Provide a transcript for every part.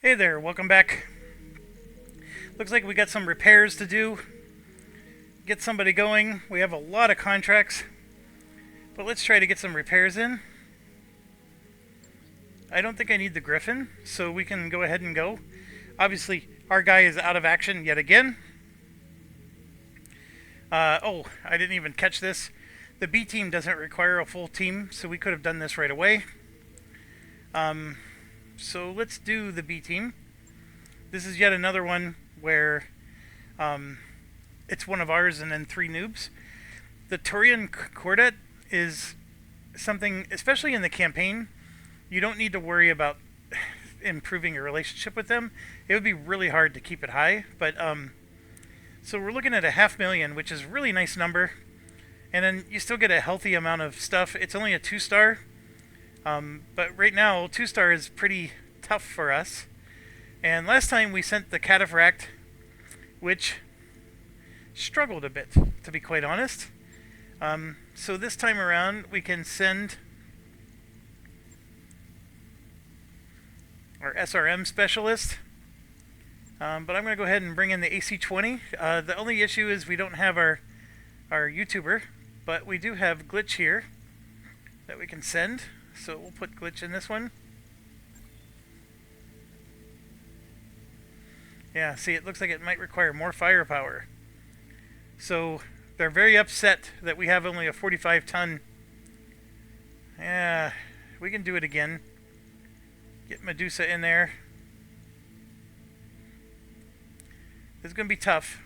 Hey there, welcome back. Looks like we got some repairs to do. Get somebody going. We have a lot of contracts, but let's try to get some repairs in. I don't think I need the Griffin, so we can go ahead and go. Obviously, our guy is out of action yet again. Oh, I didn't even catch this. The B team doesn't require a full team, so we could have done this right away. So let's do the B team. This is yet another one where it's one of ours and then three noobs. The Turian Quartet is something, especially in the campaign, you don't need to worry about improving a relationship with them. It would be really hard to keep it high, but so we're looking at a 500,000, which is a really nice number, and then you still get a healthy amount of stuff. It's only a 2-star, but right now 2-star is pretty tough for us. And last time we sent the Cataphract, which struggled a bit, to be quite honest. So this time around we can send our SRM specialist. But I'm going to go ahead and bring in the AC-20. The only issue is we don't have our YouTuber, but we do have Glitch here that we can send. So we'll put Glitch in this one. Yeah, see, it looks like it might require more firepower. So they're very upset that we have only a 45-ton. Yeah, we can do it again. Get Medusa in there. This is going to be tough.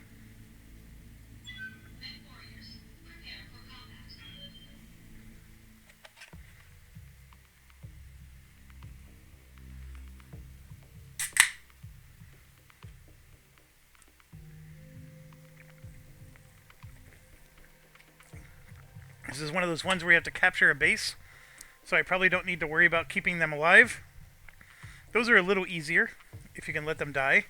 This is one of those ones where you have to capture a base, so I probably don't need to worry about keeping them alive. Those are a little easier if you can let them die.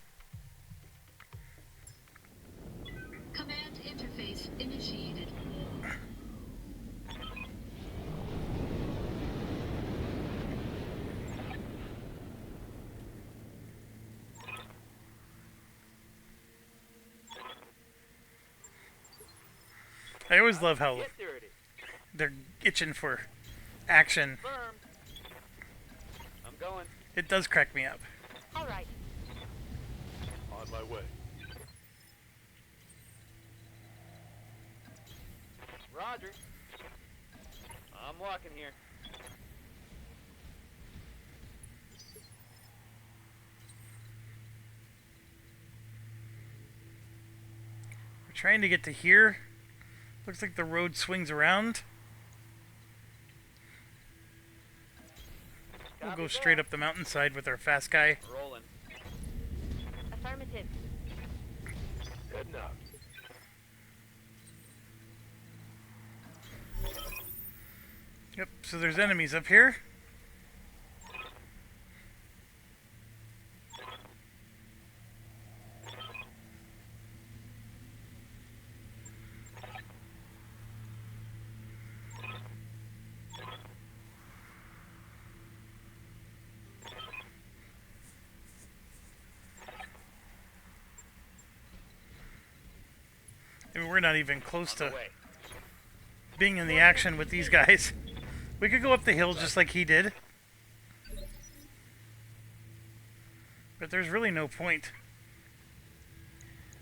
Command interface initiated. I always love how they're itching for action. I'm going. It does crack me up. All right. On my way. Roger. I'm walking here. We're trying to get to here. Looks like the road swings around. We'll go straight up the mountainside with our fast guy. Rolling. Affirmative. Heading out. Yep, so there's enemies up here. I mean, we're not even close to being in the action with these guys. We could go up the hill just like he did. But there's really no point.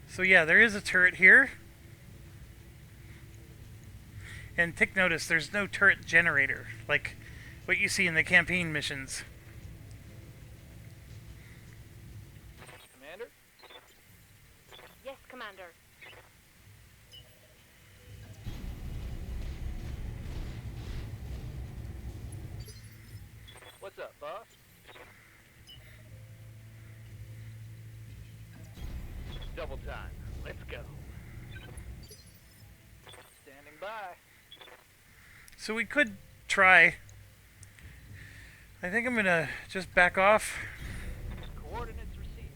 So yeah, there is a turret here. And take notice, there's no turret generator, like what you see in the campaign missions. Commander? Yes, Commander. What's up, boss? Double time. Let's go. Standing by. So we could try. I think I'm gonna just back off. Coordinates received.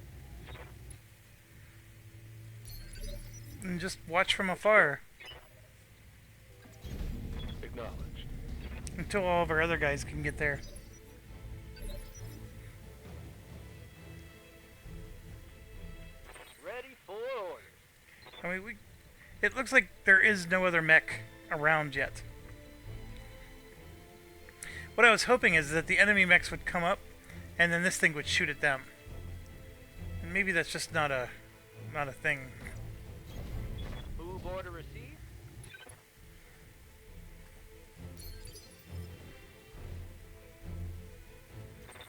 And just watch from afar Acknowledged. until all of our other guys can get there. I mean, it looks like there is no other mech around yet. What I was hoping is that the enemy mechs would come up, and then this thing would shoot at them. And maybe that's just not a thing. Move order received.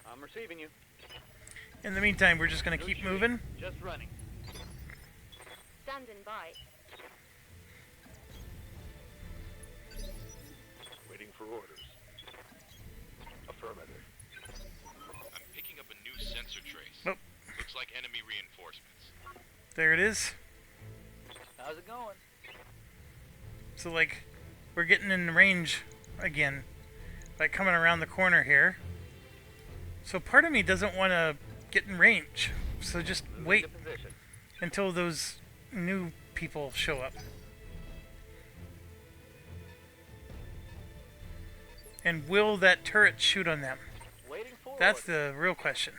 I'm receiving you. In the meantime, we're just gonna No keep shooting, moving. Just running. Standing by. Waiting for orders. Affirmative. I'm picking up a new sensor trace. Nope. Looks like enemy reinforcements. There it is. How's it going? So like, we're getting in range again by coming around the corner here. So part of me doesn't want to get in range. So just Moving wait to position. until those new people show up. And will that turret shoot on them? Waiting for That's orders. the real question.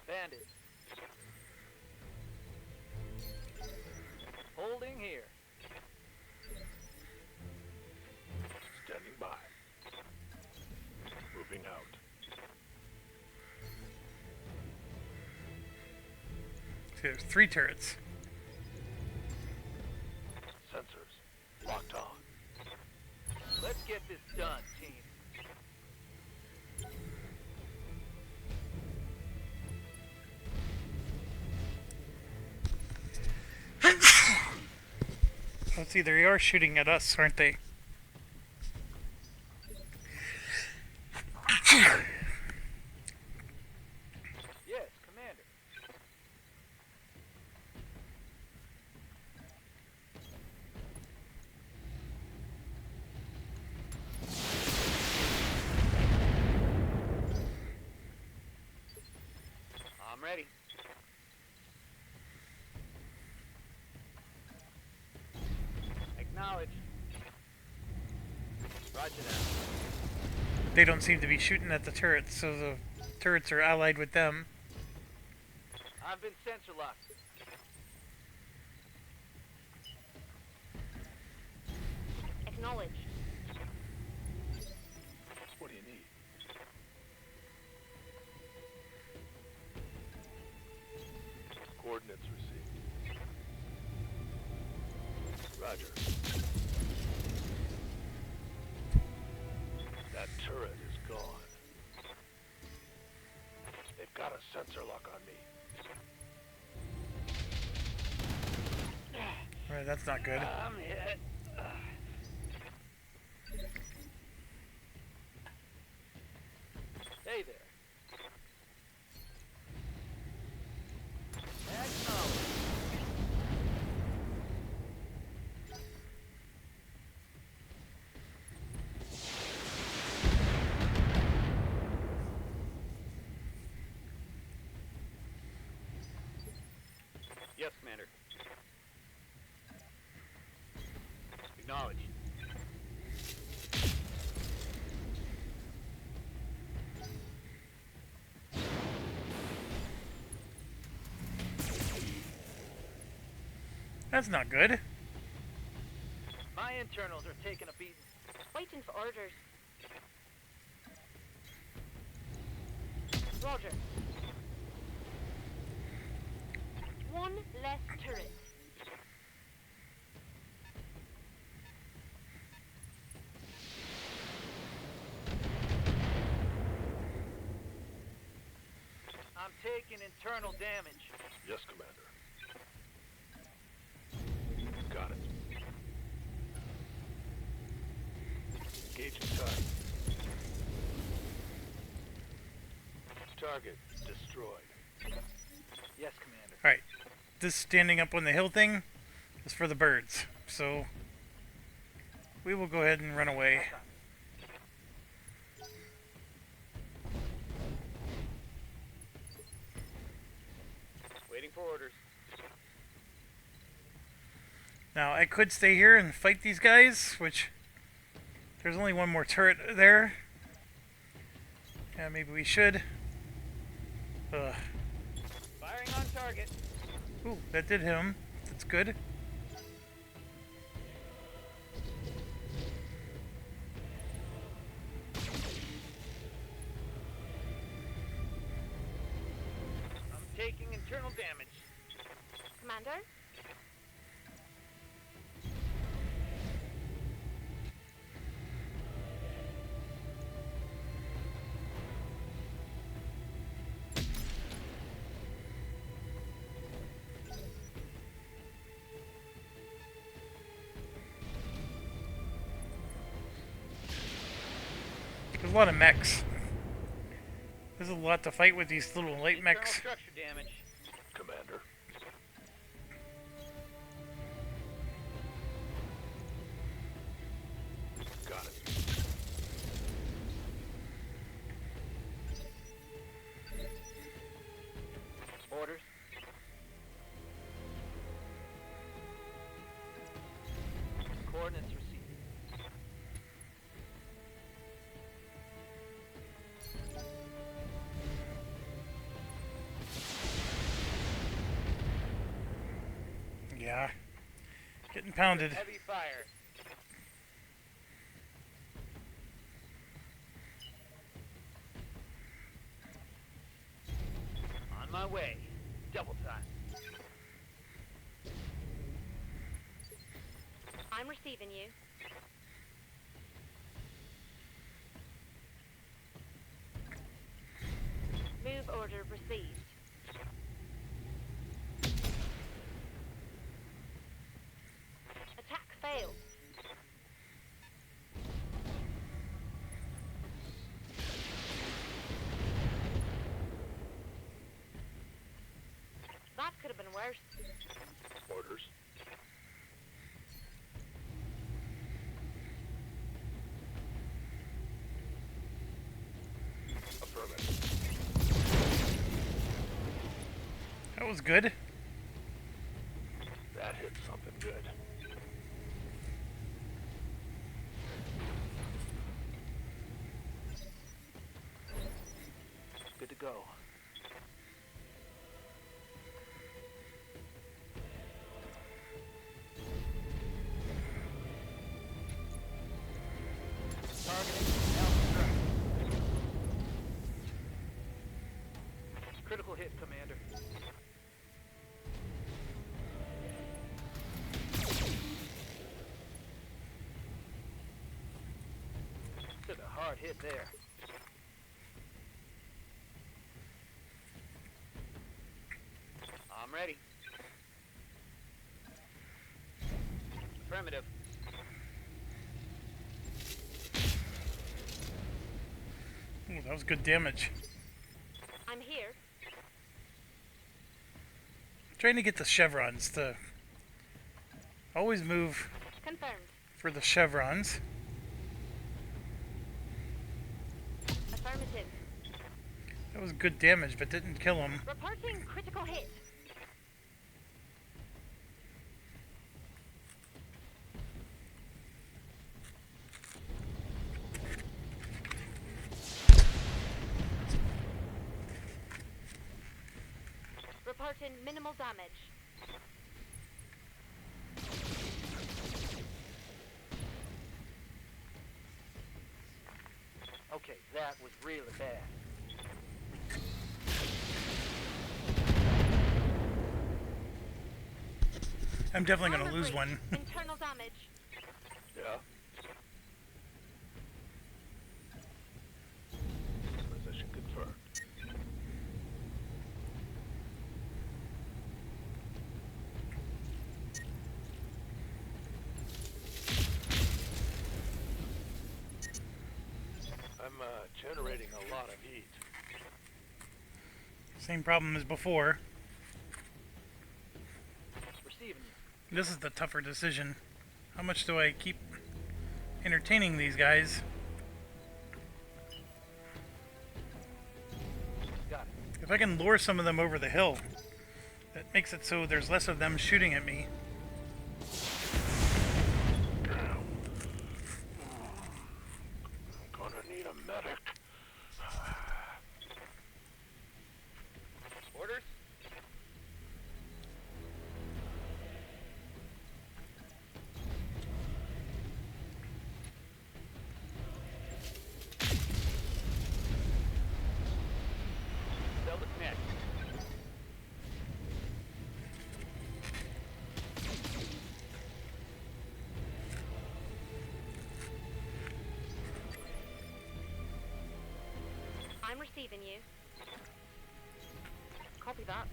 Bandit. Holding here. Standing by. Moving out. So there's 3 turrets. Sensors locked on. Let's get this done, team. Let's see, they are shooting at us, aren't they? Yes, Commander. I'm ready. Acknowledge. Roger that. They don't seem to be shooting at the turrets, so the turrets are allied with them. I've been sensor locked. Acknowledged. What do you need? Coordinates received. Roger. That turret is gone. They've got a sensor lock on me. Alright, that's not good. I'm hit. Hey there. Acknowledge. Yes, Commander. Acknowledge. That's not good. My internals are taking a beating. Waiting for orders. Roger. One less turret. I'm taking internal damage. Yes, Commander. Got it. Engaging target. Target destroyed. Yes, Commander. Alright, this standing up on the hill thing is for the birds, so we will go ahead and run away. Waiting for orders. Now, I could stay here and fight these guys, which there's only one more turret there. Yeah, maybe we should. Ugh. Firing on target. Ooh, that did hit him. That's good. I'm taking internal damage. Commander? There's a lot of mechs. There's a lot to fight with these little light Internal mechs. structure damage. Commander. Got it. Orders. Coordinates received. Yeah. Getting pounded. Heavy fire. On my way. Double time. I'm receiving you. Move order received. Attack failed. That could have been worse. Orders. Affirmative. That was good. That hit something good. Good to go. Targeting Alpha. Critical hit, Commander. Took a hard hit there. I'm ready. Affirmative. Ooh, that was good damage. I'm here. Trying to get the chevrons to always move Confirmed. for the chevrons. Affirmative. That was good damage, but didn't kill him. Reporting critical hit. Reporting minimal damage. Okay, that was really bad. I'm definitely Armor going to lose breach. one. Internal damage. Yeah. Position confirmed. I'm generating a lot of heat. Same problem as before. Receiving you. This is the tougher decision. How much do I keep entertaining these guys? Got it. If I can lure some of them over the hill, that makes it so there's less of them shooting at me. I'm gonna need a medic. I'm receiving you. Copy that.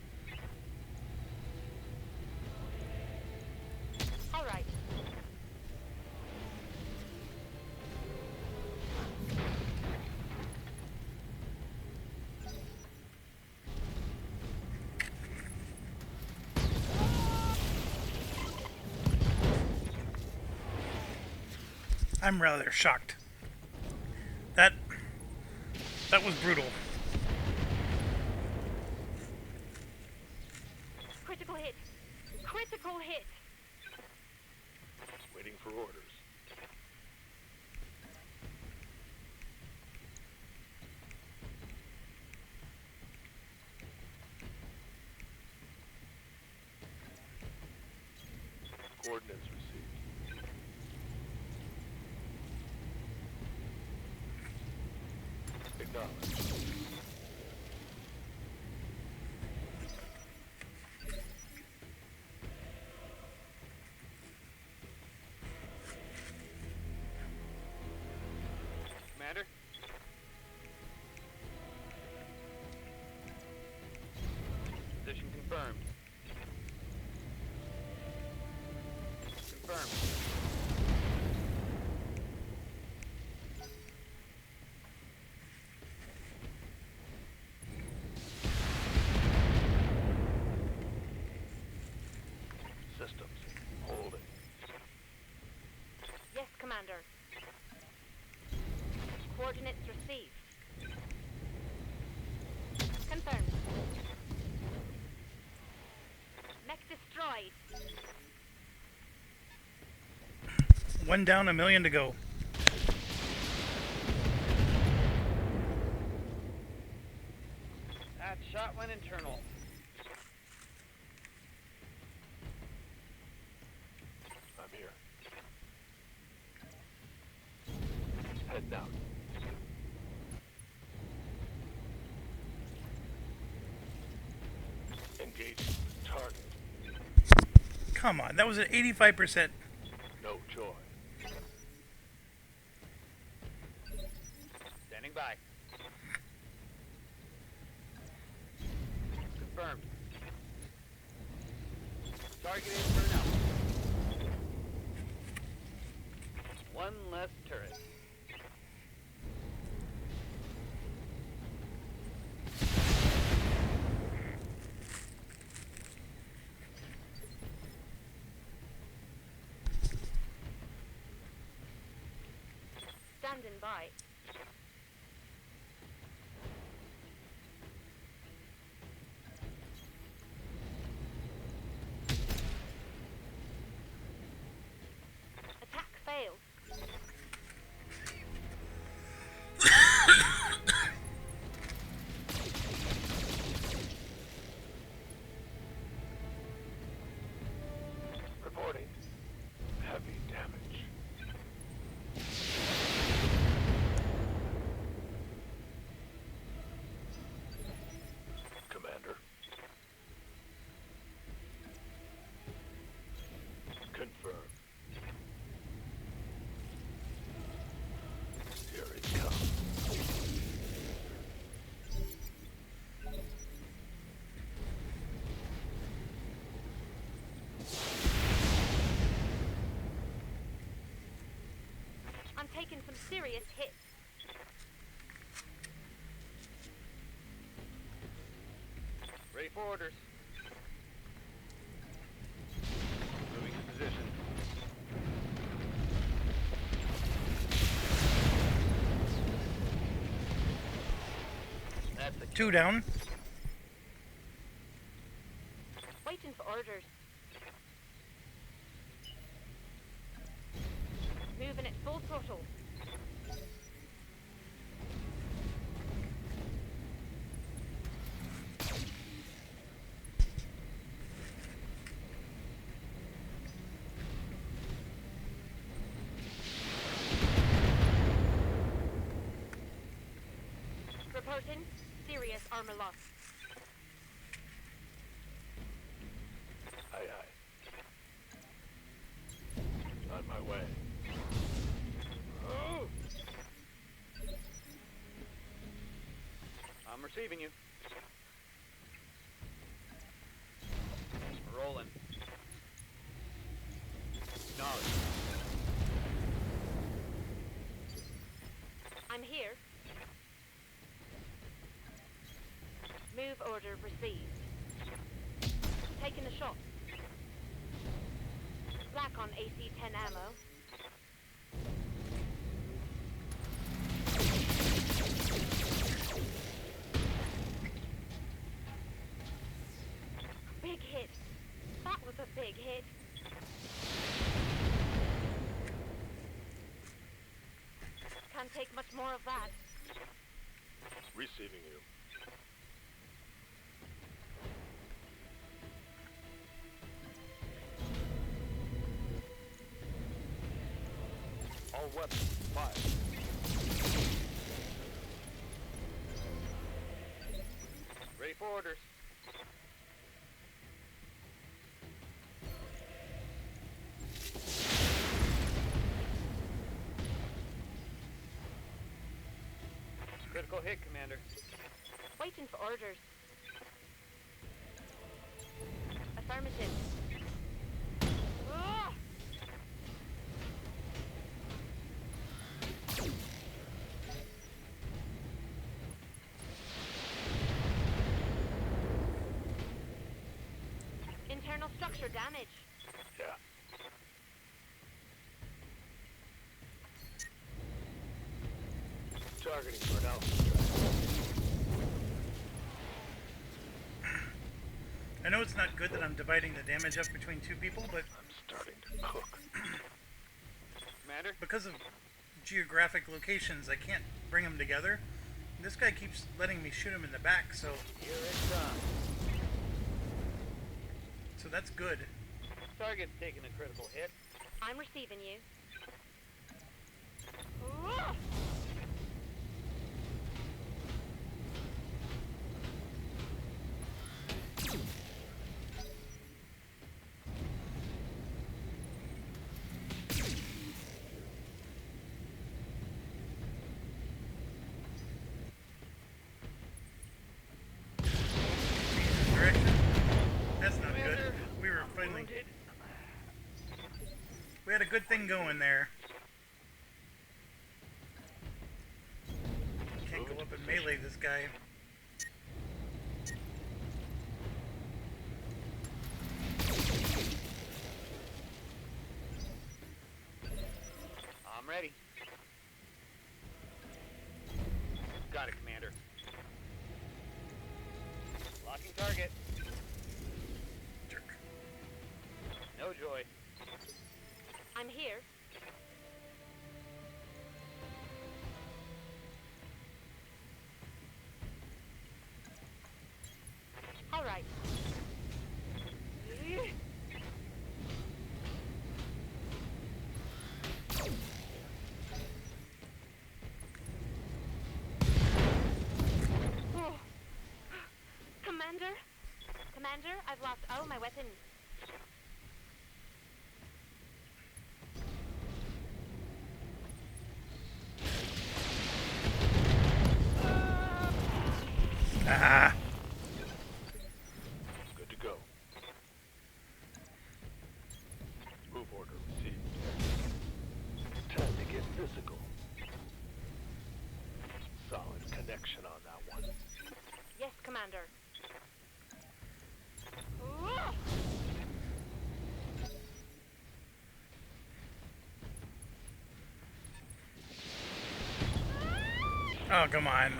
All right. I'm rather shocked. That was brutal. Critical hit. Critical hit. Waiting for orders. Coordinates received. Acknowledged. Commander? Position confirmed. Confirmed. Systems. Holding. Yes, Commander. Coordinates received. Confirmed. Mech destroyed. One down, a million to go. That shot went internal. I'm here. Heading out. Engaging the target. Come on, that was an 85%. No joy. Standing by. Confirmed. Target is for now. One less turret. Standing by. Attack failed. Reporting. Heavy damage. Commander. Confirmed. Here it comes. I'm taking some serious hits. Ready for orders. Moving to position. That's a Two down. Waiting for orders. Moving at full throttle. Reporting. Serious armor loss. Aye, aye. On my way. Oh! Receiving you. Rolling. Knowledge. I'm here. Move order received. Taking a shot. Black on AC-10 ammo. Big hit. That was a big hit. Can't take much more of that. Receiving you. All weapons fire. Ready for orders. Critical hit, Commander. Waiting for orders. Affirmative. Ah! Internal structure damage. Yeah. Targeting for an alpha strike. I know it's not good that I'm dividing the damage up between two people, but I'm starting to cook. Commander? because of geographic locations, I can't bring them together. This guy keeps letting me shoot him in the back, so Here it comes. that's good. Target's taking a critical hit. I'm receiving you. Ah! Direction. That's not good. We were finally. Wounded. We had a good thing going there. Can't go up and melee this guy. I'm ready. Got it, Commander. Locking target. Jerk. No joy. I'm here. All right. Oh. Commander? Commander, I've lost all my weapons. Ah. Good to go. Move order received. Time to get physical. Solid connection on that one. Yes, Commander. Ah! Oh, come on.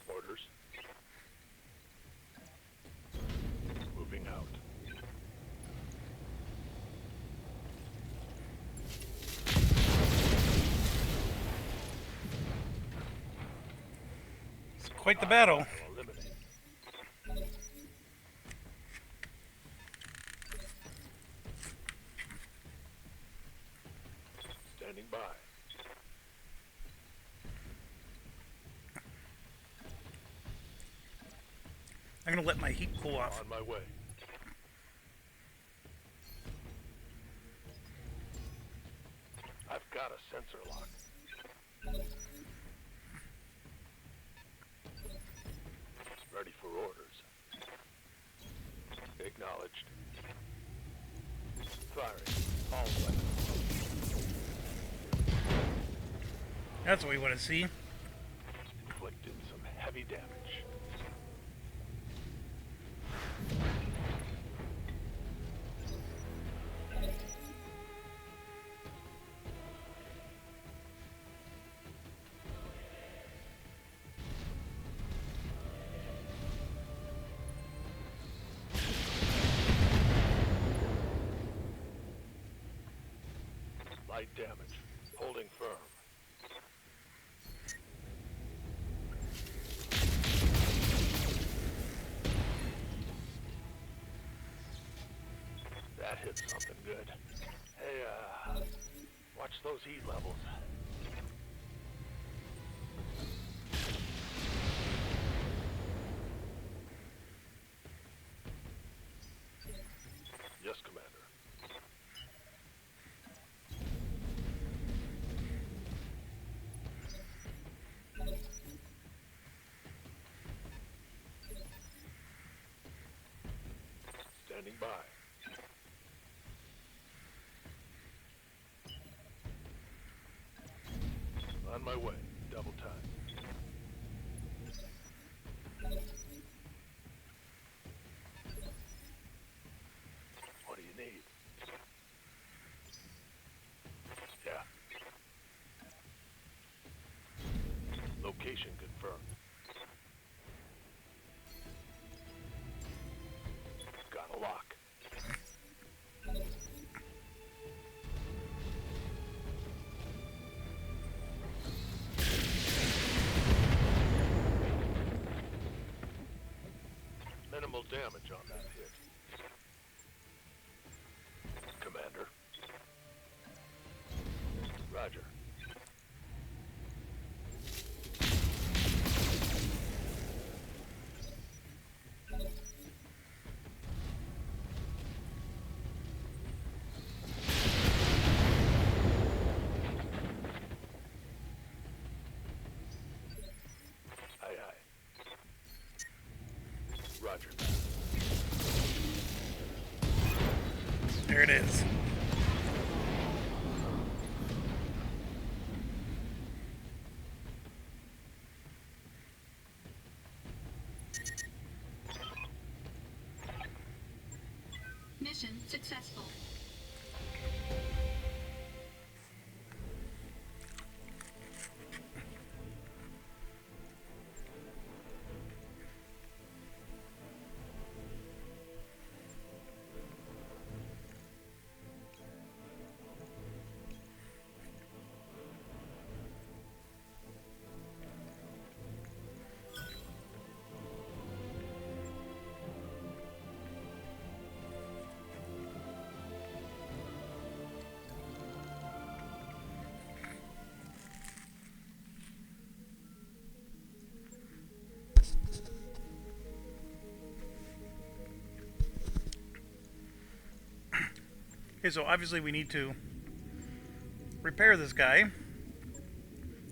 Orders. Moving out. It's quite the battle. I'll eliminate. Standing by. I'm gonna let my heat cool off. On my way. I've got a sensor lock. That's what we want to see. Inflicted some heavy damage. Light damage. Holding firm. That hit something good. Hey, watch those heat levels. Yes, Commander. Standing by. On my way. Double time. What do you need? Yeah. Location confirmed. Got a lock. Minimal damage on that hit. Commander. Roger. Aye, aye. Roger. There it is. Mission successful. Okay, so obviously we need to repair this guy.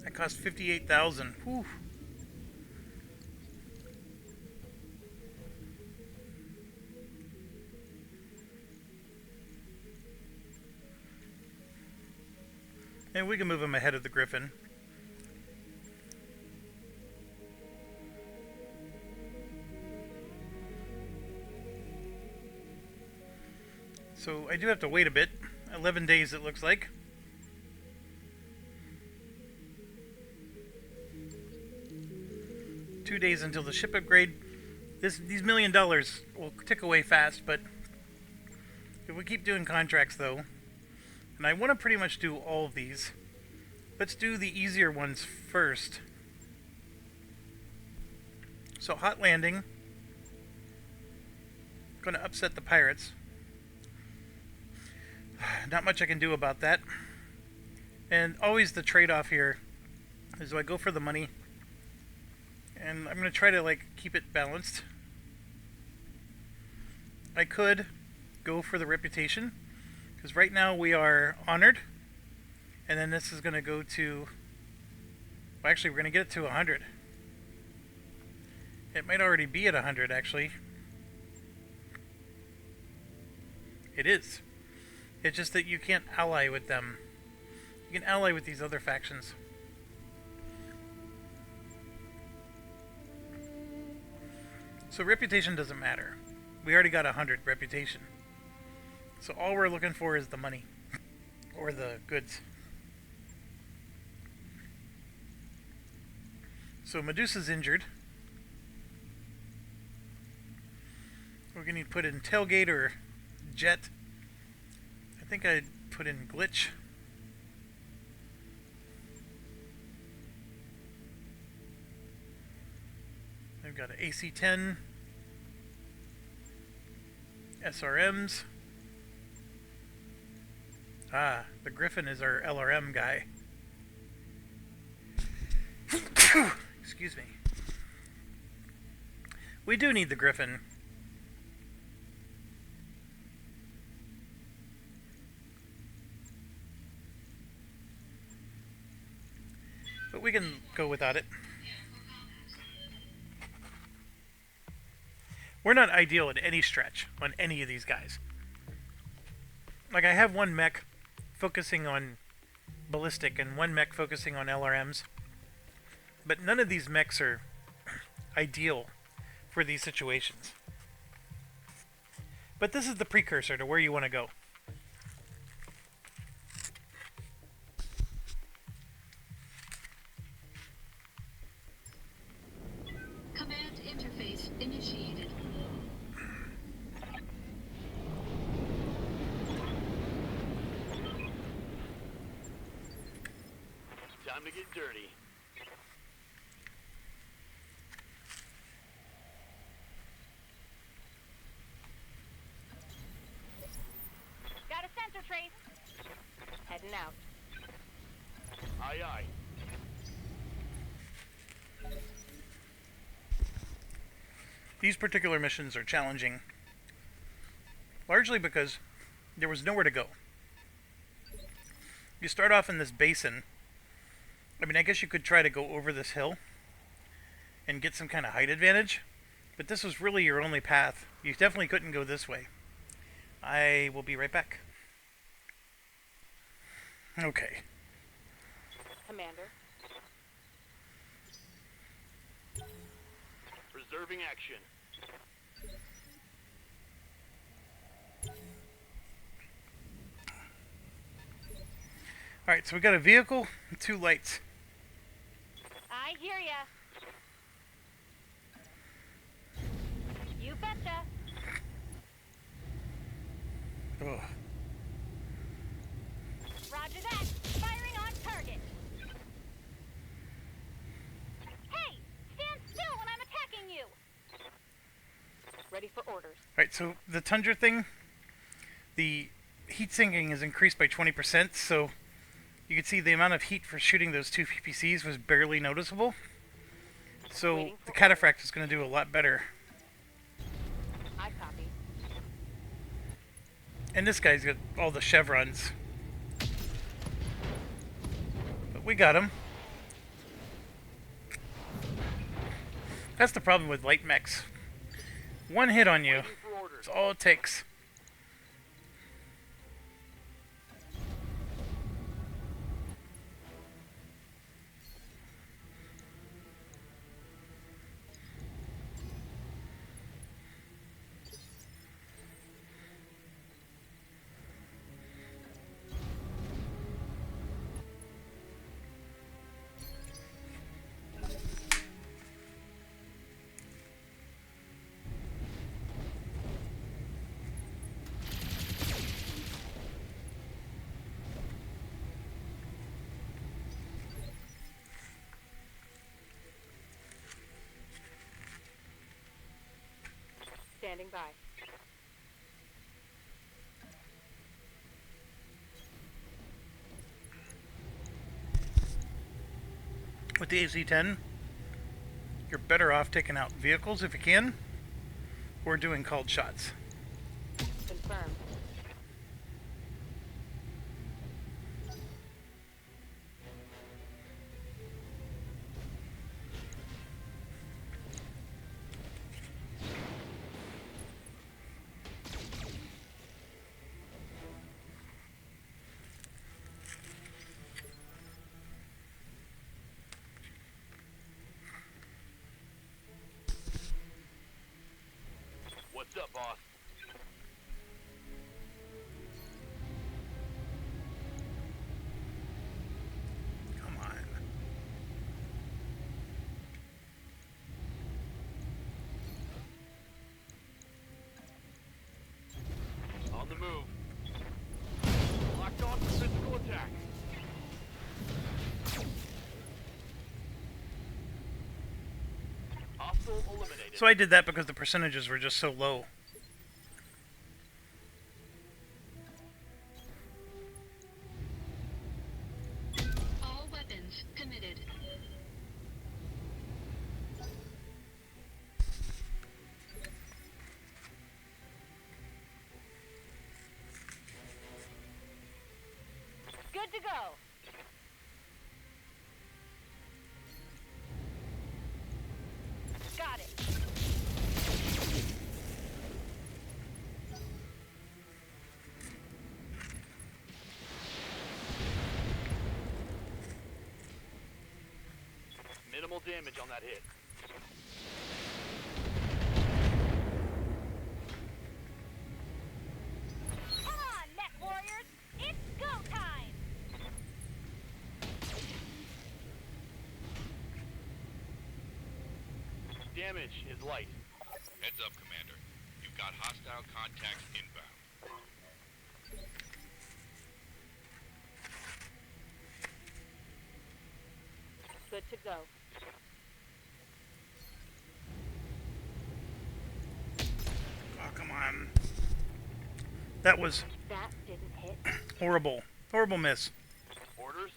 That cost 58,000. Whew. And we can move him ahead of the Griffin. So I do have to wait a bit. 11 days it looks like. Two days until the ship upgrade. These $1 million will tick away fast, but if we keep doing contracts though, and I want to pretty much do all of these, let's do the easier ones first. So hot landing. Going to upset the pirates. Not much I can do about that. And always the trade-off here is, do I go for the money? And I'm going to try to keep it balanced. I could go for the reputation, because right now we are honored, and then this is going to go to, well, actually we're going to get it to 100. It might already be at 100 actually. It is. It's just that you can't ally with them. You can ally with these other factions. So reputation doesn't matter. We already got 100 reputation. So all we're looking for is the money. Or the goods. So Medusa's injured. We're going to need to put in tailgate or jet. I think I'd put in glitch. We've got an AC-10. SRMs. Ah, the Griffin is our LRM guy. Excuse me. We do need the Griffin. But we can go without it. We're not ideal at any stretch on any of these guys. Like, I have one mech focusing on ballistic and one mech focusing on LRMs. But none of these mechs are ideal for these situations. But this is the precursor to where you want to go. Command interface initiated. Time to get dirty. Got a sensor trace. Heading out. Aye, aye. These particular missions are challenging. Largely because there was nowhere to go. You start off in this basin. I mean, I guess you could try to go over this hill and get some kind of height advantage, but this was really your only path. You definitely couldn't go this way. I will be right back. Okay. Commander. Preserving action. Alright, so we got a vehicle and 2 lights. I hear ya. You betcha. Ugh. Roger that. Firing on target. Hey! Stand still when I'm attacking you! Ready for orders. Alright, so the Tundra thing, the heat sinking is increased by 20%, so you can see the amount of heat for shooting those 2 PPCs was barely noticeable. So the Cataphract is going to do a lot better. I copy. And this guy's got all the chevrons. But we got him. That's the problem with light mechs. One hit on you. Waiting for orders. That's all it takes. Standing by. With the AC-10, you're better off taking out vehicles if you can, or doing called shots. Confirmed. boss. Come on. On the move. Locked on for physical attack. Hostile eliminated. So I did that because the percentages were just so low. All weapons committed. Good to go. Got it. Minimal damage on that hit. Come on, Neck Warriors. It's go time. Damage is light. Heads up, Commander. You've got hostile contacts inbound. Good to go. Oh, come on. That was That didn't hit. horrible. Horrible miss. Orders.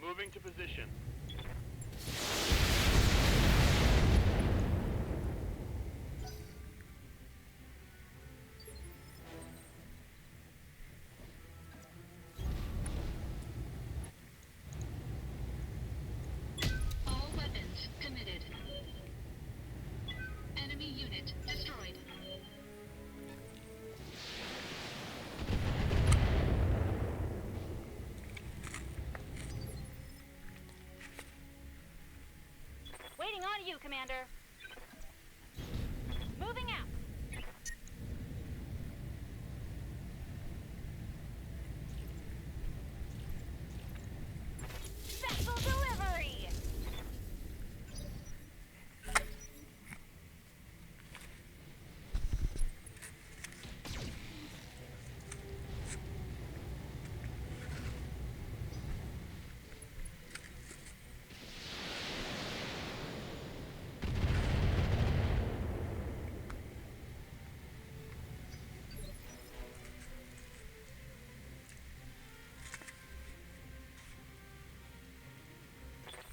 Moving to position. All weapons committed. Enemy unit destroyed. Waiting on you, Commander. Moving out. Vessel delivery.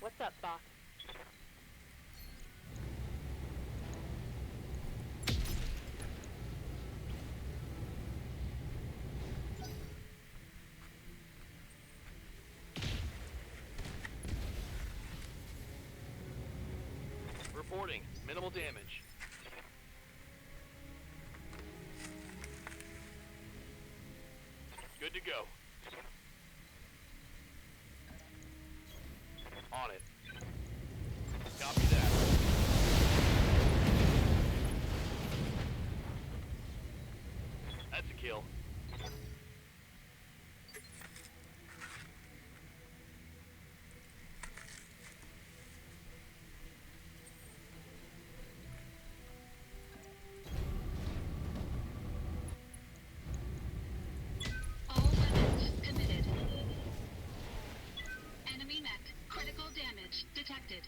What's up, boss? Reporting. Minimal damage. Good to go. On it. Copy that. That's a kill. All weapons committed. Enemy mech. Critical damage detected.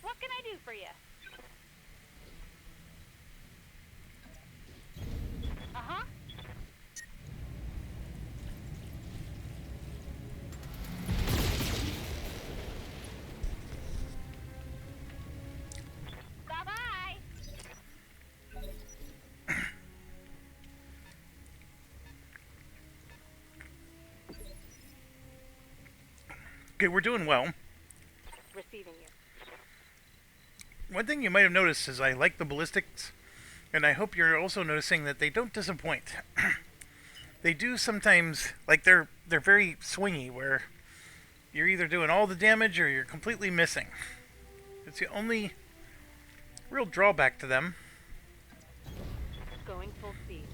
What can I do for you? Uh-huh. Bye-bye. Okay, we're doing well. Receiving you. One thing you might have noticed is I like the ballistics, and I hope you're also noticing that they don't disappoint. They do sometimes, like they're very swingy, where you're either doing all the damage or you're completely missing. It's the only real drawback to them. Going full speed.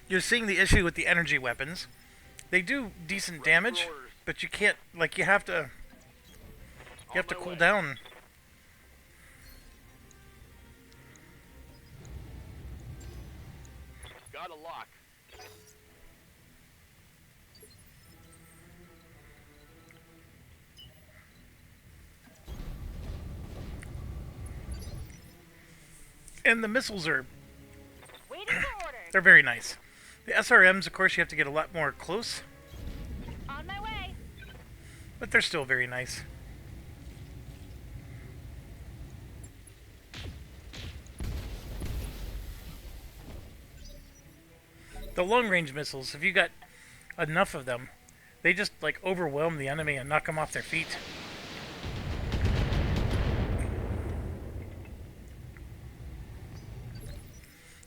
You're seeing the issue with the energy weapons. They do decent damage, but you can't, like, you have to cool down. Got a lock. And the missiles are, Waiting for orders. they're very nice. The SRMs, of course, you have to get a lot more close, On my way. but they're still very nice. The long-range missiles, if you got enough of them, they just, like, overwhelm the enemy and knock them off their feet.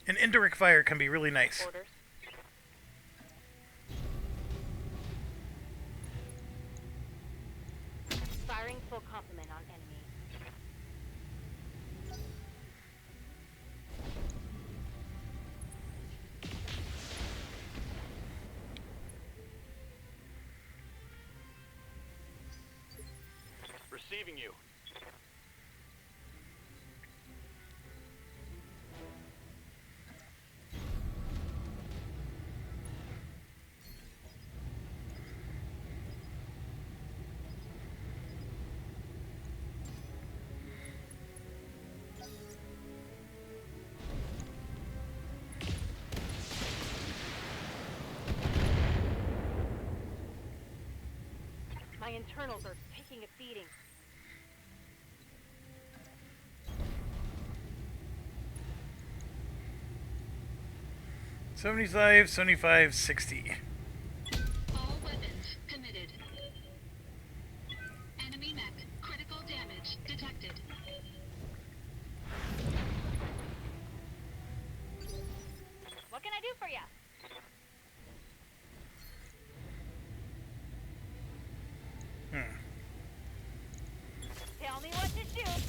And indirect fire can be really nice. Orders. Firing full complement on enemy. Receiving you. My internals are taking a beating. $75, $75, $60. All weapons committed. Enemy mech. Critical damage detected. What can I do for you? Tell me what to shoot.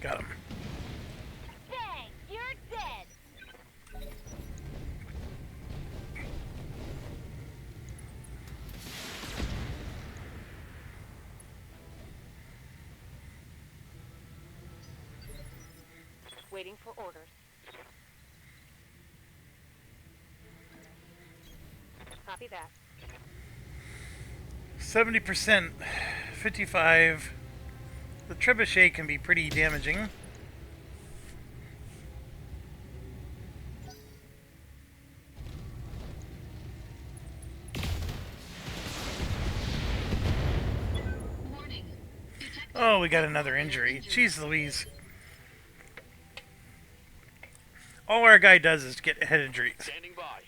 Got him. Bang! You're dead. Waiting for orders. Copy that. 70%, 55. The trebuchet can be pretty damaging. Warning. Detected. Oh, we got another injury. Jeez Louise. All our guy does is get head injuries. Standing by.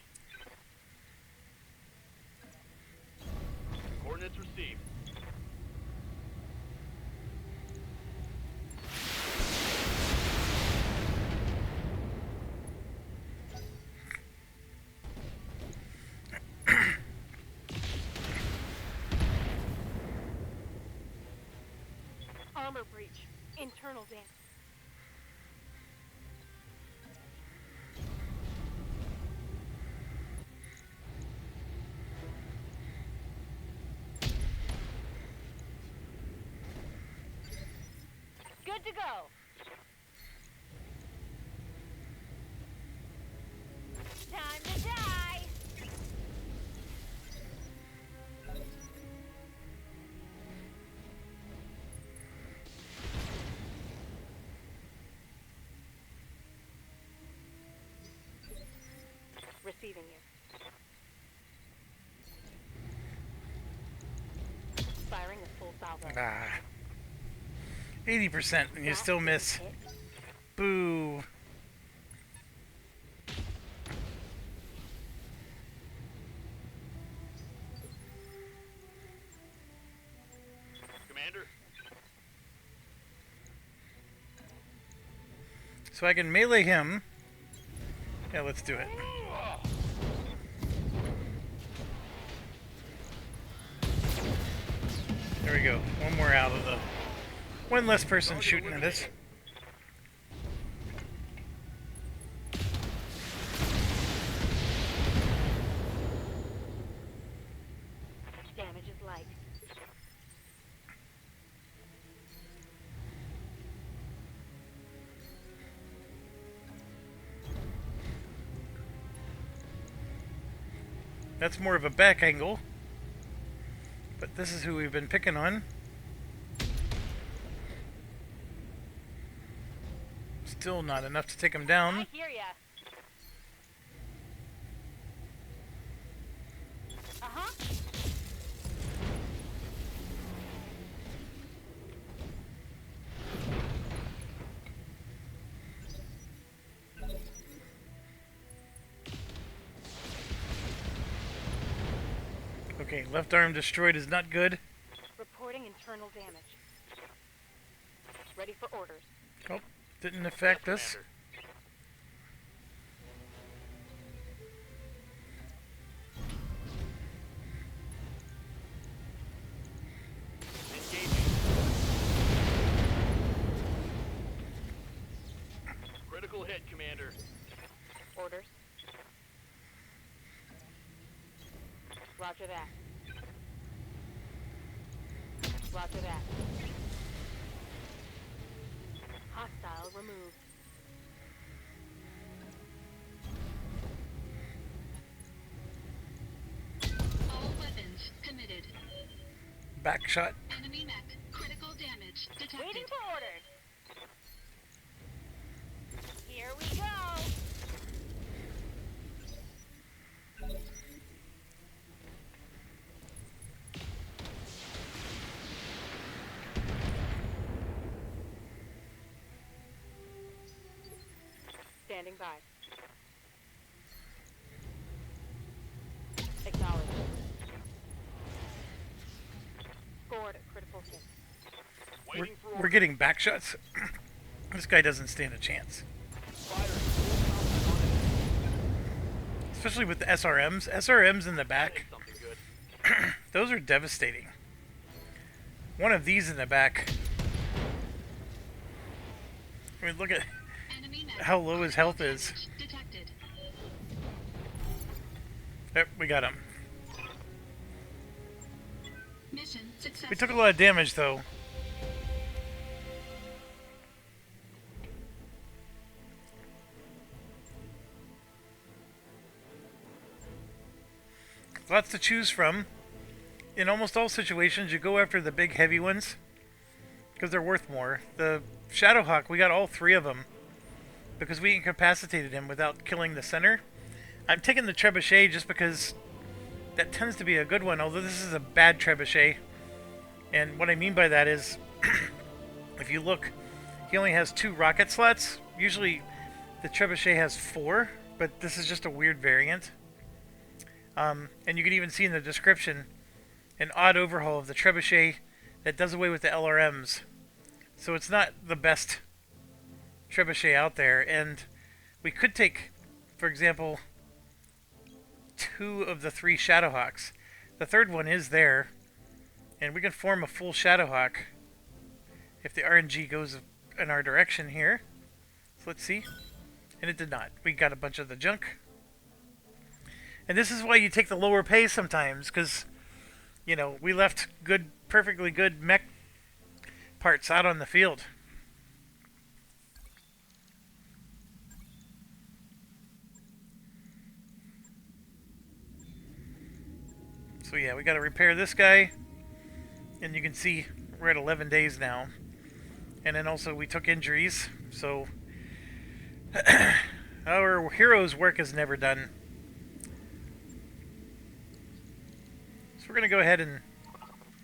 Coordinates received. Armor breach. Internal damage. Good to go. Time to die. Receiving you. Firing a full salvo. Ah. 80% and you That still didn't miss. hit. Boo. So I can melee him. Yeah, let's do it. There we go. One more out of the... One less person shooting at us. Damage is light. That's more of a back angle. But this is who we've been picking on. Still not enough to take him down. I hear ya. Uh-huh. Okay, left arm destroyed is not good. Reporting internal damage. Ready for orders. Oh, didn't affect us. Commander. Engaging. Critical hit, Commander. Orders. Roger that. Roger that. Hostile removed. All weapons committed. Back shot. Enemy mech. Critical damage detected. Waiting for orders. Here we go. Standing by. Acknowledge. Scored a critical hit. Waiting for We're orders. getting back shots. This guy doesn't stand a chance. Firing full power on it. Especially with the SRMs. SRMs in the back, Something good. those are devastating. One of these in the back. I mean, look at Enemy mech. how low his health Critical is. damage detected. Yep, we got him. Mission successful. We took a lot of damage, though. Lots to choose from. In almost all situations, you go after the big heavy ones because they're worth more. The Shadowhawk, we got all three of them because we incapacitated him without killing the center. I'm taking the Trebuchet just because that tends to be a good one, although this is a bad Trebuchet. And what I mean by that is, if you look, he only has 2 rocket slots. Usually the Trebuchet has 4, but this is just a weird variant. And you can even see in the description an odd overhaul of the Trebuchet that does away with the LRMs. So it's not the best Trebuchet out there. And we could take, for example, 2 of the 3 Shadowhawks. The third one is there. And we can form a full Shadowhawk if the RNG goes in our direction here. So let's see. And it did not. We got a bunch of the junk. And this is why you take the lower pay sometimes, because, you know, we left good, perfectly good mech parts out on the field. So yeah, we got to repair this guy. And you can see we're at 11 days now. And then also we took injuries, so our hero's work is never done. So we're going to go ahead and...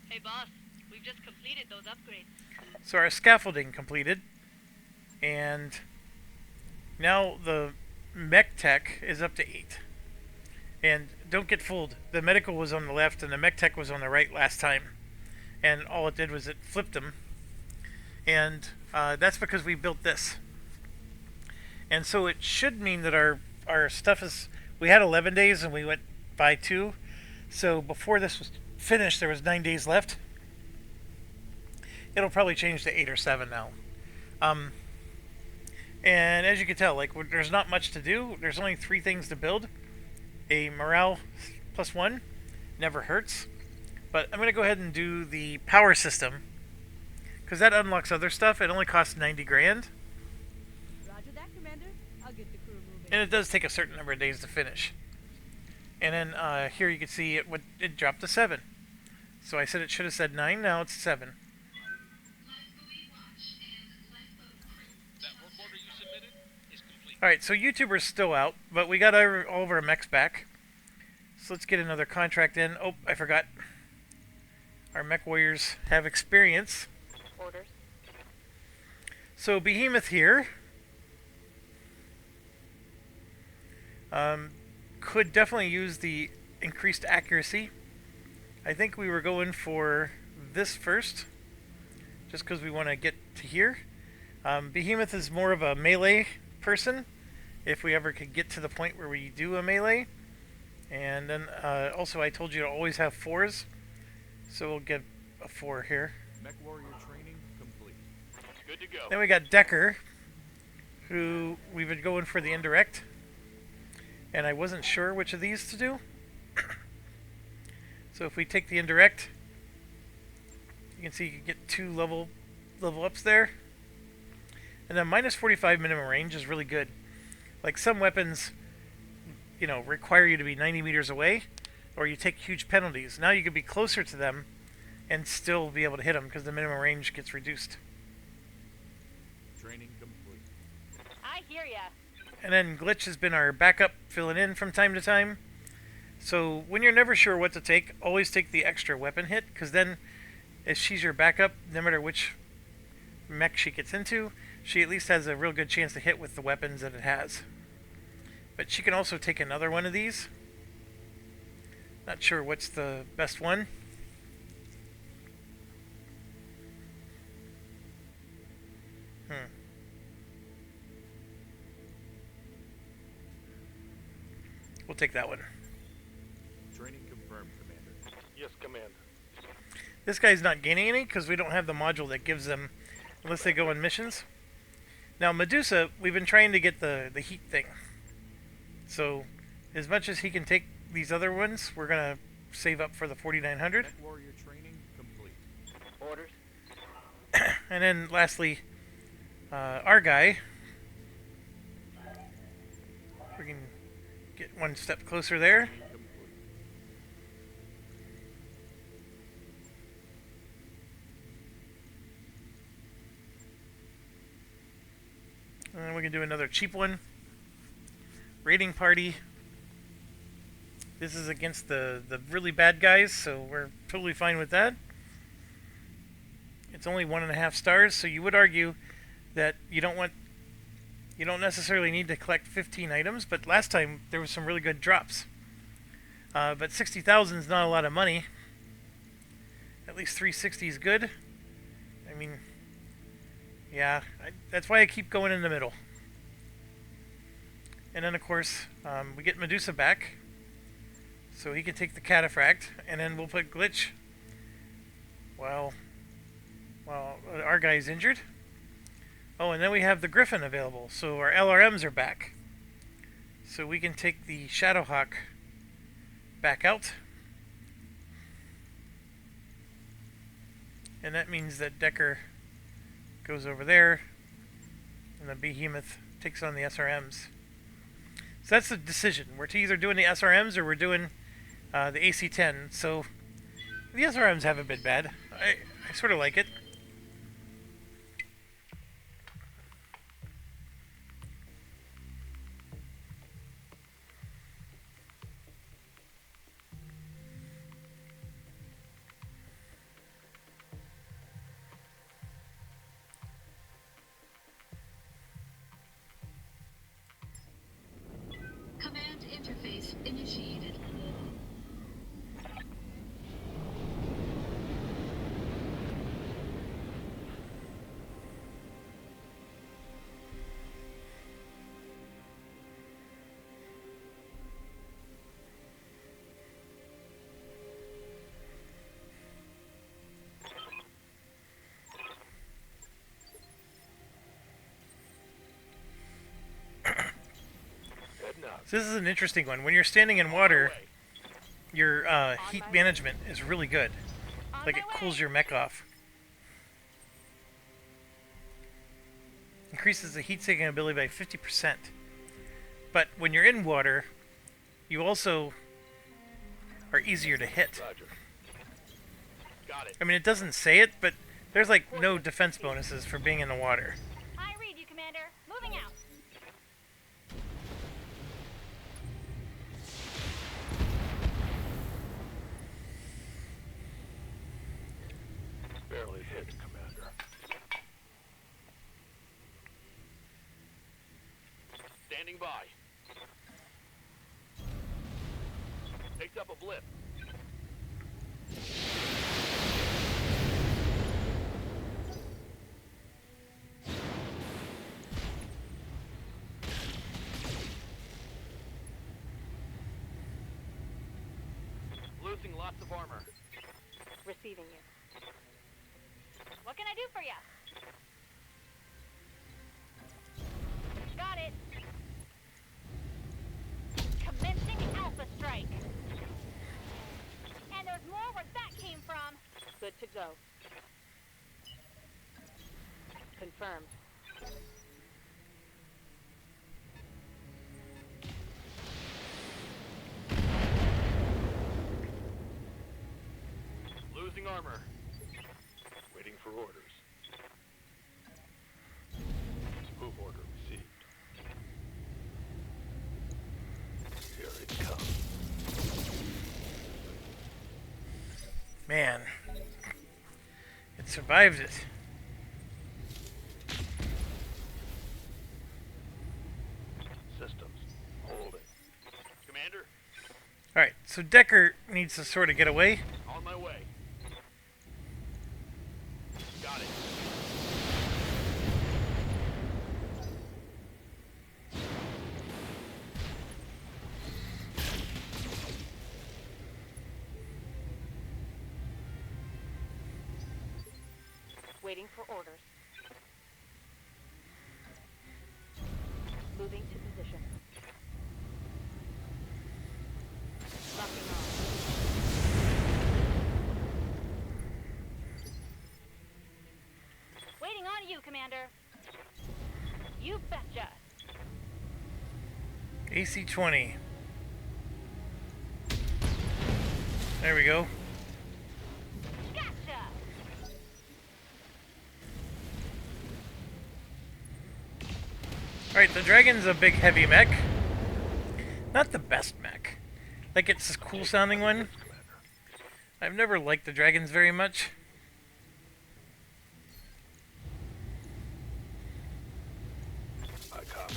Hey boss, we've just completed those upgrades. So our scaffolding completed. And now the mech tech is up to 8. And don't get fooled. The medical was on the left and the mech tech was on the right last time. And all it did was it flipped them. And that's because we built this. And so it should mean that our stuff is. We had 11 days and we went by 2. So before this was finished, there was 9 days left. It'll probably change to 8 or 7 now. And as you can tell, like there's not much to do. There's only 3 things to build. A morale +1 never hurts. But I'm going to go ahead and do the power system, because that unlocks other stuff. It only costs 90 grand. Roger that, Commander. I'll get the crew moving. And it does take a certain number of days to finish. And then here you can see it dropped to 7. So I said it should have said 9, now it's 7. That work order you submitted is complete. Alright, so YouTuber's still out, but we got all of our mechs back. So let's get another contract in. Oh, I forgot. Our mech warriors have experience. Orders. So Behemoth here could definitely use the increased accuracy. I think we were going for this first, just because we want to get to here. Behemoth is more of a melee person, if we ever could get to the point where we do a melee. And then also I told you to always have 4s, so we'll get a 4 here. Mech warrior training complete. Good to go. Then we got Decker, who we've been going for the indirect, and I wasn't sure which of these to do. So if we take the indirect, you can see you can get 2 level ups there. And then minus 45 minimum range is really good. Like some weapons, you know, require you to be 90 meters away, or you take huge penalties. Now you could be closer to them and still be able to hit them because the minimum range gets reduced. Training complete. I hear ya. And then Glitch has been our backup, filling in from time to time. So when you're never sure what to take, always take the extra weapon hit, because then if she's your backup, no matter which mech she gets into, she at least has a real good chance to hit with the weapons that it has. But she can also take another one of these. Not sure what's the best one. We'll take that one. Training confirmed, Commander. Yes, Commander. This guy's not gaining any because we don't have the module that gives them, unless they go on missions. Now Medusa, we've been trying to get the heat thing. So as much as he can take these other ones, we're going to save up for the 4900. Mech warrior training complete. Orders. And then lastly, our guy, we can get one step closer there. Complete. And then we can do another cheap one. Raiding party. This is against the really bad guys, so we're totally fine with that. It's only 1.5 stars, so you would argue that you don't necessarily need to collect 15 items, but last time there was some really good drops. But 60,000 is not a lot of money. At least 360 is good. I mean, yeah, that's why I keep going in the middle. And then of course, we get Medusa back, so he can take the cataphract, and then we'll put Glitch. Well, our guy's injured. Oh, and then we have the Griffin available, so our LRMs are back. So we can take the Shadowhawk back out. And that means that Decker goes over there, and the Behemoth takes on the SRMs. So that's the decision. We're either doing the SRMs or we're doing the AC-10. So the SRMs haven't been bad. I sort of like it. Command interface initiated. So this is an interesting one. When you're standing in water, your heat management is really good. Like it cools your mech off. Increases the heat-seeking ability by 50%. But when you're in water, you also are easier to hit. Roger. Got it. I mean, it doesn't say it, but there's like no defense bonuses for being in the water. I read you, Commander. Moving out. Barely hit, Commander. Standing by. Picked up a blip. Losing lots of armor. Receiving you. What can I do for you? Got it. Commencing Alpha Strike. And there's more where that came from. Good to go. Confirmed. Losing armor. Waiting for orders. Move order received. Here it comes. Man. It survived it. Systems holding. Commander, Alright, so Decker needs to sort of get away. on my way. Got it. Waiting for orders. Moving to position. Locking on. Waiting on you, Commander. You betcha. AC-20. There we go. Gotcha. Alright, the Dragon's a big heavy mech. Not the best mech. Like, it's a cool sounding one. I've never liked the Dragons very much. I copy.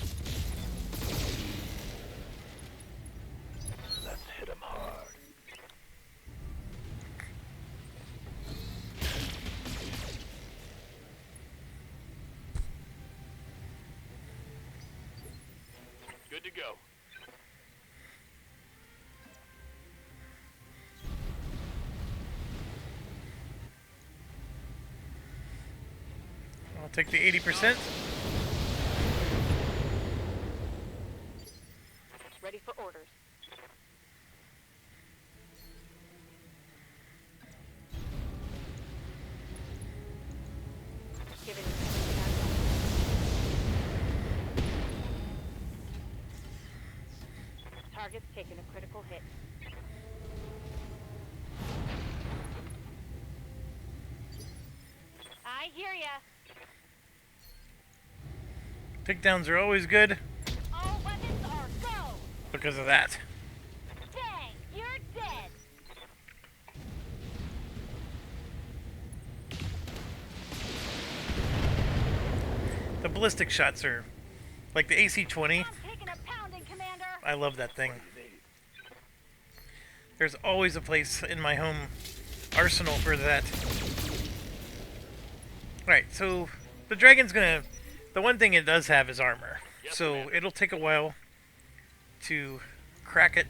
Let's hit him hard. Good to go. I'll take the 80%. Ready for orders. Giving target's taken a critical hit. I hear ya. Takedowns are always good All weapons are go. because of that. Bang, you're dead. The ballistic shots are like the AC-20. I'm taking a pounding, Commander. I love that thing. What do you need? There's always a place in my home arsenal for that. Alright, so the Dragon's gonna... The one thing it does have is armor. Yes, So ma'am. it'll take a while to crack it.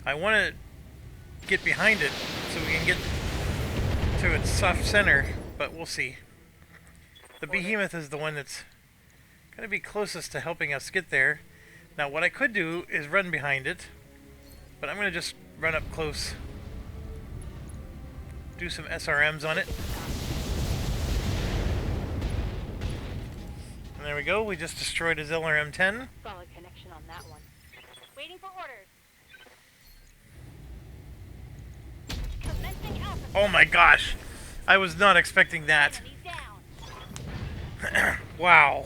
I want to get behind it so we can get to its soft center, but we'll see. The Behemoth is the one that's going to be closest to helping us get there. Now what I could do is run behind it, but I'm going to just run up close, do some SRMs on it. And there we go, we just destroyed his LRM-10. Solid connection on that one. Waiting for orders. Commencing alpha. Oh my gosh, I was not expecting that. Enemies down. Wow.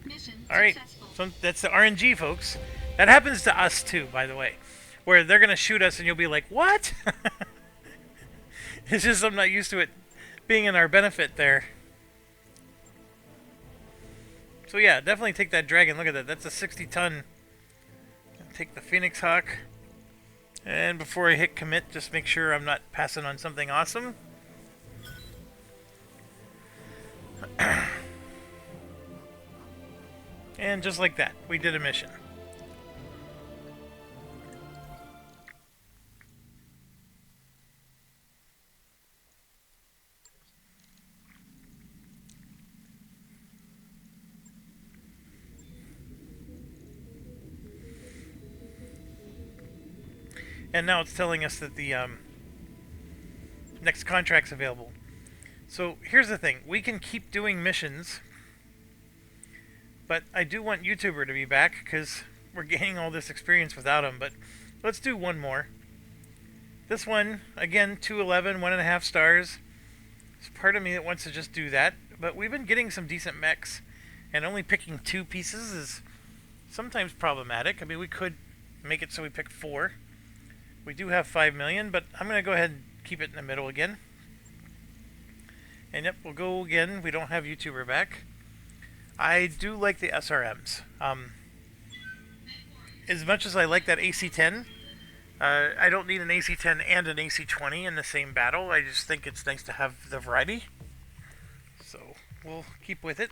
Mission Alright, successful. so that's the RNG, folks. That happens to us too, by the way. Where they're going to shoot us and you'll be like, what? It's just I'm not used to it being in our benefit there. So yeah, definitely take that Dragon. Look at that. That's a 60-ton. Take the Phoenix Hawk. And before I hit commit, just make sure I'm not passing on something awesome. And just like that, we did a mission. And now it's telling us that the next contract's available. So here's the thing. We can keep doing missions, but I do want YouTuber to be back because we're gaining all this experience without him. But let's do one more. This one, again, 211, 1.5 stars. There's part of me that wants to just do that, but we've been getting some decent mechs, and only picking 2 pieces is sometimes problematic. I mean, we could make it so we pick 4. We do have 5 million, but I'm going to go ahead and keep it in the middle again. And yep, we'll go again. We don't have YouTuber back. I do like the SRMs. As much as I like that AC-10, I don't need an AC-10 and an AC-20 in the same battle. I just think it's nice to have the variety. So we'll keep with it.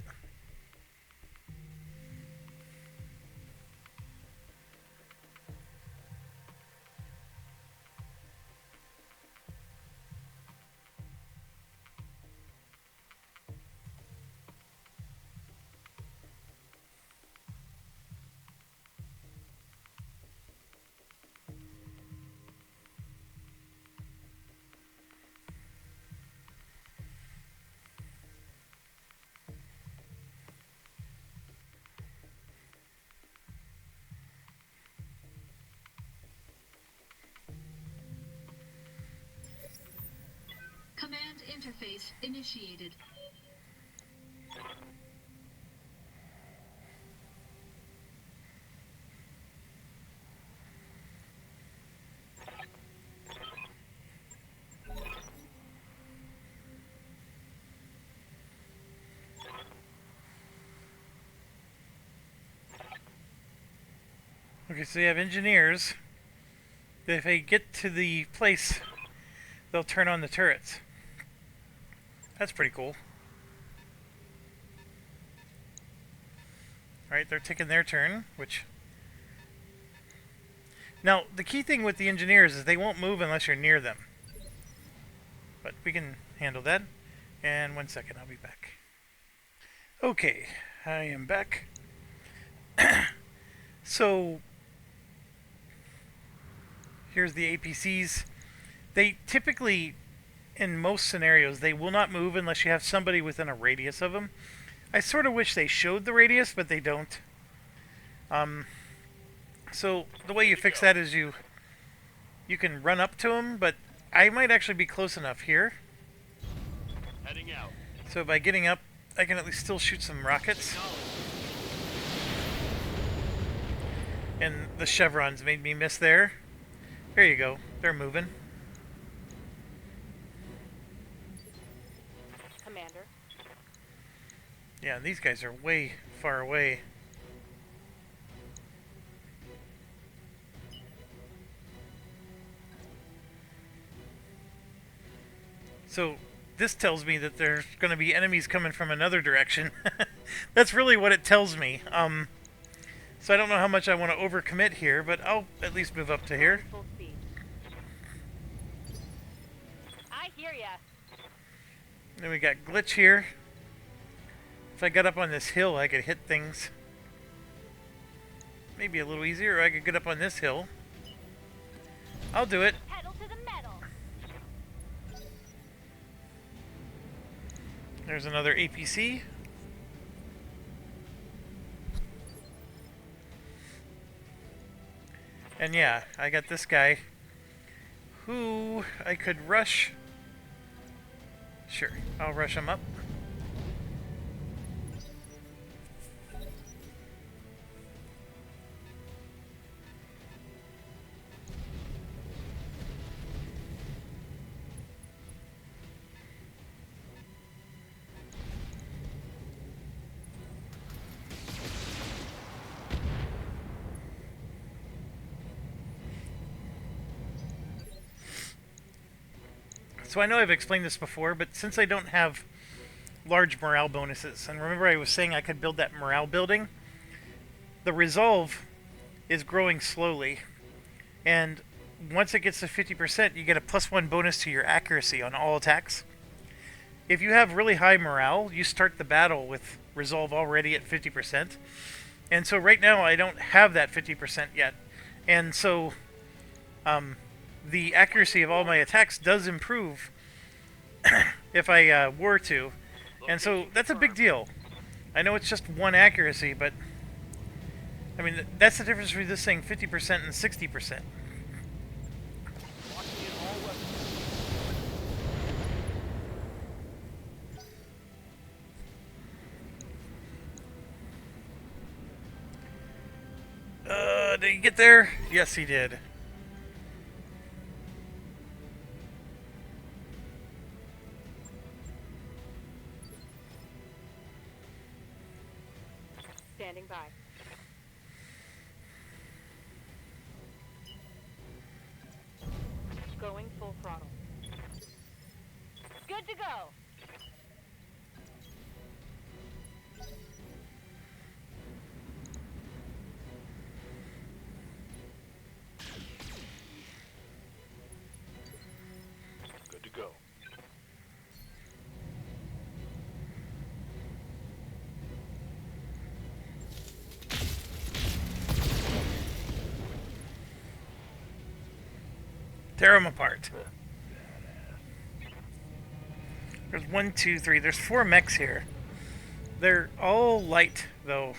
Command interface initiated. Okay, so you have engineers. If they get to the place, they'll turn on the turrets. That's pretty cool. Alright, they're taking their turn, which... Now, the key thing with the engineers is they won't move unless you're near them. But we can handle that. And 1 second, I'll be back. Okay, I am back. So, here's the APCs. They typically, in most scenarios, they will not move unless you have somebody within a radius of them. I sort of wish they showed the radius, but they don't. So the way you fix that is you can run up to them, but I might actually be close enough here. Heading out. So by getting up, I can at least still shoot some rockets. And the chevrons made me miss there. There you go. They're moving. Commander. Yeah, these guys are way far away. So this tells me that there's going to be enemies coming from another direction. That's really what it tells me. So I don't know how much I want to overcommit here, but I'll at least move up to here. Full speed. I hear ya. Then we got glitch here. If I got up on this hill, I could hit things. maybe a little easier, or I could get up on this hill. I'll do it. Pedal to the metal. There's another APC. And yeah, I got this guy who I could rush. Sure, I'll rush him up. So I know I've explained this before, but since I don't have large morale bonuses, and remember I was saying I could build that morale building, the resolve is growing slowly, and once it gets to 50%, you get a +1 bonus to your accuracy on all attacks. If you have really high morale, you start the battle with resolve already at 50%, and so right now I don't have that 50% yet, and so the accuracy of all my attacks does improve if I were to. And so that's a big deal. I know it's just one accuracy, but I mean, that's the difference between this saying 50% and 60%. Did he get there? Yes, he did. Standing by. Going full throttle. Good to go. Good to go. Tear them apart. There's 1, 2, 3. There's 4 mechs here. They're all light, though.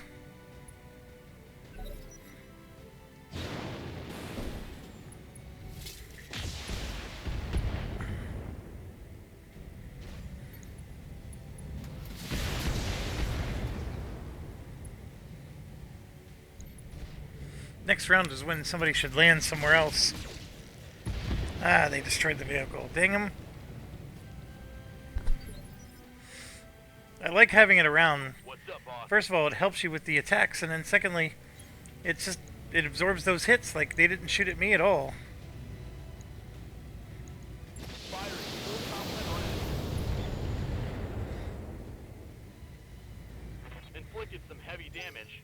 Next round is when somebody should land somewhere else. Ah, they destroyed the vehicle. Dang 'em. I like having it around. What's up, boss? First of all, it helps you with the attacks, and then secondly, it absorbs those hits. Like, they didn't shoot at me at all. Firing full complement on it. Inflicted some heavy damage.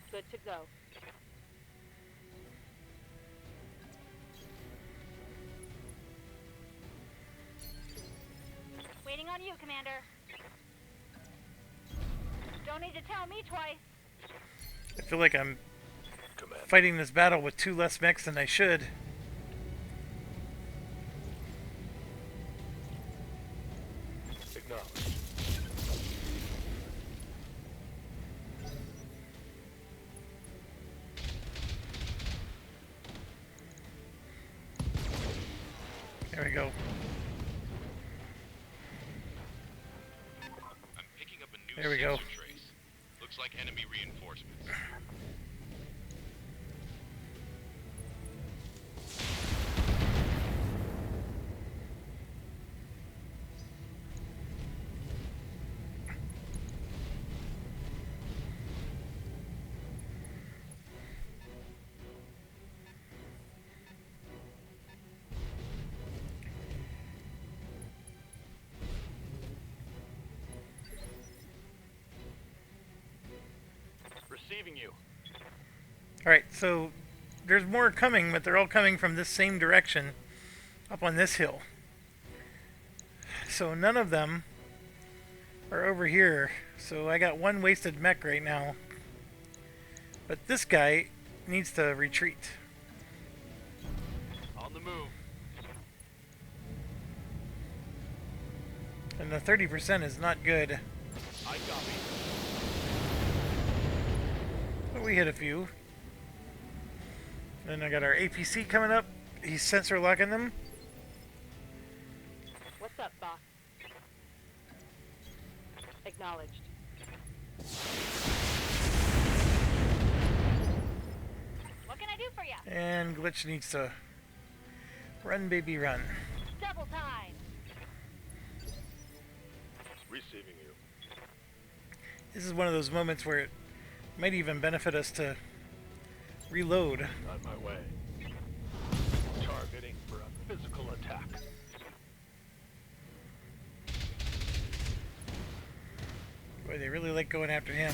Good to go. Waiting on you, Commander. Don't need to tell me twice. I feel like I'm Command. fighting this battle with 2 less mechs than I should. Acknowledged. There we go. I'm picking up a new There we go. sensor trace. Looks like enemy reinforcements. Receiving you. Alright, so there's more coming, but they're all coming from this same direction up on this hill. So none of them are over here. So I got one wasted mech right now. But this guy needs to retreat. On the move. And the 30% is not good. I copy. But we hit a few. Then I got our APC coming up. He's sensor locking them. What's up, boss? Acknowledged. What can I do for you? And Glitch needs to run, baby, run. Double time. Receiving you. This is one of those moments where it might even benefit us to reload. On my way. Targeting for a physical attack. Boy, they really like going after him.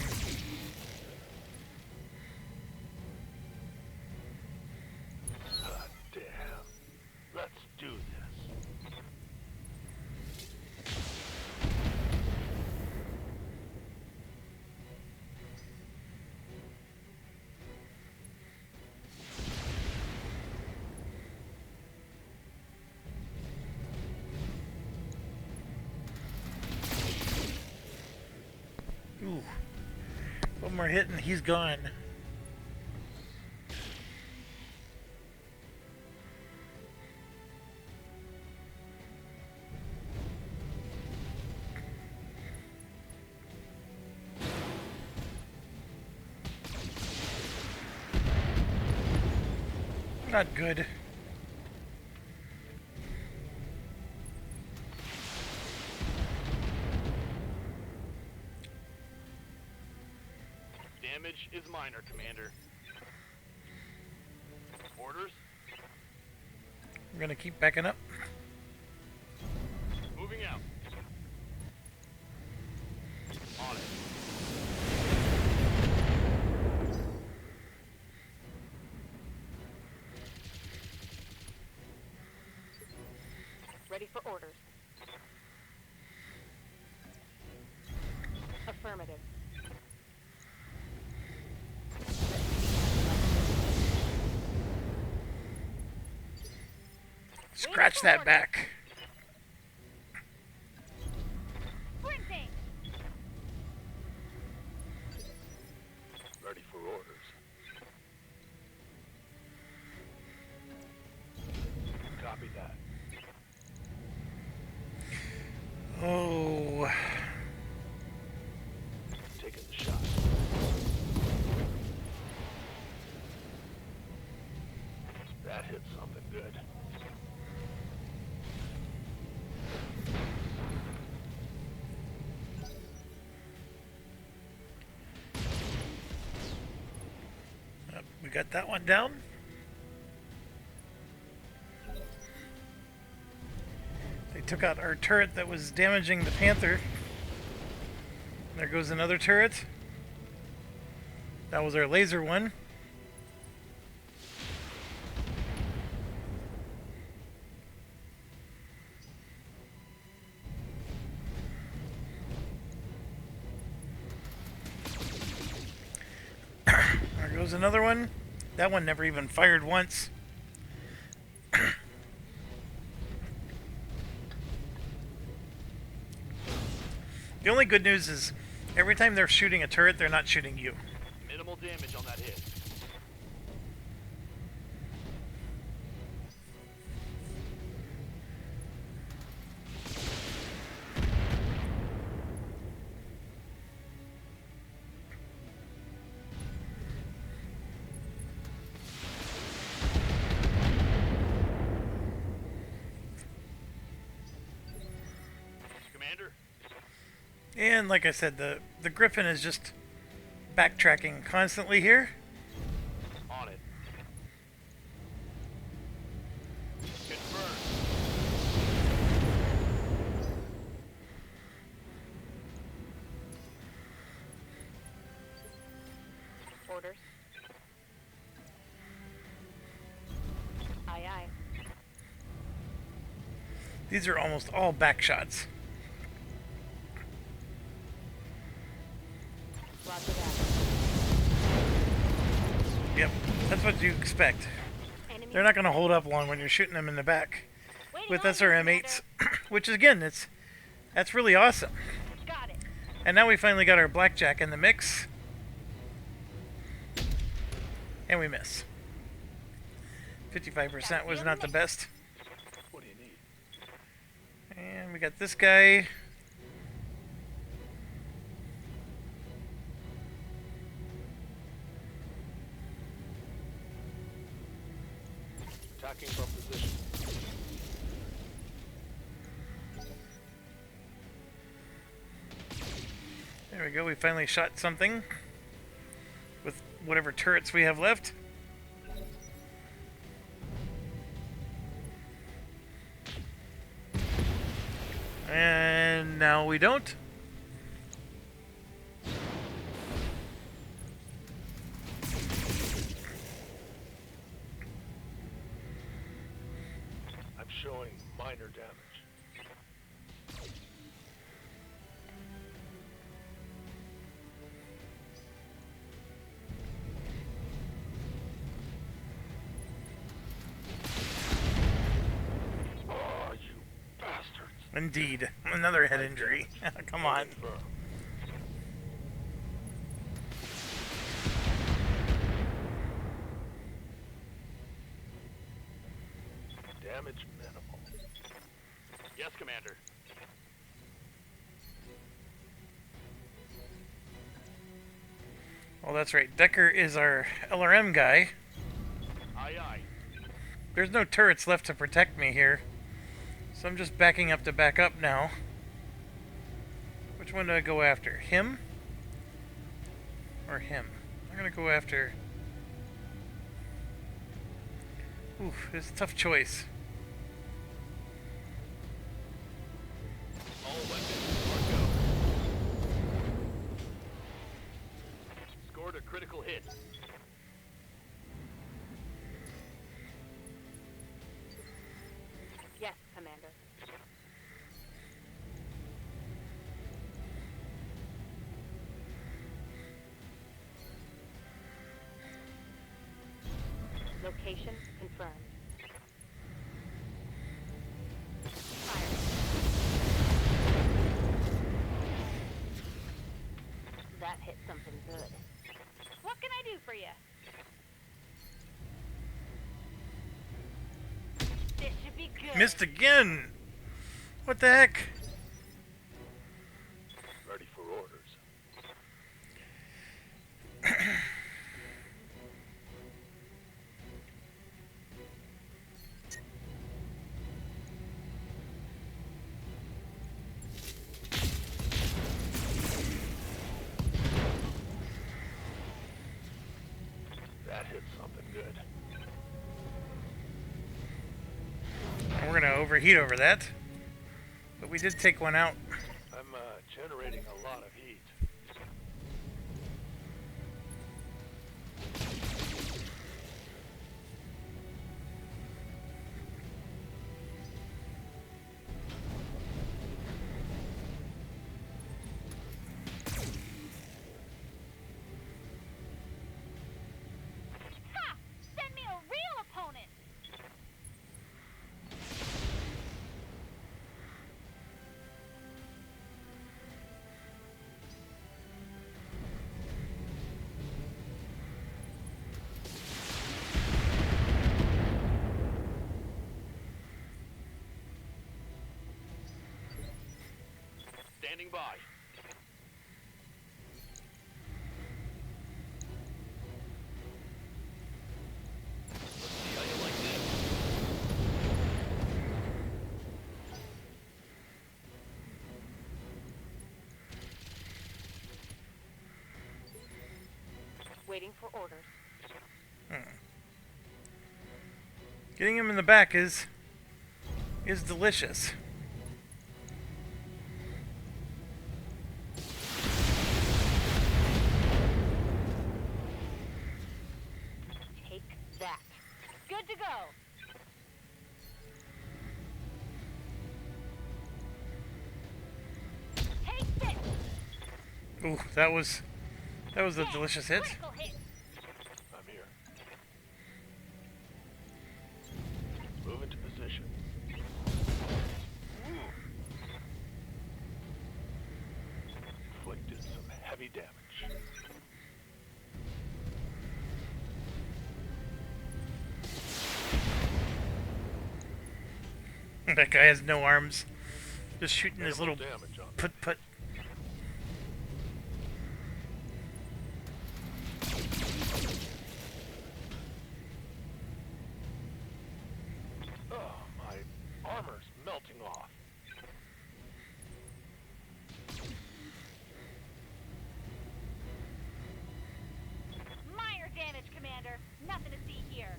Ah, damn. Let's do this. Ooh. One more hit and he's gone. Not good. Damage is minor, Commander. Orders? I'm gonna keep backing up. Moving out. On it. Ready for orders. Affirmative. Scratch that back. Sprinting. Ready for orders. Copy that. Oh. Taking the shot. That hit something good. We got that one down. They took out our turret that was damaging the Panther. There goes another turret. That was our laser one. There goes another one. That one never even fired once. The only good news is every time they're shooting a turret, they're not shooting you. Minimal damage on that hit. Commander? And like I said, the Griffin is just backtracking constantly here. On it. Confirmed. Orders. Aye, aye. These are almost all back shots. Roger that. Yep, that's what you expect. Enemy They're not going to hold up long when you're shooting them in the back waiting with on you, SRM8s, which again, that's really awesome. Commander. Got it. And now we finally got our blackjack in the mix. And we miss. 55% was not the best. What do you need? And we got this guy. Attacking from position. There we go, we finally shot something with whatever turrets we have left. And now we don't. I'm showing minor damage. Oh, you bastards. Indeed, another head injury. Come on. Confirm. Damage minimal. Yes, Commander. Well, that's right. Decker is our LRM guy. Aye, aye. There's no turrets left to protect me here. So I'm just backing up to back up now. Which one do I go after? Him? Or him? I'm gonna go after... Oof, it's a tough choice. All weapons are go. Scored a critical hit. Yes, Commander. Location confirmed. Fire. That hit something good. What can I do for you? This should be good. Missed again! What the heck? Ready for orders. That hit something good. And we're gonna overheat over that. But we did take one out. I'm generating a lot of heat. Ha! Send me a real opponent. Standing by. Let's see how you like this. Waiting for orders. Getting him in the back is delicious. Ooh, that was a delicious hit. Critical hit. I'm here. Move into position. Inflicted some heavy damage. That guy has no arms. Just shooting his Minimal little damage on put. Oh, my armor's melting off. Minor damage, Commander. Nothing to see here.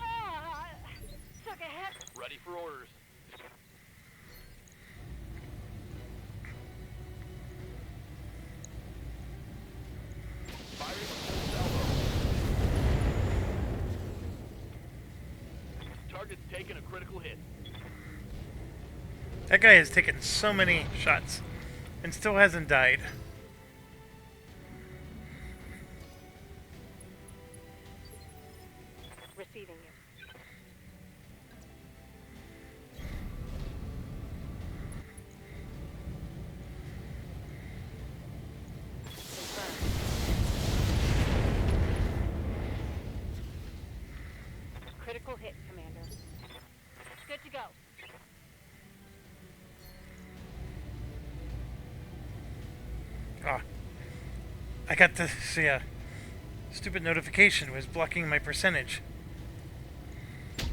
Ah, took a hit. Ready for orders. Firing a full salvo. Target's taking a critical hit. That guy has taken so many shots and still hasn't died. Receiving you. Critical hit, Commander. Good to go. Ah, I got to see a stupid notification. It was blocking my percentage.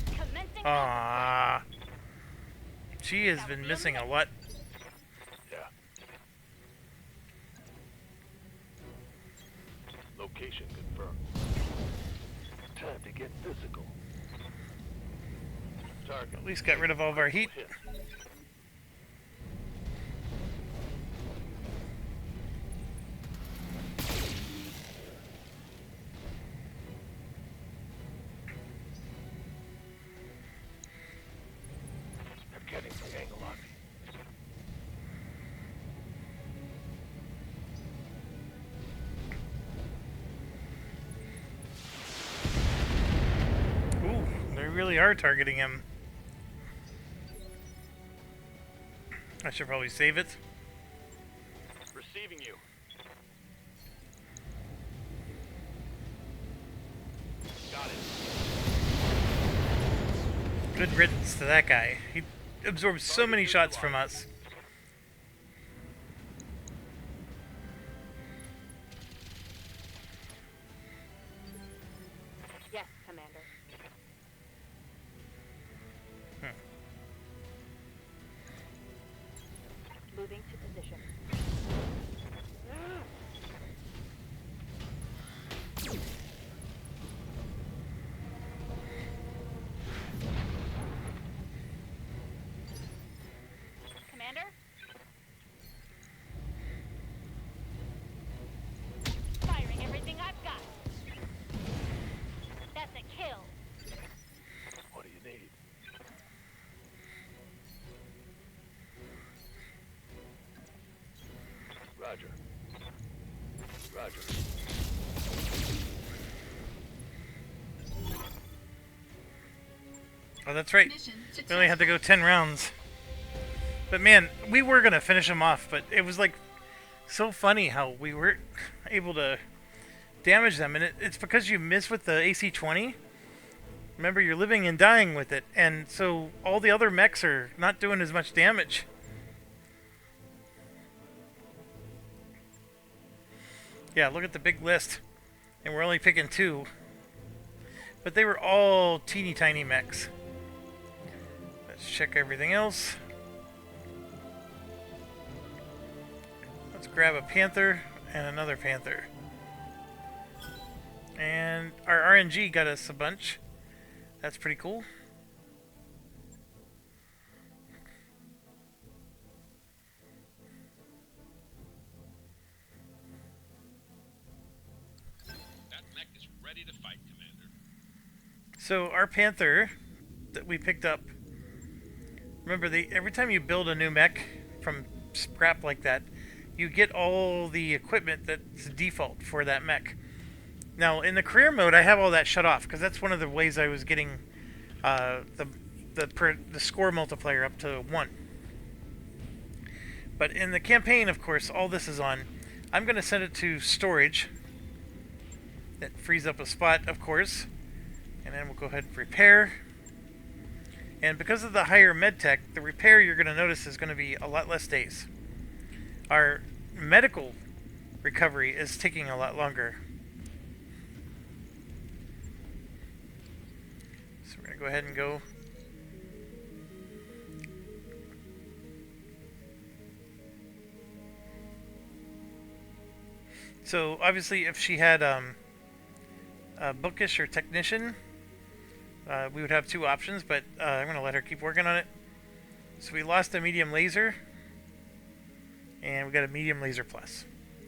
Commencing. Ah, she has been missing a lot. Yeah. Location confirmed. Time to get physical. Target. At least got rid of all of our heat. Hit. They're getting the angle on me. Ooh, they really are targeting him. I should probably save it. Receiving you. Got it. Good riddance to that guy. He absorbed so many shots from us. Yes, Commander. Moving to position. Commander? Firing everything I've got. That's a kill. What do you need? Roger. Roger. Oh, that's right. Mission We only had to go successful. 10 rounds. But man, we were going to finish him off, but it was like so funny how we were able to damage them. And it's because you miss with the AC-20. Remember, you're living and dying with it. And so all the other mechs are not doing as much damage. Yeah, look at the big list. And we're only picking 2. But they were all teeny tiny mechs. Let's check everything else. Let's grab a Panther and another Panther. And our RNG got us a bunch. That's pretty cool. That mech is ready to fight, Commander. So our Panther that we picked up. Remember, every time you build a new mech from scrap like that, you get all the equipment that's default for that mech. Now, in the career mode, I have all that shut off because that's one of the ways I was getting the score multiplier up to 1. But in the campaign, of course, all this is on. I'm going to send it to storage. That frees up a spot, of course. And then we'll go ahead and repair. And because of the higher medtech, the repair you're going to notice is going to be a lot less days. Our medical recovery is taking a lot longer. So we're going to go ahead and go. So obviously if she had a bookish or technician, we would have 2 options, but I'm going to let her keep working on it. So we lost a medium laser, and we got a medium laser plus.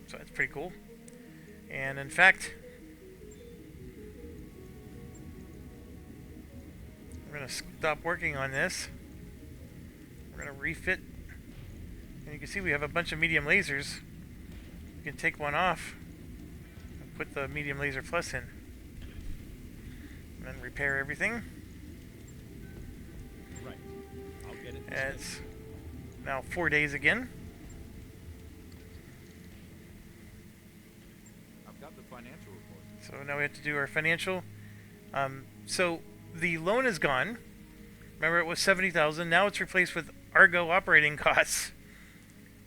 So that's pretty cool. And in fact, we're going to stop working on this. We're going to refit. And you can see we have a bunch of medium lasers. You can take one off and put the medium laser plus in. And then repair everything. Right. I'll get it. It's now 4 days again. I've got the financial report. So now we have to do our financial. So the loan is gone. Remember, it was 70,000. Now it's replaced with Argo operating costs.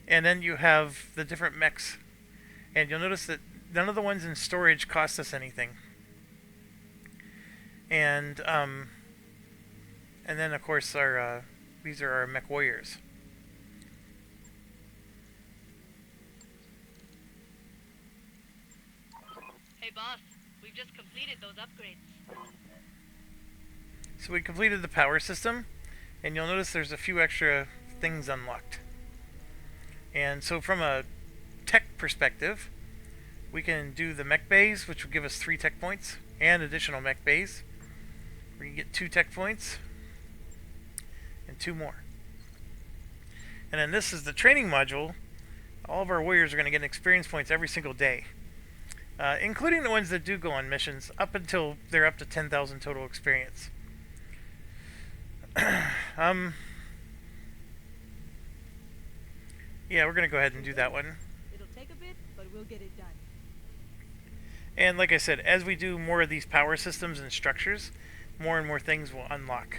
And then you have the different mechs. And you'll notice that none of the ones in storage cost us anything. And then of course our these are our mech warriors. Hey boss, we've just completed those upgrades. So we completed the power system, and you'll notice there's a few extra things unlocked. And so from a tech perspective, we can do the mech bays, which will give us 3 tech points, and additional mech bays. We can get 2 tech points, and 2 more. And then this is the training module. All of our warriors are going to get experience points every single day, including the ones that do go on missions, up until they're up to 10,000 total experience. Yeah, we're going to go ahead and do that one. It'll take a bit, but we'll get it done. And like I said, as we do more of these power systems and structures, more and more things will unlock.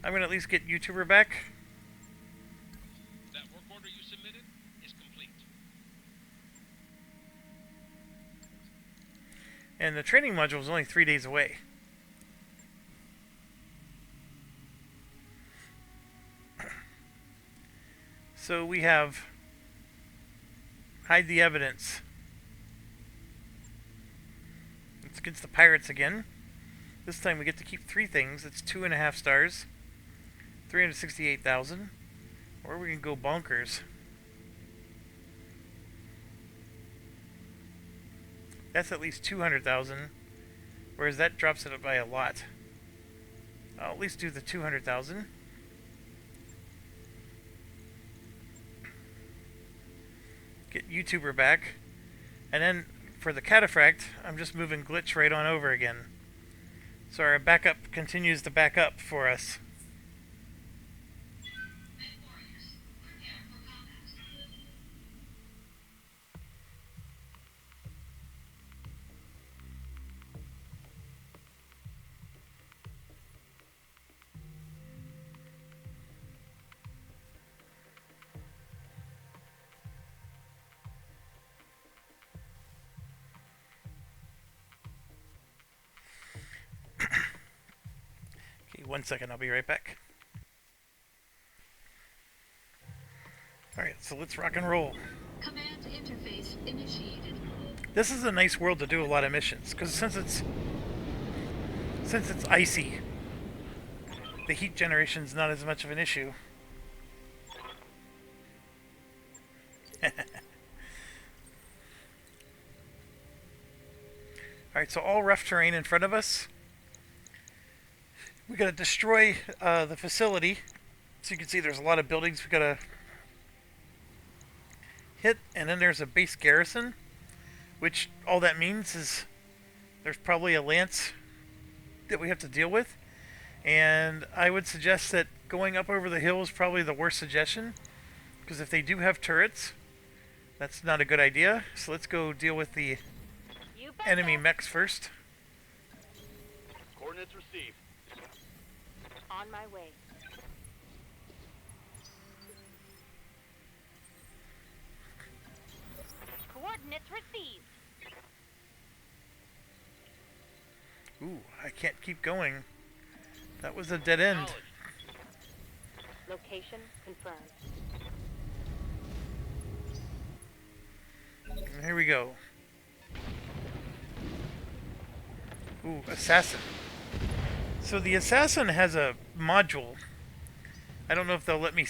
I'm going to at least get YouTuber back. That work order you submitted is complete. And the training module is only 3 days away. So we have hide the evidence. It's against the pirates again. This time we get to keep 3 things. It's 2.5 stars, 368,000, or we can go bonkers. That's at least 200,000, whereas that drops it by a lot. I'll at least do the 200,000. Get YouTuber back, and then for the cataphract, I'm just moving glitch right on over again. So our backup continues to back up for us. Okay, 1 second, I'll be right back. Alright, so let's rock and roll. Command interface initiated. This is a nice world to do a lot of missions, because since it's icy, the heat generation's not as much of an issue. Alright, so all rough terrain in front of us. We gotta destroy the facility. So you can see there's a lot of buildings we gotta hit, and then there's a base garrison, which all that means is there's probably a lance that we have to deal with. And I would suggest that going up over the hill is probably the worst suggestion, because if they do have turrets, that's not a good idea. So let's go deal with the You betcha. enemy mechs first. Coordinates received. On my way. Coordinates received. Ooh, I can't keep going. That was a dead end. Location confirmed. And here we go. Ooh, assassin. So the assassin has a module. I don't know if they'll let me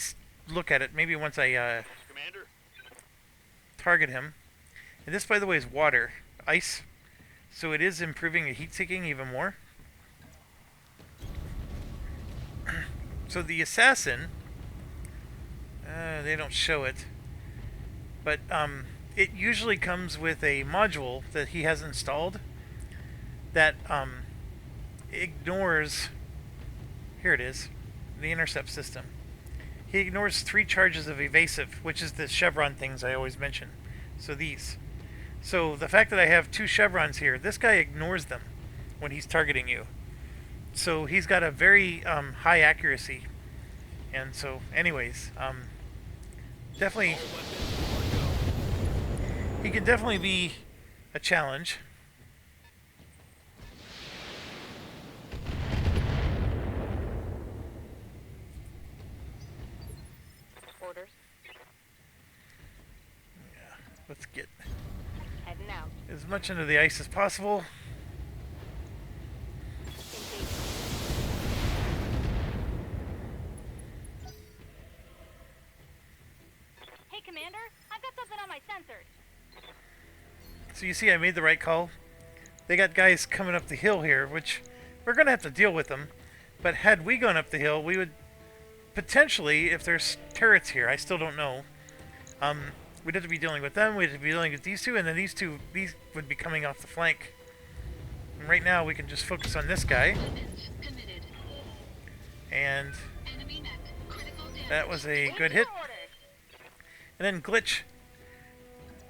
look at it. Maybe once I Commander. target him. And this, by the way, is water. Ice. So it is improving the heat seeking even more. So the assassin, they don't show it, but it usually comes with a module that he has installed that ignores, here it is, the intercept system. He ignores 3 charges of evasive, which is the chevron things I always mention. So these. So the fact that I have 2 chevrons here, this guy ignores them when he's targeting you. So he's got a very high accuracy. And so, anyways, definitely, he can definitely be a challenge. Orders. Yeah, let's get Heading out. as much into the ice as possible. Engaging. Hey, Commander. I've got something on my sensors. So you see I made the right call. They got guys coming up the hill here, which we're going to have to deal with them. But had we gone up the hill, we would potentially, if there's turrets here, I still don't know, we'd have to be dealing with them, we'd have to be dealing with these 2, and then these would be coming off the flank. And right now we can just focus on this guy. Weapons committed. And Enemy mech. Critical damage. that was a good Waiting hit. for orders. And then Glitch,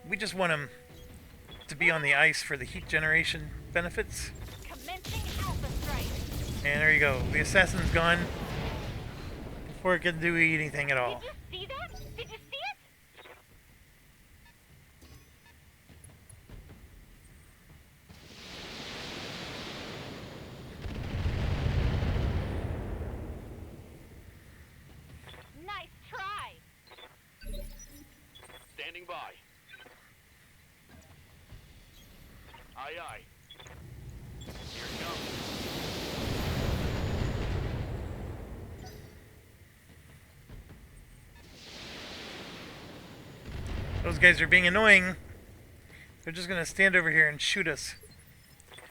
we just want him to be on the ice for the heat generation benefits. Commencing Alpha Strike. And there you go. The assassin's gone before it can do anything at all. Did you see that? Did you see it? Nice try. Standing by. Aye, aye. Here it comes. Those guys are being annoying. They're just going to stand over here and shoot us.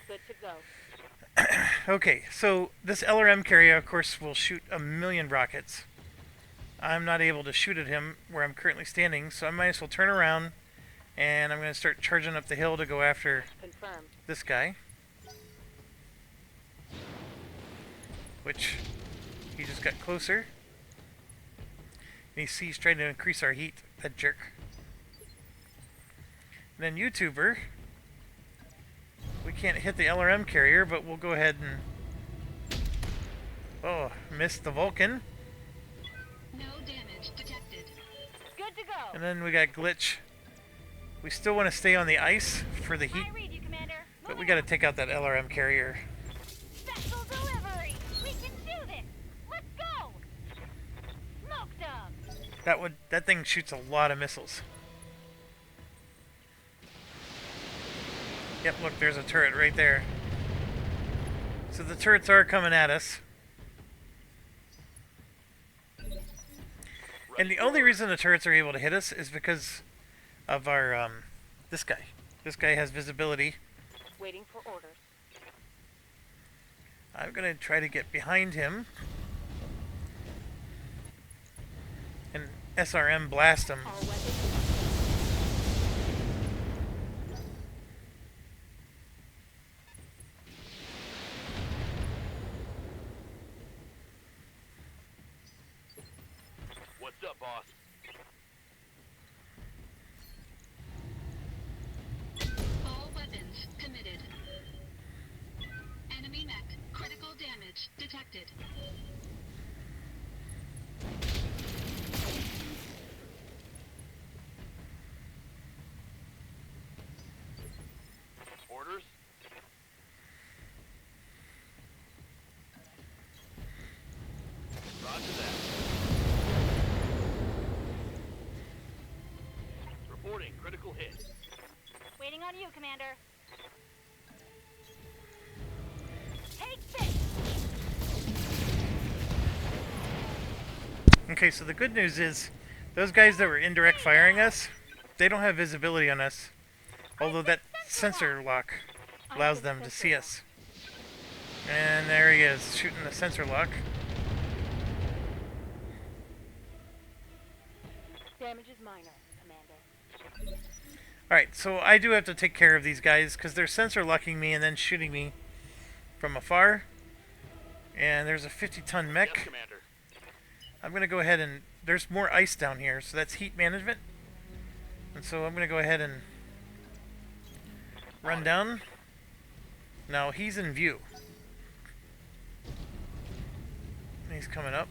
Good to go. Okay, so this LRM carrier, of course, will shoot a million rockets. I'm not able to shoot at him where I'm currently standing, so I might as well turn around, and I'm going to start charging up the hill to go after Confirmed. this guy. Which, he just got closer. And you see he's trying to increase our heat, that jerk. And then YouTuber, we can't hit the LRM carrier, but we'll go ahead and... Oh, missed the Vulcan. No damage detected. Good to go. And then we got Glitch. We still want to stay on the ice for the heat, I read you, Commander. but we Moving got to out. take out that LRM carrier. Special delivery. We can do this. Let's go. Smoked 'em. That thing shoots a lot of missiles. Yep, look, there's a turret right there. So the turrets are coming at us. And the only reason the turrets are able to hit us is because of our, this guy. This guy has visibility. Waiting for orders. I'm gonna try to get behind him and SRM blast him. All weapons. What's up, boss? All weapons committed. Enemy mech. Critical damage detected. Orders? Roger that. Reporting critical hit. Waiting on you, Commander. Take this! Okay, so the good news is those guys that were indirect firing us, they don't have visibility on us. Although that sensor lock allows them to see us. And there he is, shooting the sensor lock. Damage is minor, Commander. Alright, so I do have to take care of these guys because they're sensor locking me and then shooting me from afar. And there's a 50-ton Yes, mech. Commander. I'm going to go ahead and... There's more ice down here, so that's heat management. And so I'm going to go ahead and run down. Now he's in view. He's coming up.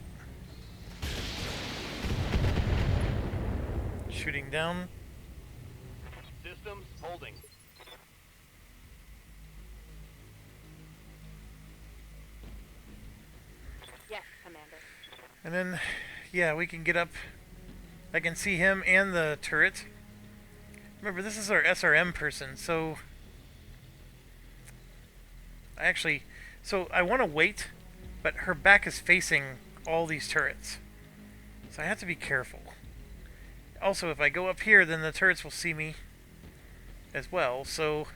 Shooting down. Systems holding. Yes, Commander. And then, yeah, we can get up. I can see him and the turret. Remember, this is our SRM person, so... I want to wait, but her back is facing all these turrets. So I have to be careful. Also, if I go up here, then the turrets will see me as well. So,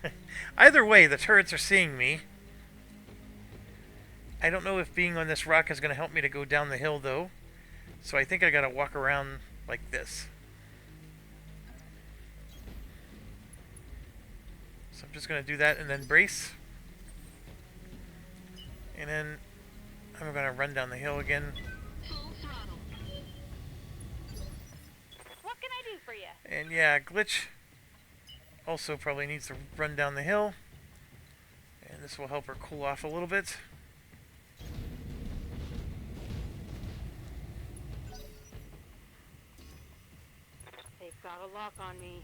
either way, the turrets are seeing me. I don't know if being on this rock is going to help me to go down the hill, though. So I think I got to walk around like this. So I'm just going to do that and then brace. And then I'm going to run down the hill again. Full throttle. What can I do for you? And yeah, Glitch also probably needs to run down the hill. And this will help her cool off a little bit. They've got a lock on me.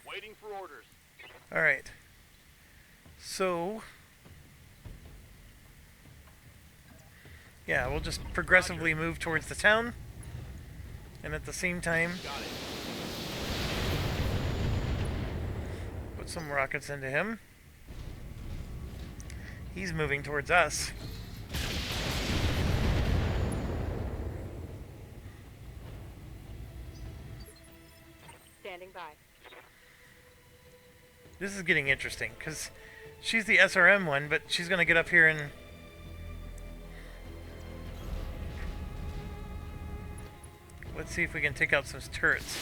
Waiting for orders. Alright. So... yeah, we'll just progressively move towards the town. And at the same time, Got it. put some rockets into him. He's moving towards us. Standing by. This is getting interesting, because she's the SRM one, but she's going to get up here and... let's see if we can take out some turrets.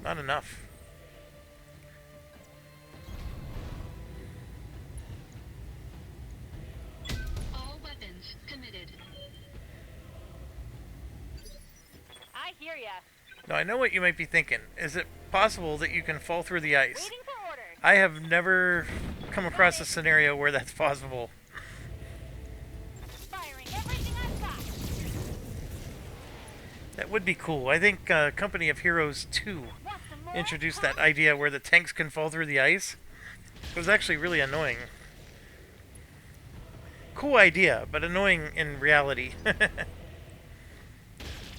Not enough. All weapons committed. I hear ya. Now, I know what you might be thinking. Is it possible that you can fall through the ice? Waiting for orders. I have never come across a scenario where that's possible. Firing everything I've got. That would be cool. I think Company of Heroes 2 Want some more? introduced that idea where the tanks can fall through the ice. It was actually really annoying. cool idea, but annoying in reality.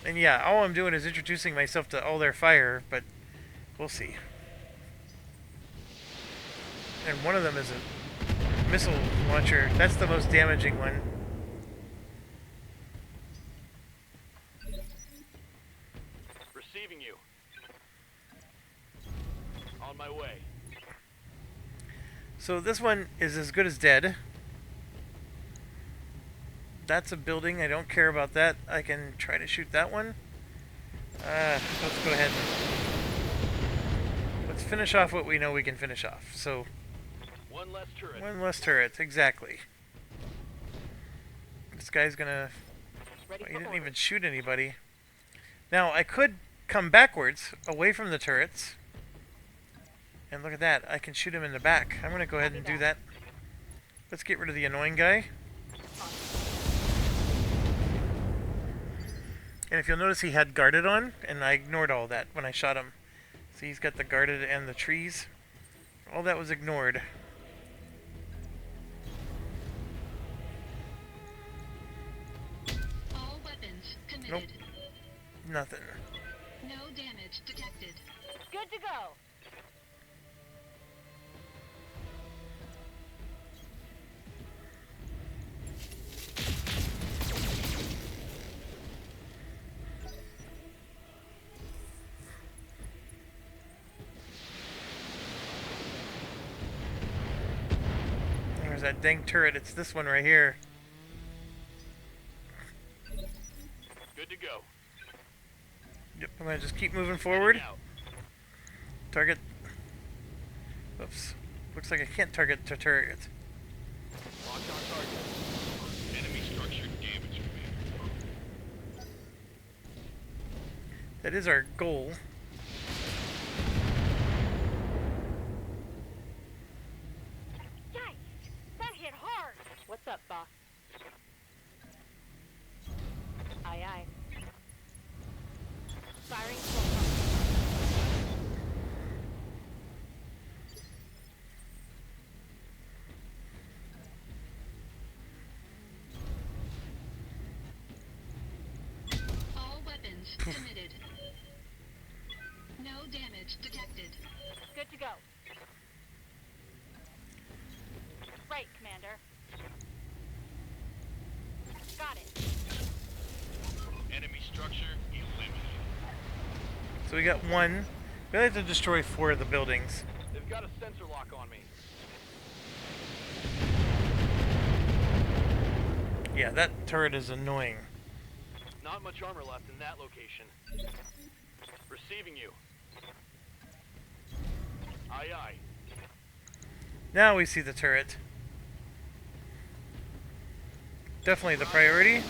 And yeah, all I'm doing is introducing myself to all their fire, but we'll see. And one of them is a missile launcher. That's the most damaging one. Receiving you. On my way. So this one is as good as dead. That's a building. I don't care about that. I can try to shoot that one. Let's go ahead and let's finish off what we know we can finish off. So One less turret. one less turret, exactly. This guy's gonna. Ready He for didn't orders. even shoot anybody. Now I could come backwards, away from the turrets, and look at that. I can shoot him in the back. I'm gonna go ahead and do that. Let's get rid of the annoying guy. And if you'll notice, he had guarded on, and I ignored all that when I shot him. See, he's got the guarded and the trees. All that was ignored. All weapons committed. Nope. Nothing. No damage detected. Good to go. There's that dang turret. It's this one right here. Good to go. Yep, I'm gonna just keep moving forward. Heading out. Target. Oops. Looks like I can't target the turret. Locked on target. Enemy structure damage, Commander. That is our goal. Yikes! That hit hard. What's up, boss? Aye, aye. Firing full. All weapons committed. No damage detected. Good to go. Right, Commander. Got it. Enemy structure eliminated. So we got one. We have to destroy 4 of the buildings. They've got a sensor lock on me. Yeah, that turret is annoying. Not much armor left in that location. Receiving you. Aye, aye. Now we see the turret. Definitely the priority.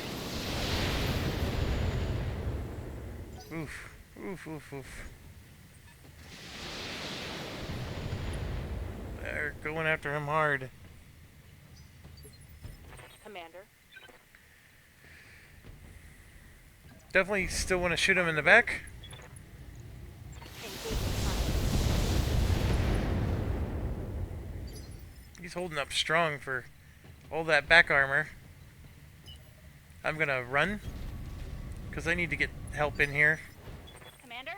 Oof. Oof, oof, oof. They're going after him hard. Commander. Definitely still want to shoot him in the back. Engaging He's holding up strong for all that back armor. I'm gonna run because I need to get help in here. Commander?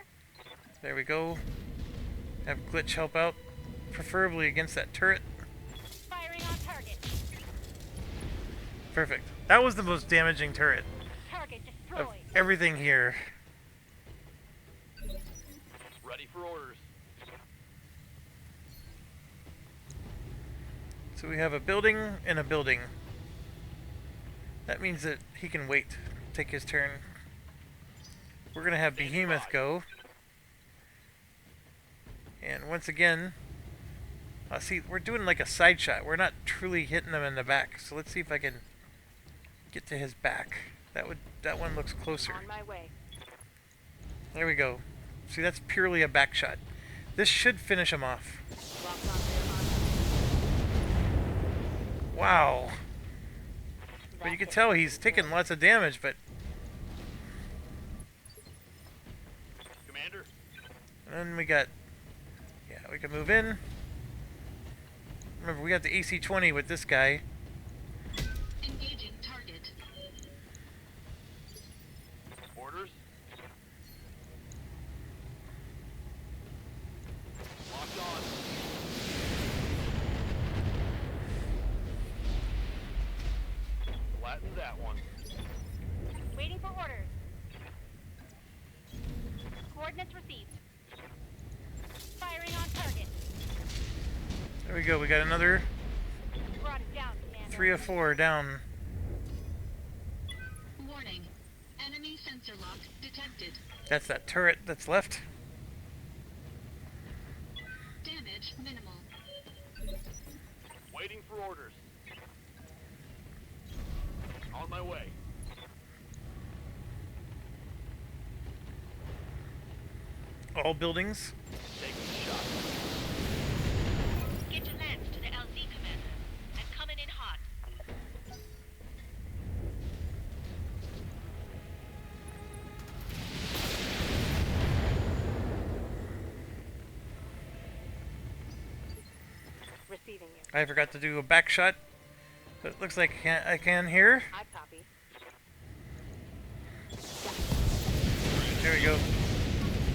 There we go. Have Glitch help out, preferably against that turret. Firing on target. Perfect. That was the most damaging turret Target of destroyed. everything here. Ready for orders. So we have a building and a building. That means that he can wait, take his turn. We're gonna have Behemoth go. And once again, see, we're doing like a side shot. We're not truly hitting him in the back. So let's see if I can get to his back. That one looks closer. on my way. There we go. See, that's purely a back shot. This should finish him off. Locked on their Wow. But you can tell he's taking lots of damage, but Commander. and then we got, yeah, we can move in. Remember, we got the AC-20 with this guy. There we go. We got another Brought it down, Commander. 3 of 4 down. Warning. Enemy sensor lock detected. That's that turret that's left. Damage minimal. Waiting for orders. On my way. All buildings. Taking the shot. Get your lance to the LZ, Commander. I'm coming in hot. Receiving you. I forgot to do a back shot. But it looks like I can here. I copy. There we go.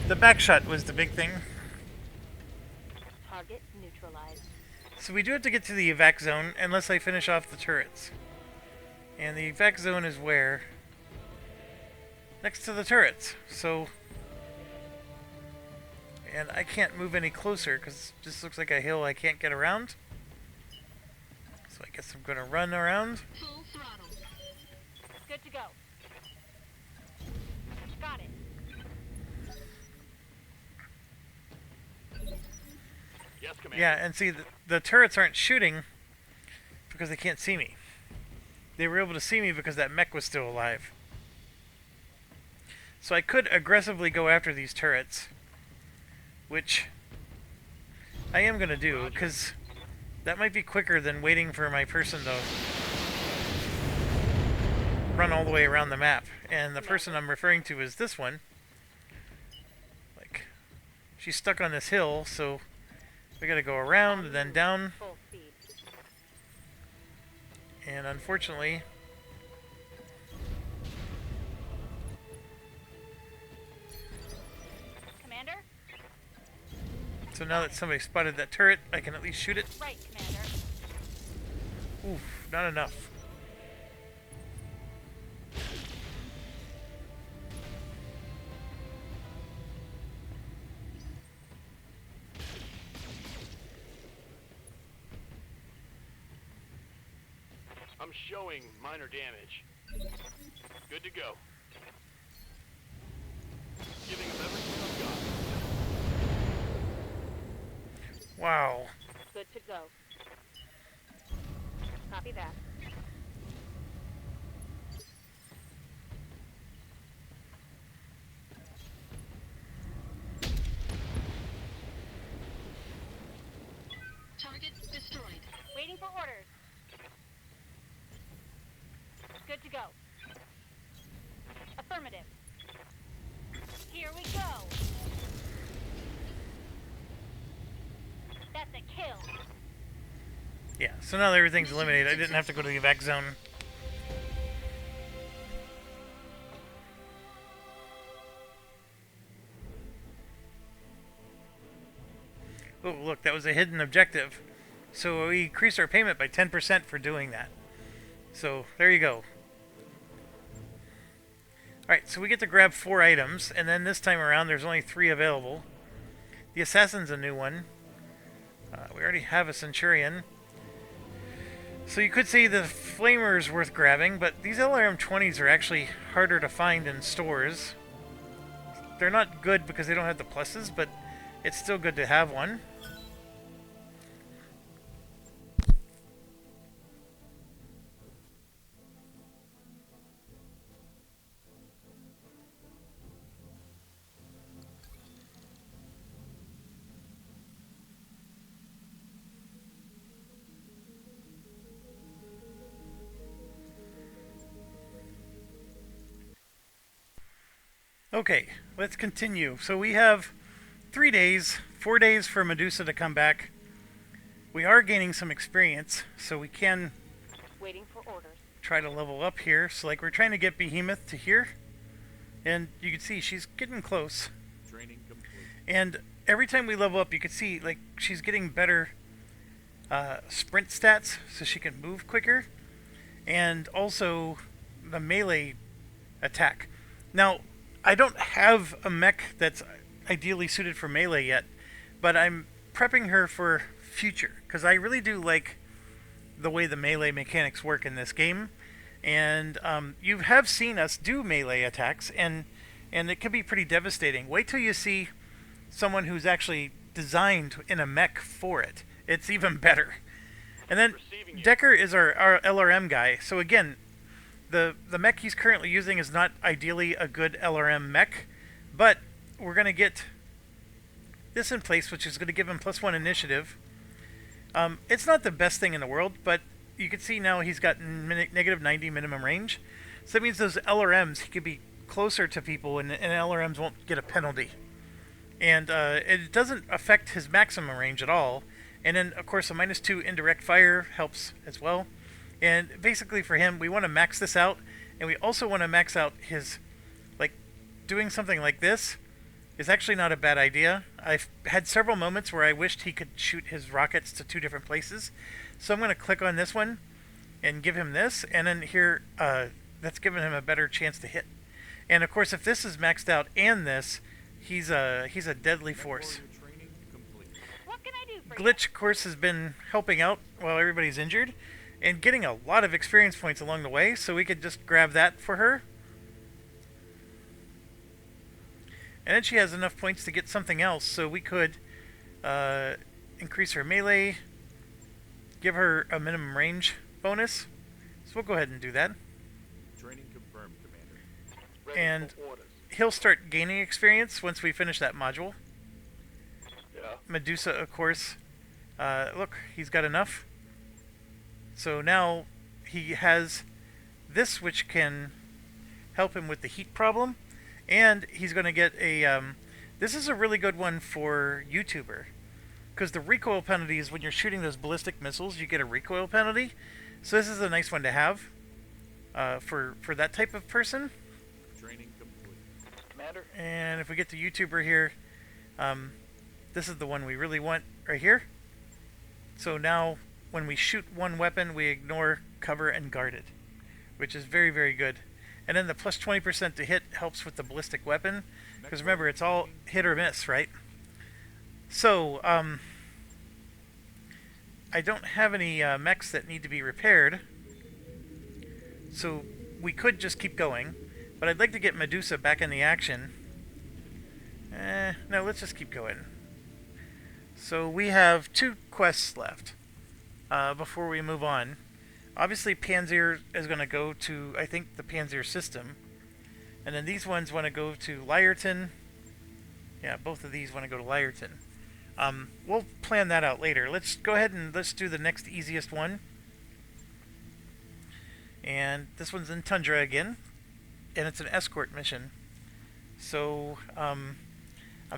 The back shot was the big thing. Target neutralized. So we do have to get to the evac zone unless I finish off the turrets. And the evac zone is where? Next to the turrets. So... And I can't move any closer because it just looks like a hill I can't get around. So I guess I'm going to run around. Full throttle. Good to go. Got it. Yes, Commander. Yeah, and see, the turrets aren't shooting because they can't see me. They were able to see me because that mech was still alive. So I could aggressively go after these turrets, which I am going to do, because that might be quicker than waiting for my person to run all the way around the map. And the person I'm referring to is this one. Like, she's stuck on this hill, so we got to go around and then down. Full speed. And unfortunately, Commander? so now that somebody spotted that turret, I can at least shoot it. Right, Commander. Oof, not enough. I'm showing minor damage. Good to go. Giving us everything I've got. Wow. Good to go. Copy that. Target destroyed. Waiting for orders. Good to go. Affirmative. Here we go. That's a kill. Yeah, so now that everything's eliminated, I didn't have to go to the evac zone. Oh, look, that was a hidden objective. So we increased our payment by 10% for doing that. So, there you go. Alright, so we get to grab 4 items, and then this time around there's only 3 available. The Assassin's a new one. We already have a Centurion. So you could say the Flamer is worth grabbing, but these LRM-20s are actually harder to find in stores. They're not good because they don't have the pluses, but it's still good to have one. Okay, let's continue. So we have 3 days, 4 days for Medusa to come back. We are gaining some experience, so we can Waiting for orders. try to level up here. So like we're trying to get Behemoth to here, and you can see she's getting close. Training complete. And every time we level up, you can see like she's getting better sprint stats, so she can move quicker, and also the melee attack. Now, I don't have a mech that's ideally suited for melee yet, but I'm prepping her for future, because I really do like the way the melee mechanics work in this game. And you have seen us do melee attacks, and it can be pretty devastating. Wait till you see someone who's actually designed in a mech for it. It's even better. And then Decker is our LRM guy. So again, the mech he's currently using is not ideally a good LRM mech, but we're going to get this in place, which is going to give him +1 initiative. It's not the best thing in the world, but you can see now he's got -90 minimum range. So that means those LRMs, he could be closer to people, and LRMs won't get a penalty. And it doesn't affect his maximum range at all. And then, of course, a -2 indirect fire helps as well. And basically for him, we want to max this out, and we also want to max out his, like, doing something like this is actually not a bad idea. I've had several moments where I wished he could shoot his rockets to 2 different places. So I'm going to click on this one and give him this, and then here, that's giving him a better chance to hit. And of course, if this is maxed out and this, he's a deadly force. Training complete. What can I do for Glitch, of course, has been helping out while everybody's injured and getting a lot of experience points along the way, so we could just grab that for her. And then she has enough points to get something else, so we could increase her melee, give her a minimum range bonus. So we'll go ahead and do that. Training confirmed, Commander. Ready And for orders. he'll start gaining experience once we finish that module. Yeah. Medusa, of course. Look, he's got enough. So now he has this, which can help him with the heat problem. And he's going to get a... this is a really good one for YouTuber. Because the recoil penalty is when you're shooting those ballistic missiles, you get a recoil penalty. So this is a nice one to have for that type of person. Training complete. Commander, And if we get to YouTuber here, this is the one we really want right here. So now when we shoot one weapon, we ignore cover and guarded, which is very, very good. And then the +20% to hit helps with the ballistic weapon, because remember, it's all hit or miss, right? So, I don't have any mechs that need to be repaired, so we could just keep going, but I'd like to get Medusa back in the action. No, let's just keep going. So we have 2 quests left before we move on. Obviously, Panzer is going to go to, I think, the Panzer system. And then these ones want to go to Lyerton. Yeah, both of these want to go to Lyerton. We'll plan that out later. Let's go ahead and let's do the next easiest one. And this one's in Tundra again. And it's an escort mission. So, I'm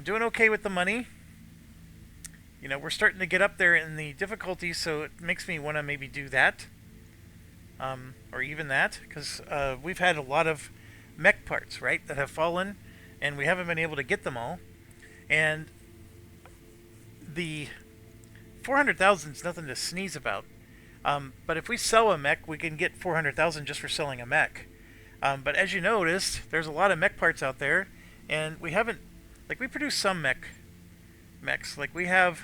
doing okay with the money. You know, we're starting to get up there in the difficulty, so it makes me want to maybe do that. Or even that, because we've had a lot of mech parts, right, that have fallen, and we haven't been able to get them all. And the 400,000 is nothing to sneeze about. But if we sell a mech, we can get 400,000 just for selling a mech. But as you noticed, there's a lot of mech parts out there, and we haven't, like, we produce some mechs. Like, we have,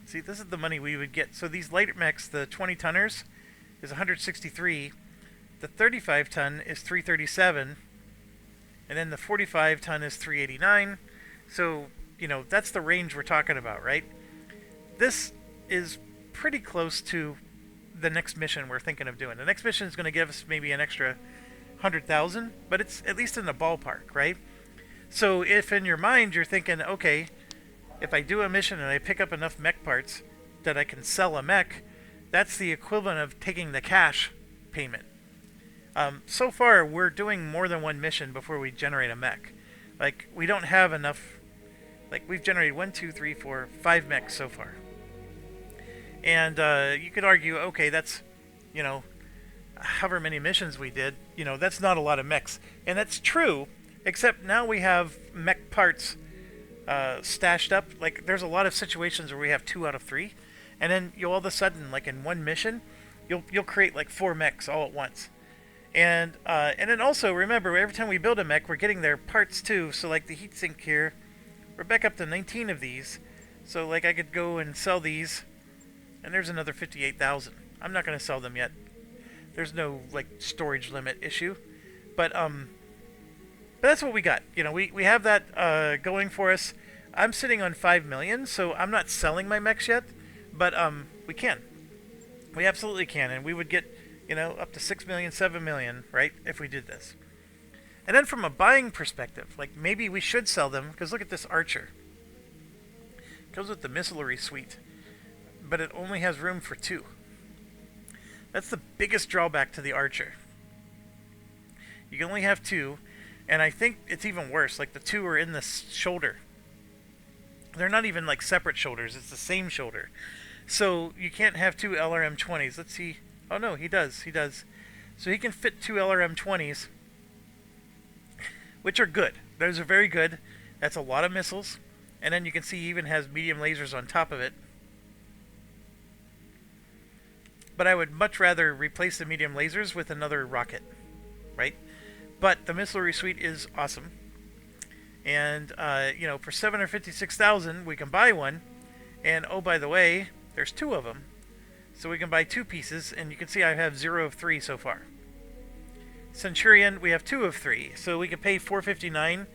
see, this is the money we would get. So these light mechs, the 20 tonners, is 163. The 35 ton is 337. And then the 45 ton is 389. So, you know, that's the range we're talking about, right? This is pretty close to the next mission we're thinking of doing. The next mission is going to give us maybe an extra 100,000, but it's at least in the ballpark, right? So if in your mind you're thinking, okay, if I do a mission and I pick up enough mech parts that I can sell a mech, that's the equivalent of taking the cash payment. So far, we're doing more than one mission before we generate a mech. Like, we don't have enough. Like, we've generated 1, 2, 3, 4, 5 mechs so far. And you could argue, okay, that's, you know, however many missions we did, you know, that's not a lot of mechs. And that's true, except now we have mech parts stashed up. Like, there's a lot of situations where we have 2 out of 3. And then you all of a sudden, like in one mission, you'll create like 4 mechs all at once. And then also remember, every time we build a mech, we're getting their parts too. So like the heatsink here, we're back up to 19 of these. So like I could go and sell these, and there's another 58,000. I'm not going to sell them yet. There's no like storage limit issue, but that's what we got. You know, we have that going for us. I'm sitting on 5 million, so I'm not selling my mechs yet, but we can. We absolutely can, and we would get, you know, up to 6 million, 7 million, right, if we did this. And then from a buying perspective, like maybe we should sell them, because look at this archer. It comes with the missilery suite, but it only has room for 2. That's the biggest drawback to the archer. You can only have 2, and I think it's even worse. Like the 2 are in the shoulder. They're not even like separate shoulders. It's the same shoulder. So you can't have 2 LRM-20s. Let's see. Oh no, he does. He does. So he can fit 2 LRM-20s, which are good. Those are very good. That's a lot of missiles. And then you can see he even has medium lasers on top of it. But I would much rather replace the medium lasers with another rocket, right? But the missilery suite is awesome. And, you know, for 756,000, we can buy one. And, oh, by the way, there's 2 of them. So we can buy 2 pieces, and you can see I have 0 of 3 so far. Centurion, we have 2 of 3. So we can pay 459,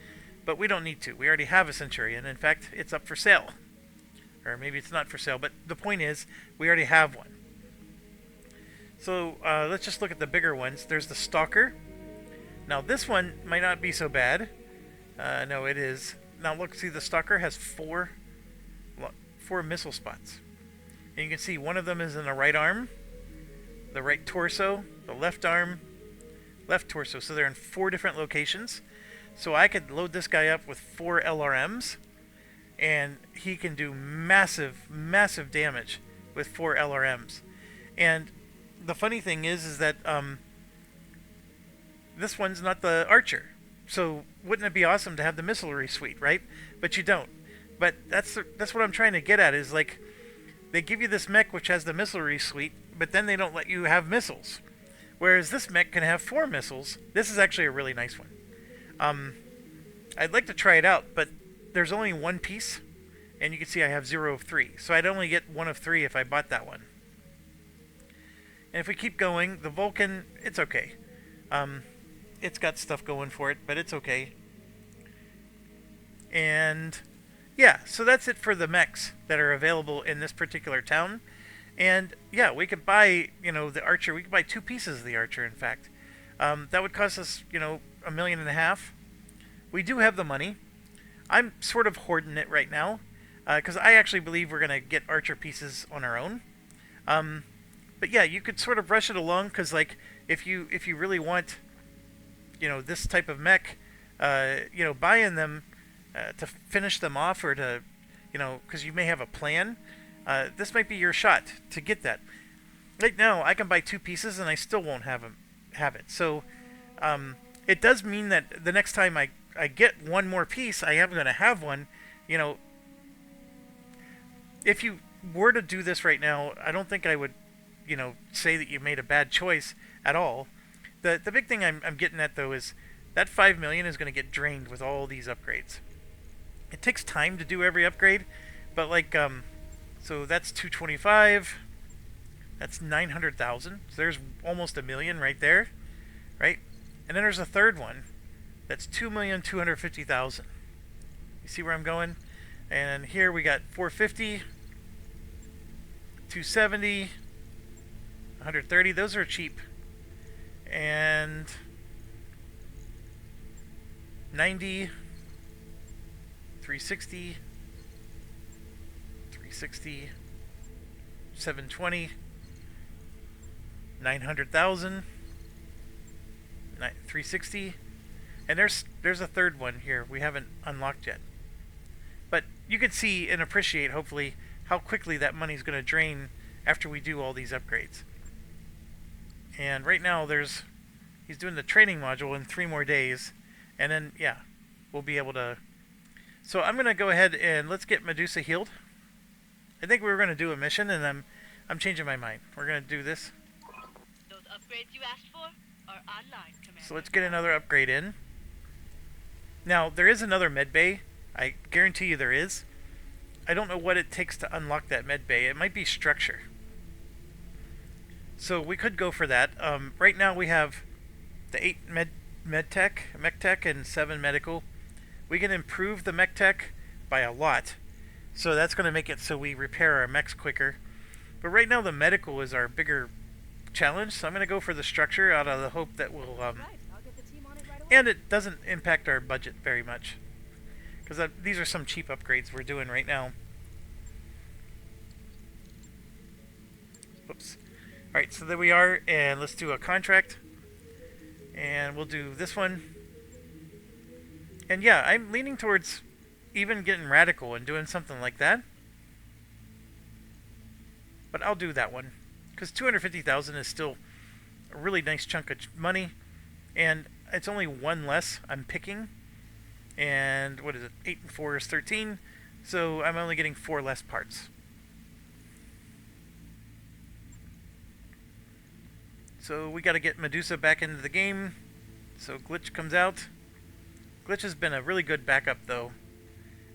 but we don't need to. We already have a Centurion. In fact, it's up for sale. Or maybe it's not for sale, but the point is, we already have one. So let's just look at the bigger ones. There's the Stalker. Now this one might not be so bad. No, it is. Now look, see the Stalker has 4 missile spots. And you can see one of them is in the right arm, the right torso, the left arm, left torso. So they're in 4 different locations. So I could load this guy up with 4 LRMs, and he can do massive, massive damage with 4 LRMs. And the funny thing is that this one's not the archer. So wouldn't it be awesome to have the missilery suite, right? But you don't. But that's what I'm trying to get at, is like they give you this mech which has the missilery suite, but then they don't let you have missiles. Whereas this mech can have 4 missiles. This is actually a really nice one. I'd like to try it out, but there's only 1 piece, and you can see I have 0 of 3. So I'd only get 1 of 3 if I bought that one. And if we keep going, the Vulcan, it's okay. It's got stuff going for it, but it's okay. And yeah, so that's it for the mechs that are available in this particular town. And yeah, we could buy, you know, the archer. We could buy 2 pieces of the archer, in fact. That would cost us, you know, $1.5 million. We do have the money. I'm sort of hoarding it right now, because I actually believe we're going to get archer pieces on our own. But yeah, you could sort of rush it along, because like if you really want, you know, this type of mech, you know, buying them to finish them off, or to, you know, because you may have a plan. This might be your shot to get that. Right now, I can buy 2 pieces and I still won't have it. So it does mean that the next time I get 1 more piece, I am going to have one. You know, if you were to do this right now, I don't think I would, you know, say that you made a bad choice at all. The big thing I'm getting at, though, is that 5 million is going to get drained with all these upgrades. It takes time to do every upgrade, but like, so that's 225. That's 900,000. So there's almost $1 million right there, right? And then there's a third one. That's 2,250,000. You see where I'm going? And here we got 450, 270, 130. Those are cheap. And 90, 360, 360, 720, 900,000, 360, and there's a third one here we haven't unlocked yet. But you can see and appreciate, hopefully, how quickly that money's going to drain after we do all these upgrades. And right now he's doing the training module in 3 more days, and then yeah, we'll be able to. So I'm going to go ahead and let's get Medusa healed. I think we were going to do a mission, and I'm changing my mind. We're going to do this. Those upgrades you asked for are online, Commander. So let's get another upgrade in. Now, there is another med bay I guarantee you there is. I don't know what it takes to unlock that med bay. It might be structure. So we could go for that. Right now we have the 8 mech tech, and 7 medical. We can improve the mech tech by a lot. So that's going to make it so we repair our mechs quicker. But right now the medical is our bigger challenge. So I'm going to go for the structure out of the hope that we'll... Right, I'll get the team on it right away. and it doesn't impact our budget very much. Because these are some cheap upgrades we're doing right now. Whoops. Alright, so there we are, and let's do a contract. And we'll do this one. And yeah, I'm leaning towards even getting radical and doing something like that. But I'll do that one. Because 250,000 is still a really nice chunk of money. And it's only one less I'm picking. And what is it? 8 and 4 is 13. So I'm only getting 4 less parts. So we got to get Medusa back into the game. So Glitch comes out. Glitch has been a really good backup though.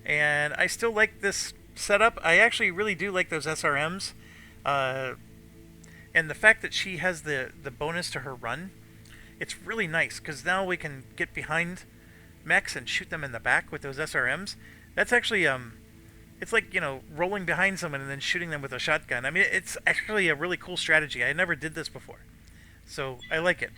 And I still like this setup. I actually really do like those SRMs. And the fact that she has the bonus to her run, it's really nice. Because now we can get behind mechs and shoot them in the back with those SRMs. That's actually, it's like, you know, rolling behind someone and then shooting them with a shotgun. I mean, it's actually a really cool strategy. I never did this before. So, I like it.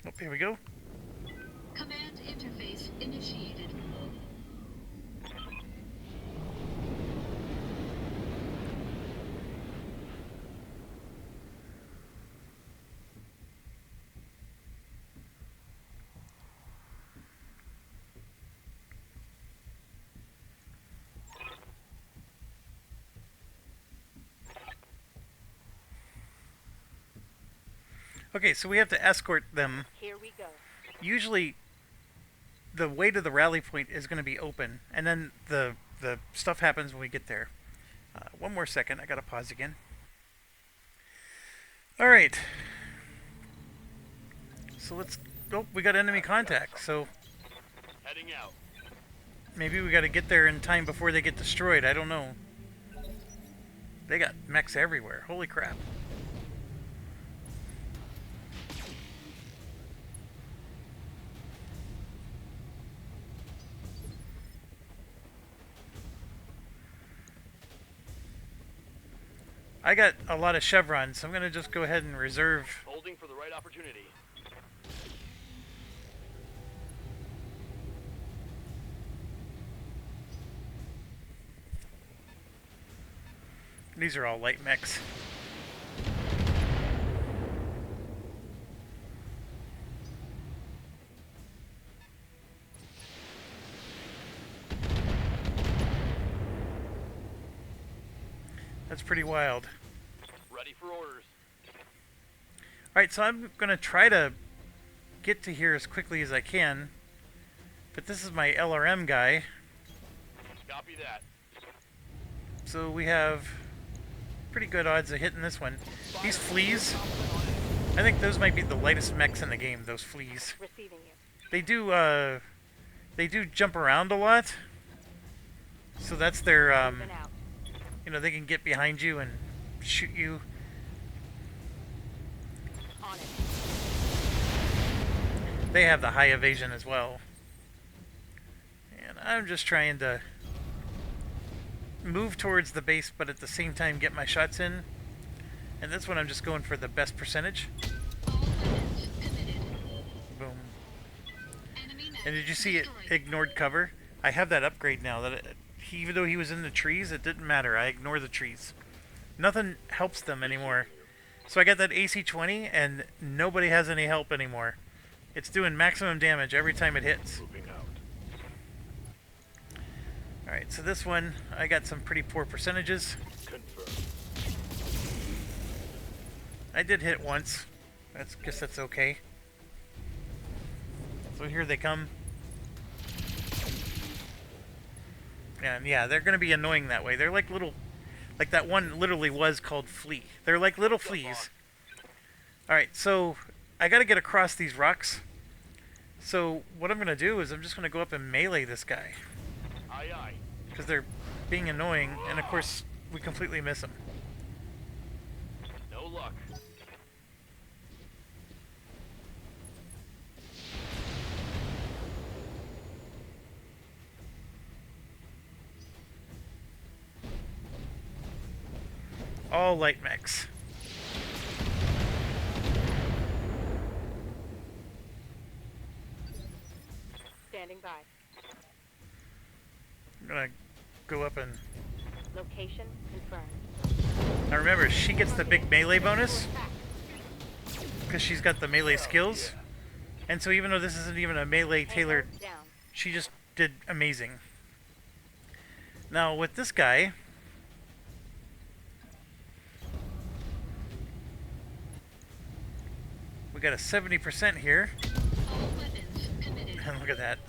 Oh, here we go. Command interface initiated. Okay, so we have to escort them. Here we go. Usually, the way to the rally point is going to be open, and then the stuff happens when we get there. One more second, I gotta pause again. Alright. So let's... Oh, we got enemy contact, so Heading out. maybe we gotta get there in time before they get destroyed, I don't know. They got mechs everywhere, holy crap. I got a lot of chevrons, so I'm going to just go ahead and reserve. Holding for the right opportunity. These are all light mechs. That's pretty wild. Ready for orders. Alright, so I'm going to try to get to here as quickly as I can. But this is my LRM guy. Copy that. So we have pretty good odds of hitting this one. These fleas, I think those might be the lightest mechs in the game, those fleas. Receiving you. They do jump around a lot. So that's their, Moving out. you know, they can get behind you and shoot you. On it. They have the high evasion as well. And I'm just trying to move towards the base, but at the same time get my shots in. And this one I'm just going for the best percentage. All weapons committed. Boom. Enemy mech And did you see it destroyed. ignored cover? I have that upgrade now. That even though he was in the trees, it didn't matter. I ignore the trees. Nothing helps them anymore. So I got that AC-20, and nobody has any help anymore. It's doing maximum damage every time it hits. Moving out. Alright, so this one, I got some pretty poor percentages. Confirmed. I did hit once. Guess that's okay. So here they come. And yeah, they're going to be annoying that way. They're like little... Like that one literally was called Flea. They're like little fleas. Alright, so I got to get across these rocks. So what I'm going to do is I'm just going to go up and melee this guy. Aye, aye. Because they're being annoying, and of course we completely miss them. No luck. All light mechs. Standing by. I'm gonna go up and... Location confirmed. Now remember, she gets the big melee bonus because she's got the melee skills. And so even though this isn't even a melee tailored, Down. she just did amazing. Now with this guy, we got a 70% here. All weapons committed. And look at that.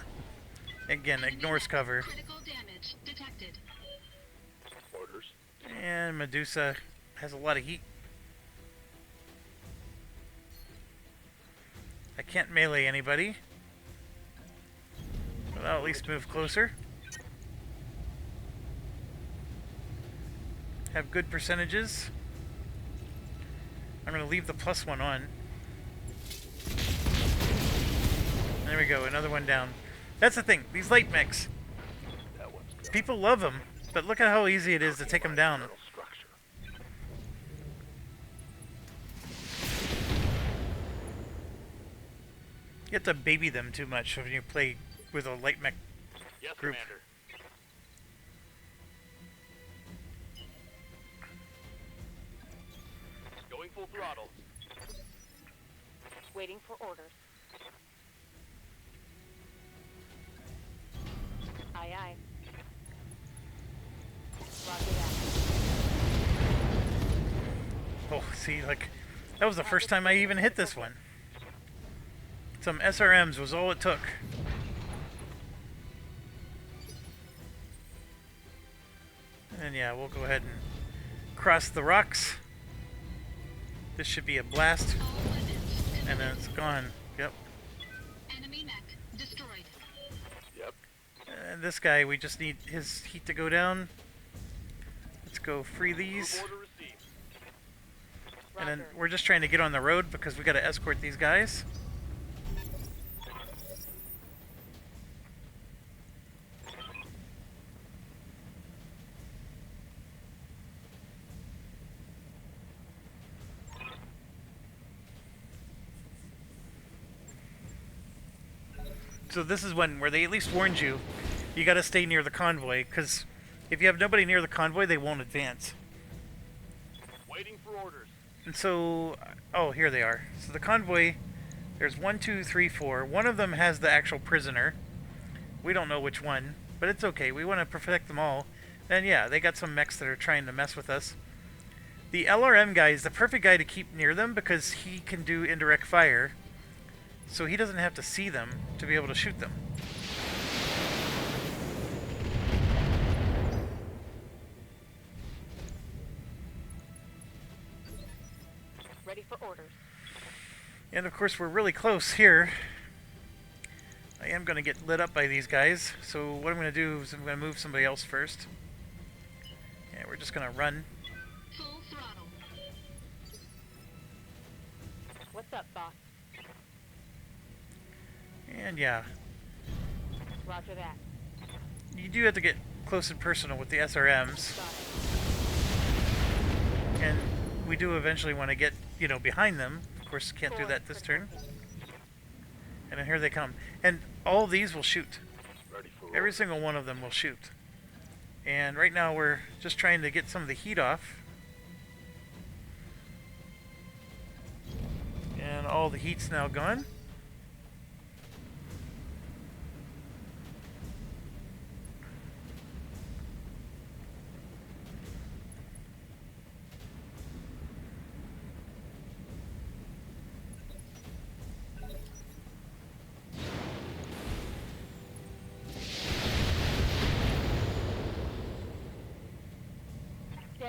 Again, ignores cover. Critical damage detected. Orders. And Medusa has a lot of heat. I can't melee anybody. But I'll at least move closer. Have good percentages. I'm going to leave the +1 on. There we go, another one down. That's the thing, these light mechs. That one's good. People love them, but look at how easy it is to take them down. Metal structure. You have to baby them too much when you play with a light mech Yes, group. Commander. Going full throttle. Waiting for orders. Aye, aye. Roger that. Oh, see, like, that was the first time I even hit this one. Some SRMs was all it took. And yeah, we'll go ahead and cross the rocks. This should be a blast. All weapons And committed. then it's gone. Yep. Enemy mech destroyed. Yep. And this guy, we just need his heat to go down. Let's go free these. Move order received. And then Roger. we're just trying to get on the road because we got to escort these guys. So this is one where they at least warned you, you got to stay near the convoy, because if you have nobody near the convoy, they won't advance. Waiting for orders. And so, oh, here they are. So the convoy, there's 1, 2, 3, 4. One of them has the actual prisoner. We don't know which one, but it's okay. We want to protect them all. And yeah, they got some mechs that are trying to mess with us. The LRM guy is the perfect guy to keep near them because he can do indirect fire. So he doesn't have to see them to be able to shoot them. Ready for orders. And of course we're really close here. I am going to get lit up by these guys. So what I'm going to do is I'm going to move somebody else first. Yeah, we're just going to run. Full throttle. What's up, boss? And yeah, Roger that. you do have to get close and personal with the SRMs. Got it. And we do eventually want to get, you know, behind them. Of course, can't do that this turn. And then here they come. And all these will shoot. Ready for Every orders. single one of them will shoot. And right now we're just trying to get some of the heat off. And all the heat's now gone.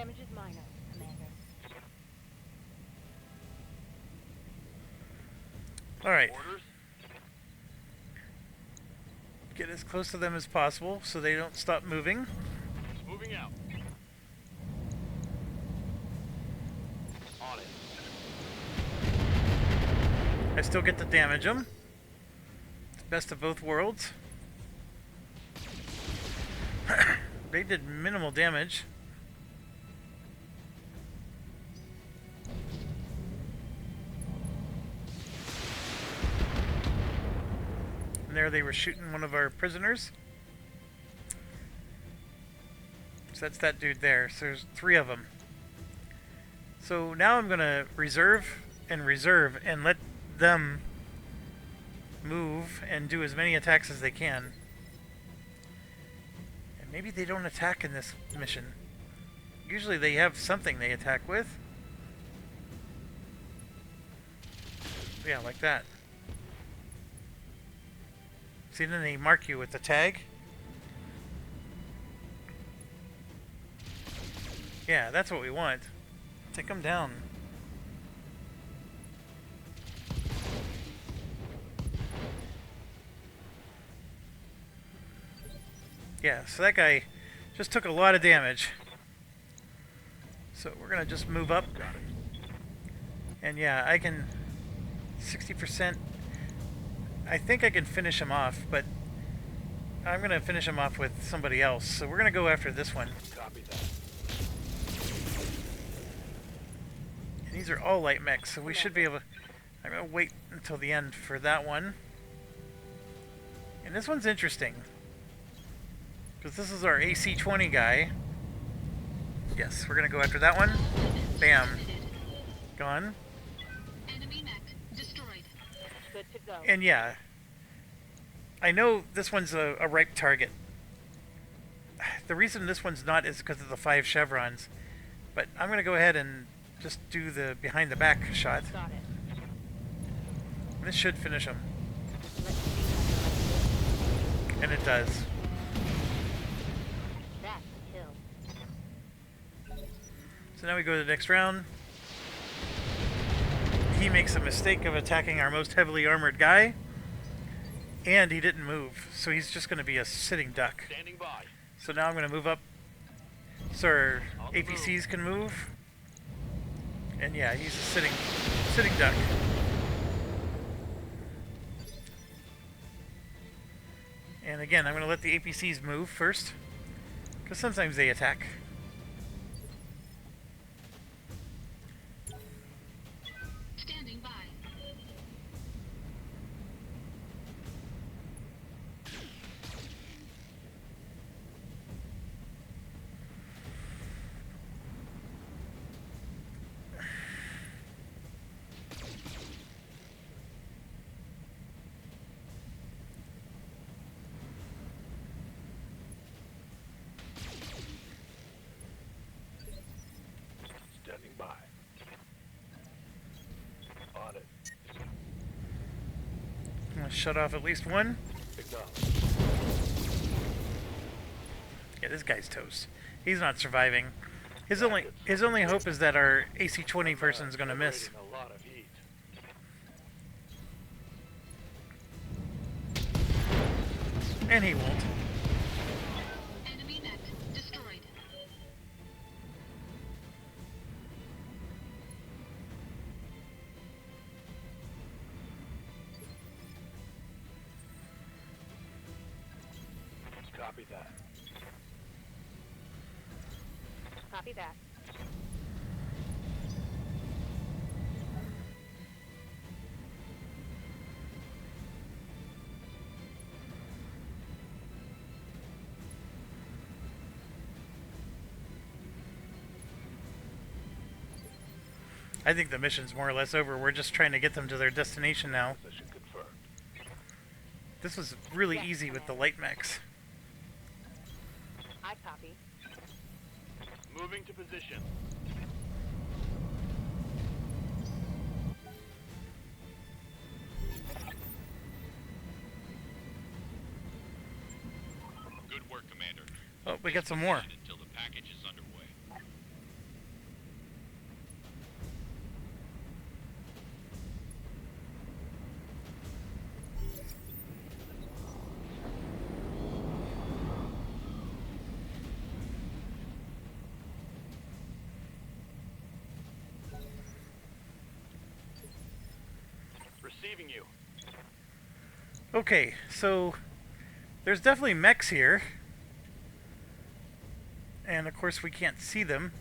Damage is minor, Commander. Alright. Orders? Get as close to them as possible so they don't stop moving. Moving out. On it. I still get to damage them. Best of both worlds. They did minimal damage. And there they were shooting one of our prisoners. So that's that dude there. So there's 3 of them. So now I'm going to reserve and let them move and do as many attacks as they can. And maybe they don't attack in this mission. Usually they have something they attack with. Yeah, like that. See, then they mark you with the tag. Yeah, that's what we want. Take them down. Yeah, so that guy just took a lot of damage. So we're gonna just move up. And yeah, I can 60%. I think I can finish him off, but I'm gonna finish him off with somebody else. So we're gonna go after this one. Copy that. And these are all light mechs, so we should be able to... I'm gonna wait until the end for that one. And this one's interesting. Because this is our AC-20 guy. Yes, we're gonna go after that one. Bam. Gone. Enemy mech destroyed. Good to go. And yeah, I know this one's a ripe target. The reason this one's not is because of the 5 chevrons. But I'm gonna go ahead and just do the behind the back shot. Got it. This should finish him. Let's see. And it does. That's a kill. So now we go to the next round. He makes a mistake of attacking our most heavily armored guy. And he didn't move. So he's just going to be a sitting duck. Standing by. So now I'm going to move up so our APCs can move. And yeah, he's a sitting duck. And again, I'm going to let the APCs move first. Because sometimes they attack. Standing by. Standing by. On it. I'm going to shut off at least one. Acknowledge. Yeah, this guy's toast. He's not surviving. His only hope is that our AC-20 person's going to miss. Generating a lot of heat. And he won't. Enemy mech destroyed. Copy that. Copy that. I think the mission's more or less over. We're just trying to get them to their destination now. Position confirmed. This was really Yes, easy with the Commander. light mechs. I copy. Moving to position. Good work, Commander. Oh, we got some more. Until the package is underway. receiving you. Okay, so there's definitely mechs here. And of course we can't see them.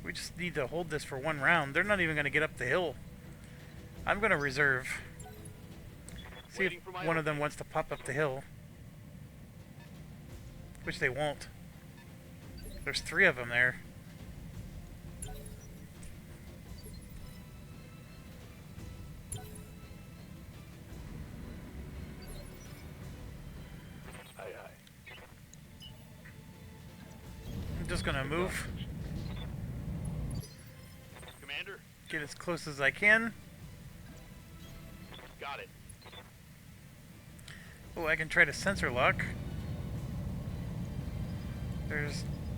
We just need to hold this for one round. They're not even going to get up the hill. I'm going to reserve. See if one of them wants to pop up the hill. Which they won't. There's 3 of them there. Aye, aye. I'm just going to move. Commander, Get as close as I can. got it. Oh, I can try to sensor lock.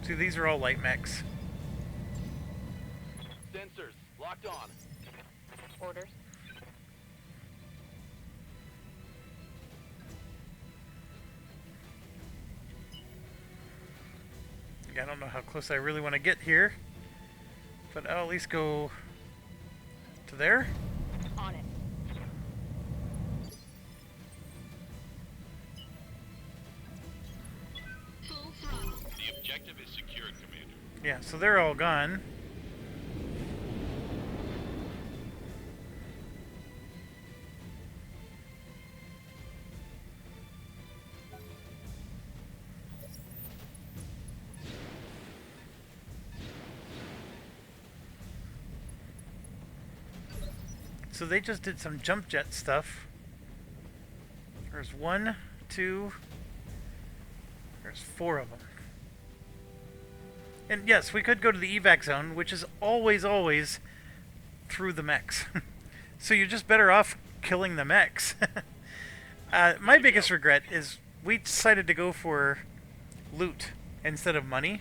See, these are all light mechs. Sensors locked on. Orders. I don't know how close I really want to get here, but I'll at least go to there. On it. Full throttle. The objective is secured, Commander. Yeah, so they're all gone. So they just did some jump jet stuff. There's 1, 2, there's 4 of them. And yes, we could go to the evac zone, which is always through the mechs. So you're just better off killing the mechs. My biggest regret is we decided to go for loot instead of money,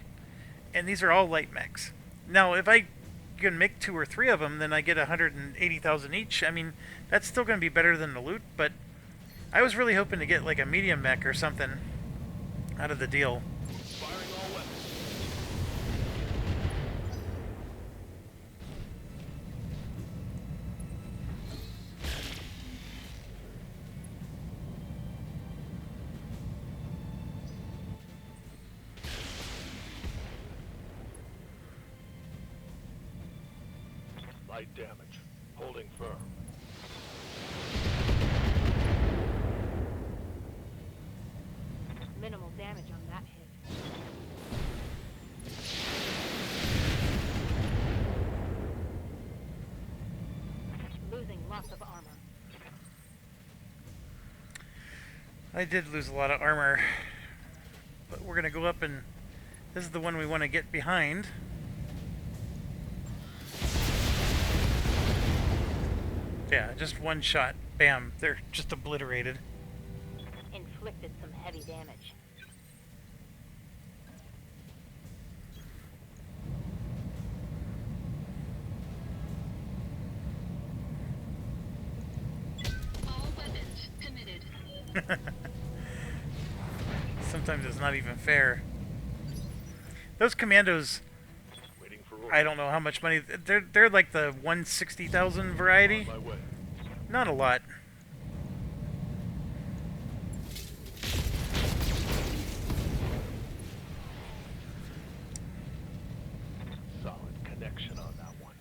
and these are all light mechs. Now, if I can make 2 or 3 of them, then I get 180,000 each. I mean, that's still going to be better than the loot, but I was really hoping to get like a medium mech or something out of the deal. Firing all weapons. Light damage. Holding firm. Minimal damage on that hit. Losing lots of armor. I did lose a lot of armor, but we're going to go up and this is the one we want to get behind. Yeah, just one shot. Bam. They're just obliterated. Inflicted some heavy damage. All weapons committed. Sometimes it's not even fair. Those commandos, Waiting for I don't know how much money. They're like the 160,000 variety. my way. Not a lot. Solid connection on that one.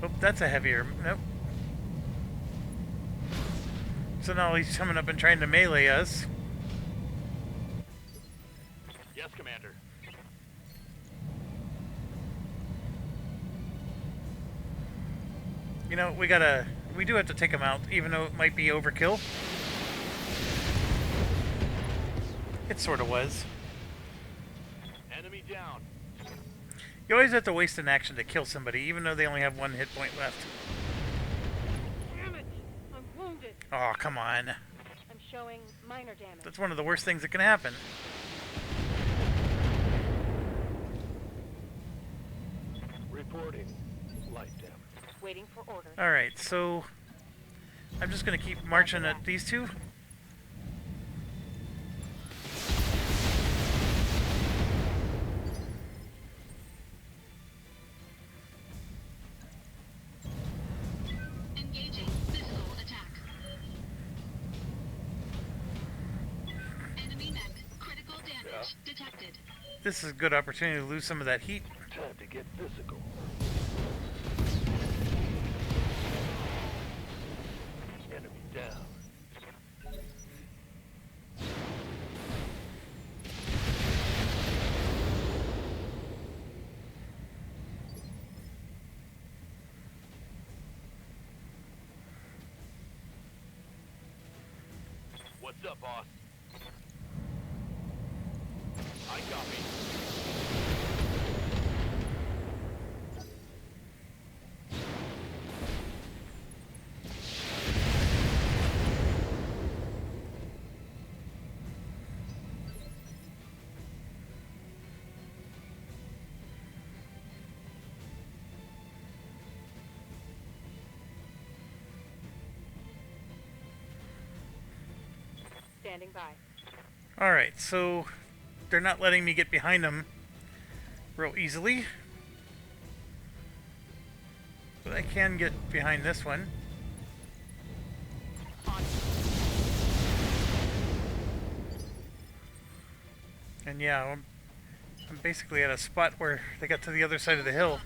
Oh, that's a heavier. Nope. So now he's coming up and trying to melee us. Yes, Commander. You know, we do have to take him out, even though it might be overkill. It sort of was. Enemy down. You always have to waste an action to kill somebody, even though they only have 1 hit point left. Damn it! I'm wounded. Oh, come on. I'm showing minor damage. That's one of the worst things that can happen. Reporting light damage. Waiting for orders. Alright, so I'm just going to keep marching at these two. this is a good opportunity to lose some of that heat. Time to get physical. Enemy down. What's up, boss? I copy. Standing by. Alright, so they're not letting me get behind them real easily. But I can get behind this one. And yeah, I'm basically at a spot where they got to the other side of the hill.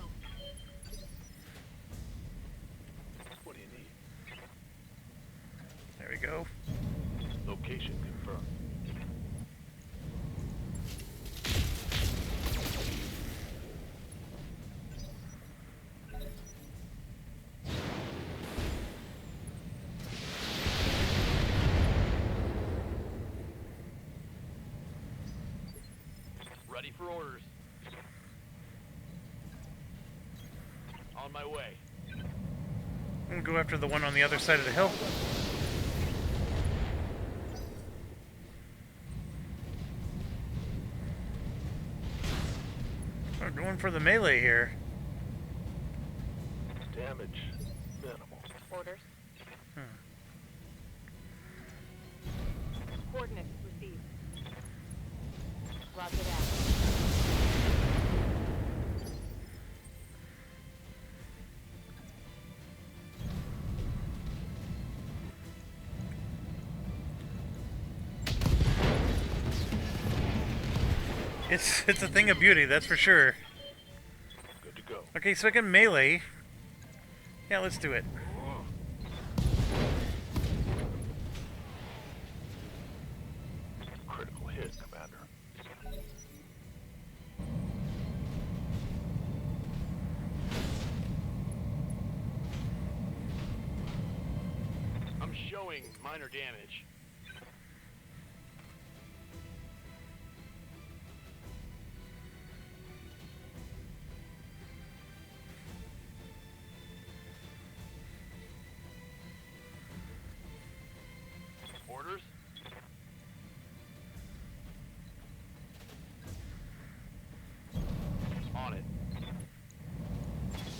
What do you need? There we go. Location confirmed. Ready for orders. On my way. I'm gonna go after the one on the other side of the hill. We're going for the melee here. Damage minimal. Orders. Hmm. Coordinates received. Roger that. It's a thing of beauty, that's for sure. Good to go. Okay, so I can melee. Yeah, let's do it. Critical hit, Commander. I'm showing minor damage. Orders? On it.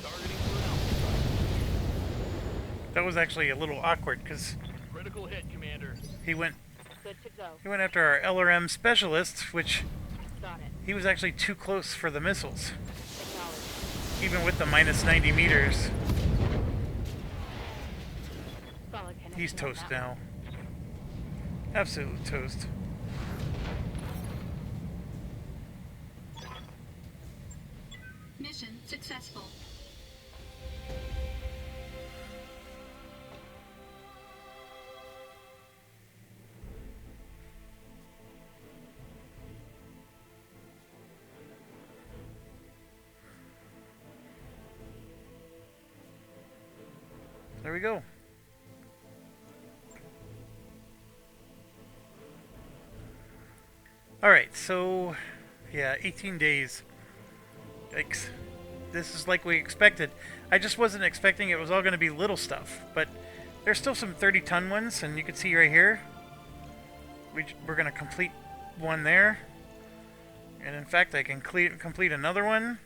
Targeting for Alpha. That was actually a little awkward because Critical hit, Commander. he went Good to go. after our LRM specialist, which Got it. he was actually too close for the missiles, Acknowledged. even with the minus 90 meters. Solid connection He's on toast that now. Absolute toast. Mission successful. There we go. Alright, so yeah, 18 days. Yikes. This is like we expected. I just wasn't expecting it was all going to be little stuff, but there's still some 30-ton ones, and you can see right here, we're going to complete one there. And in fact, I can complete another one.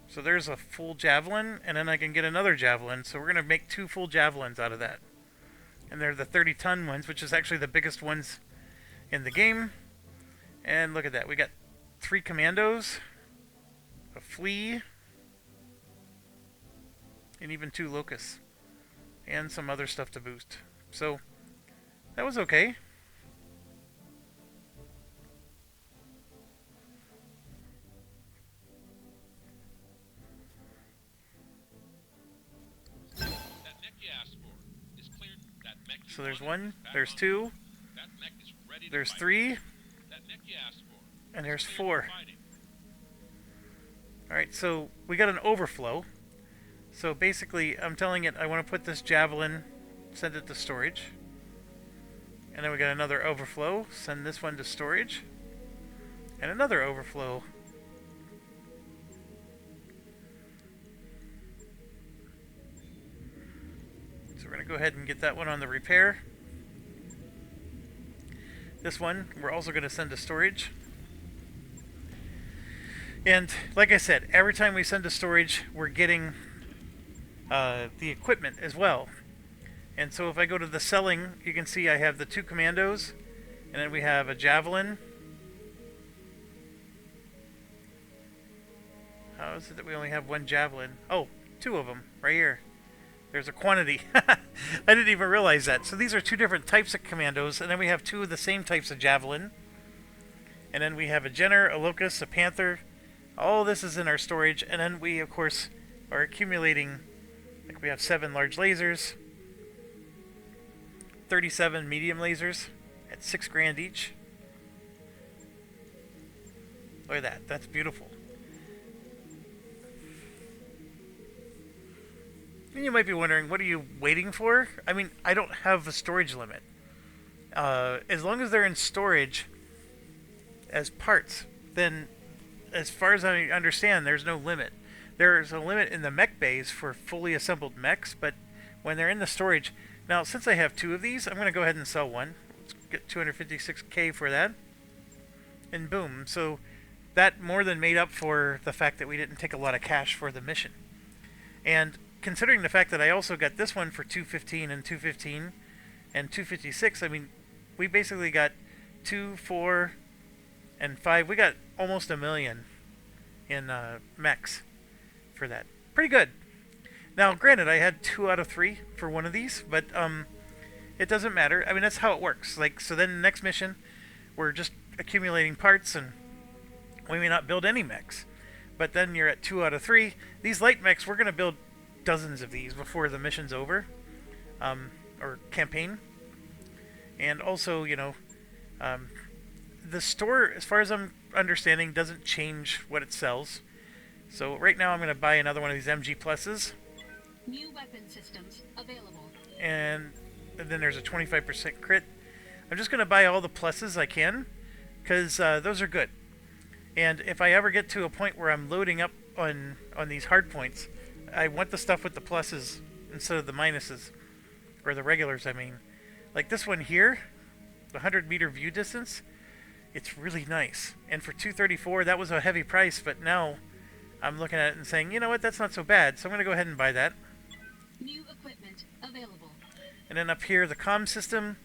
So there's a full javelin, and then I can get another javelin. So we're going to make 2 full javelins out of that. And they're the 30-ton ones, which is actually the biggest ones in the game. And look at that. We got 3 commandos, a flea, and even 2 locusts. And some other stuff to boost. So that was okay. So there's one, there's two, That mech is ready to there's fight. three, That mech you asked for. and there's Stand four. fighting. Alright, so we got an overflow. So basically, I'm telling it I want to put this javelin, send it to storage. And then we got another overflow, send this one to storage. And another overflow. So we're going to go ahead and get that one on the repair. This one, we're also going to send to storage. And like I said, every time we send to storage, we're getting the equipment as well. And so if I go to the selling, you can see I have the 2 commandos, and then we have a javelin. How is it that we only have 1 javelin? Oh, 2 of them, right here. There's a quantity. I didn't even realize that. So these are 2 different types of commandos, and then we have 2 of the same types of javelin. And then we have a Jenner, a Locust, a Panther. All this is in our storage, and then we, of course, are accumulating, like we have 7 large lasers, 37 medium lasers at $6 grand each. Look at that. That's beautiful. And you might be wondering, what are you waiting for? I mean, I don't have a storage limit. As long as they're in storage as parts, then as far as I understand, there's no limit. There's a limit in the mech bays for fully assembled mechs, but when they're in the storage... Now, since I have 2 of these, I'm going to go ahead and sell one. Let's get 256K for that. And boom. So that more than made up for the fact that we didn't take a lot of cash for the mission. And considering the fact that I also got this one for 215 and 215 and 256, I mean, we basically got 2, 4, and 5. We got almost $1 million in mechs for that. Pretty good. Now, granted, I had 2 out of 3 for one of these, but it doesn't matter. I mean, that's how it works. Like, so then the next mission, we're just accumulating parts, and we may not build any mechs. But then you're at 2 out of 3. These light mechs, we're going to build dozens of these before the mission's over, or campaign. And also, you know, the store, as far as I'm understanding, doesn't change what it sells. So right now I'm going to buy another one of these MG Pluses. New weapon systems available. And then there's a 25% crit. I'm just going to buy all the pluses I can, because those are good. And if I ever get to a point where I'm loading up on these hard points, I want the stuff with the pluses instead of the minuses. Or the regulars, I mean. Like this one here, the 100-meter view distance, it's really nice. And for 234, that was a heavy price, but now I'm looking at it and saying, you know what, that's not so bad. So I'm going to go ahead and buy that. New equipment available. And then up here, the comm system,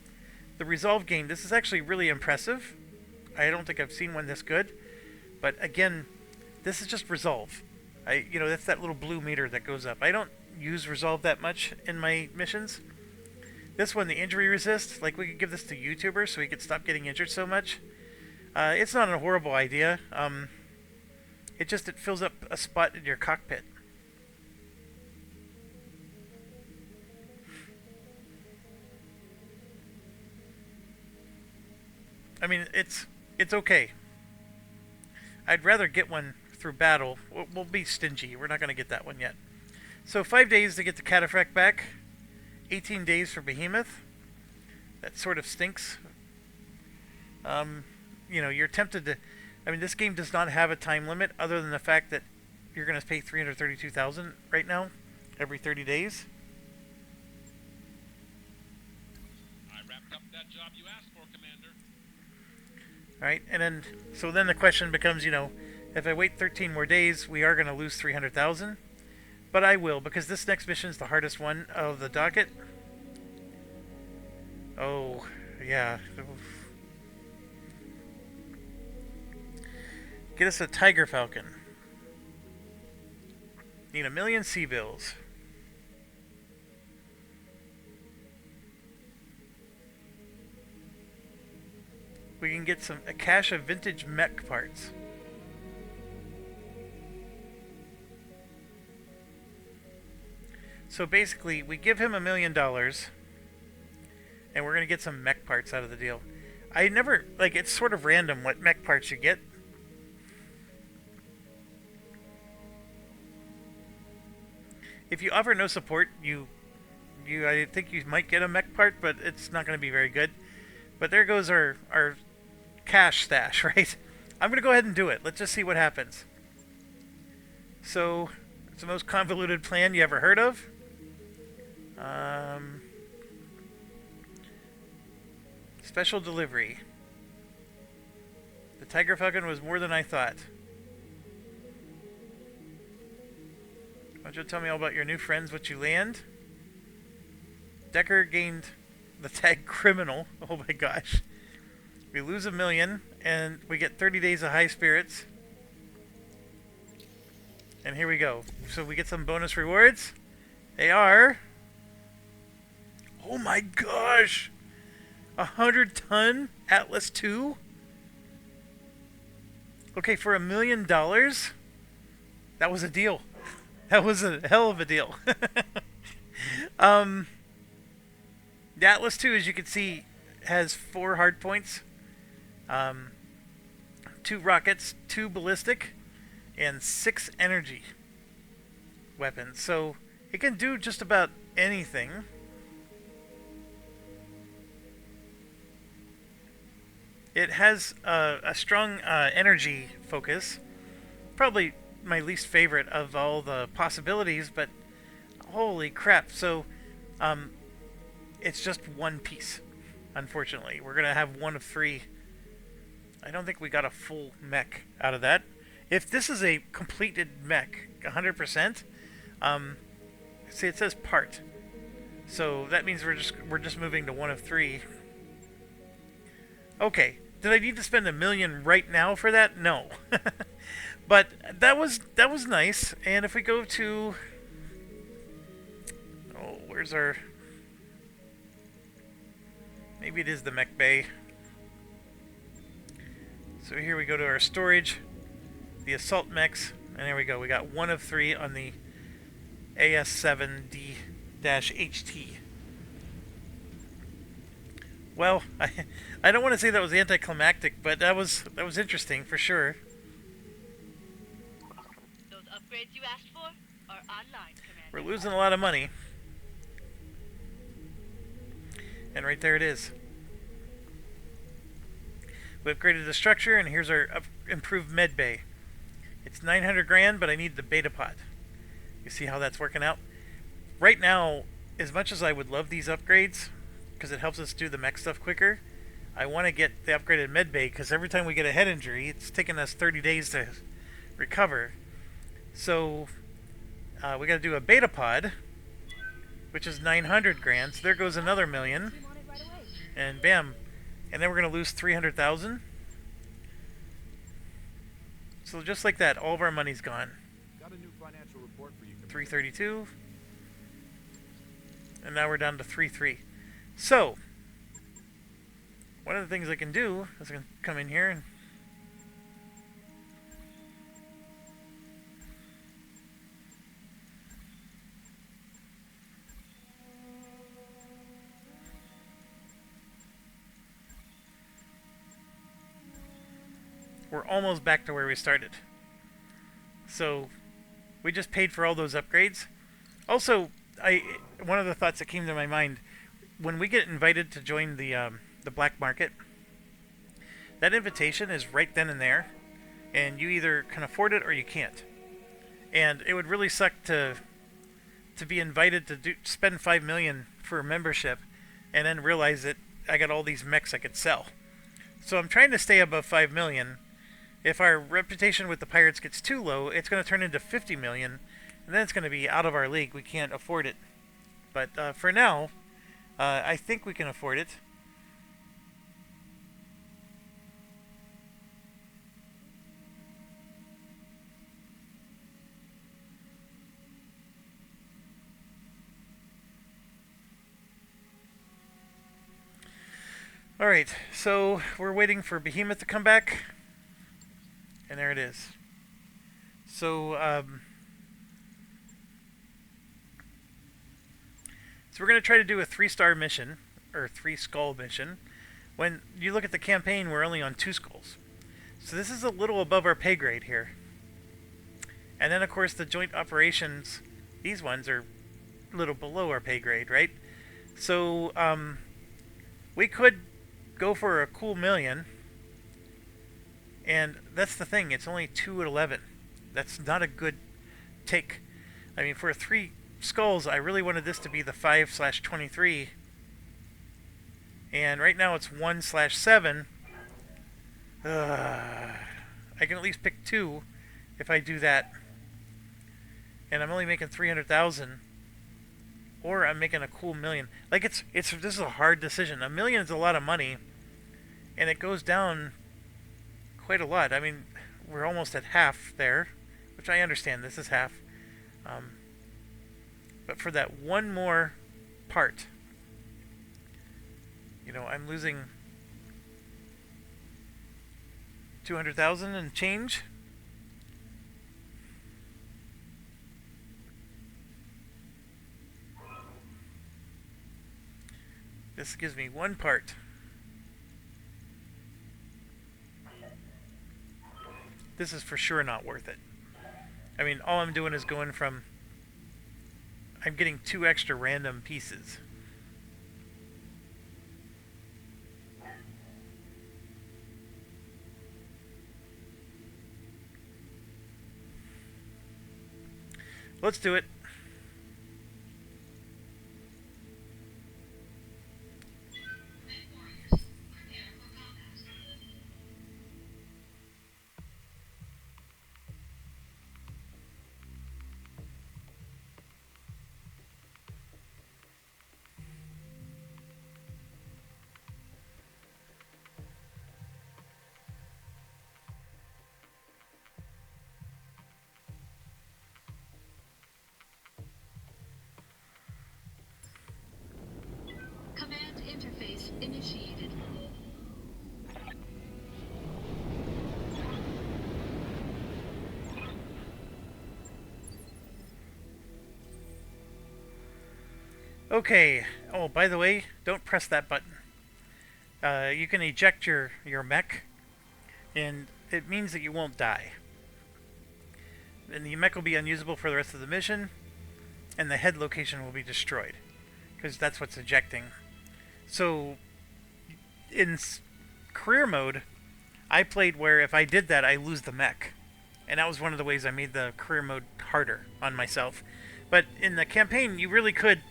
the Resolve game. This is actually really impressive. I don't think I've seen one this good. But again, this is just Resolve. You know, that's that little blue meter that goes up. I don't use Resolve that much in my missions. This one, the injury resist, like we could give this to YouTubers so we could stop getting injured so much. It's not a horrible idea. It fills up a spot in your cockpit. I mean, it's okay. I'd rather get one through battle. We'll be stingy. We're not going to get that one yet. So 5 days to get the Cataphract back. 18 days for Behemoth. That sort of stinks. You know, you're tempted to... I mean, this game does not have a time limit other than the fact that you're going to pay $332,000 right now every 30 days. I wrapped up that job you asked for, Commander. Alright, and then... So then the question becomes, you know, if I wait 13 more days, we are going to lose $300,000. But I will, because this next mission is the hardest one of the docket. Oh, yeah. Get us a Tiger Falcon. Need 1 million sea bills. We can get a cache of vintage mech parts. So basically, we give him $1 million. and we're gonna get some mech parts out of the deal. I never like it's sort of random what mech parts you get. If you offer no support, I think you might get a mech part, but it's not going to be very good. But there goes our cash stash, right? I'm going to go ahead and do it. Let's just see what happens. So, it's the most convoluted plan you ever heard of. Special delivery. The Tiger Falcon was more than I thought. Why don't you tell me all about your new friends, what you land? Decker gained the tag criminal. Oh my gosh. We lose $1 million, and we get 30 days of high spirits. And here we go. So we get some bonus rewards. They are... Oh my gosh! 100-ton Atlas II? Okay, for $1 million, that was a deal. That was a hell of a deal. The Atlas II, as you can see, has 4 hard points, 2 rockets, 2 ballistic, and 6 energy weapons. So it can do just about anything. It has a strong energy focus. Probably my least favorite of all the possibilities, but holy crap. So it's just one piece, unfortunately. We're going to have one of 3. I don't think we got a full mech out of that. If this is a completed mech, 100%, see it says part. So that means we're just moving to one of 3. Okay, did I need to spend $1 million right now for that? No. But that was nice. And if we go to... Oh, where's our... Maybe it is the mech bay. So here we go to our storage, the assault mechs, and there we go. We got one of 3 on the AS7D-HT. Well, I don't want to say that was anticlimactic, but that was interesting for sure. Those upgrades you asked for are online, Commander. We're losing a lot of money. And right there it is. We upgraded the structure, and here's our improved med bay. It's 900 grand, but I need the beta pod. You see how that's working out? Right now, as much as I would love these upgrades, because it helps us do the mech stuff quicker, I want to get the upgraded med bay, because every time we get a head injury, it's taking us 30 days to recover. So, we got to do a beta pod, which is 900 grand. So there goes another $1 million. And bam. And then we're going to lose 300,000. So just like that, all of our money's gone. Got a new financial report for you, Commander. 332. And now we're down to 3.3. So, one of the things I can do is I can come in here and we're almost back to where we started. So, we just paid for all those upgrades. Also, one of the thoughts that came to my mind, when we get invited to join the black market, that invitation is right then and there, and you either can afford it or you can't. And it would really suck to be invited to spend $5 million for a membership, and then realize that I got all these mechs I could sell. So I'm trying to stay above $5 million. If our reputation with the pirates gets too low, it's going to turn into $50 million, and then it's going to be out of our league. We can't afford it. But for now, I think we can afford it. Alright, so we're waiting for Behemoth to come back. And there it is. So, so we're going to try to do a 3-star mission, or 3 skull mission. When you look at the campaign, we're only on 2 skulls. So this is a little above our pay grade here. And then, of course, the joint operations, these ones are a little below our pay grade, right? So, we could go for a cool million. And that's the thing, it's only 2 at 11. That's not a good take. I mean, for 3 skulls, I really wanted this to be the 5/23. And right now it's 1/7. I can at least pick 2 if I do that. And I'm only making 300,000. Or I'm making a cool million. Like, this is a hard decision. A million is a lot of money. And it goes down quite a lot. I mean, we're almost at half there, which I understand. This is half. But for that one more part, you know, I'm losing 200,000 and change. This gives me one part. This is for sure not worth it. I mean, all I'm doing is going from... I'm getting 2 extra random pieces. Let's do it. Command interface initiated. Okay. Oh, by the way, don't press that button. You can eject your mech, and it means that you won't die. And the mech will be unusable for the rest of the mission, and the head location will be destroyed, because that's what's ejecting. So, in career mode, I played where if I did that, I lose the mech. And that was one of the ways I made the career mode harder on myself. But in the campaign, you really could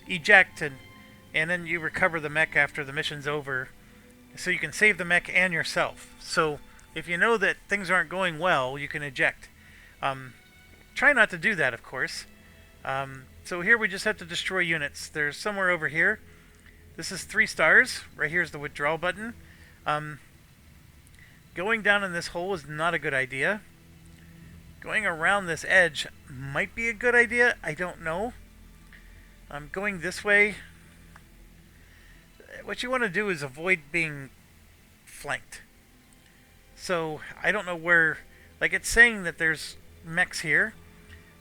eject, and then you recover the mech after the mission's over, so you can save the mech and yourself. So if you know that things aren't going well, you can eject. Try not to do that, of course. So here we just have to destroy units. There's somewhere over here. This is 3 stars. Right here's the withdrawal button. Going down in this hole is not a good idea. Going around this edge might be a good idea. I don't know. Going this way. What you want to do is avoid being flanked. So I don't know where... Like, it's saying that there's mechs here,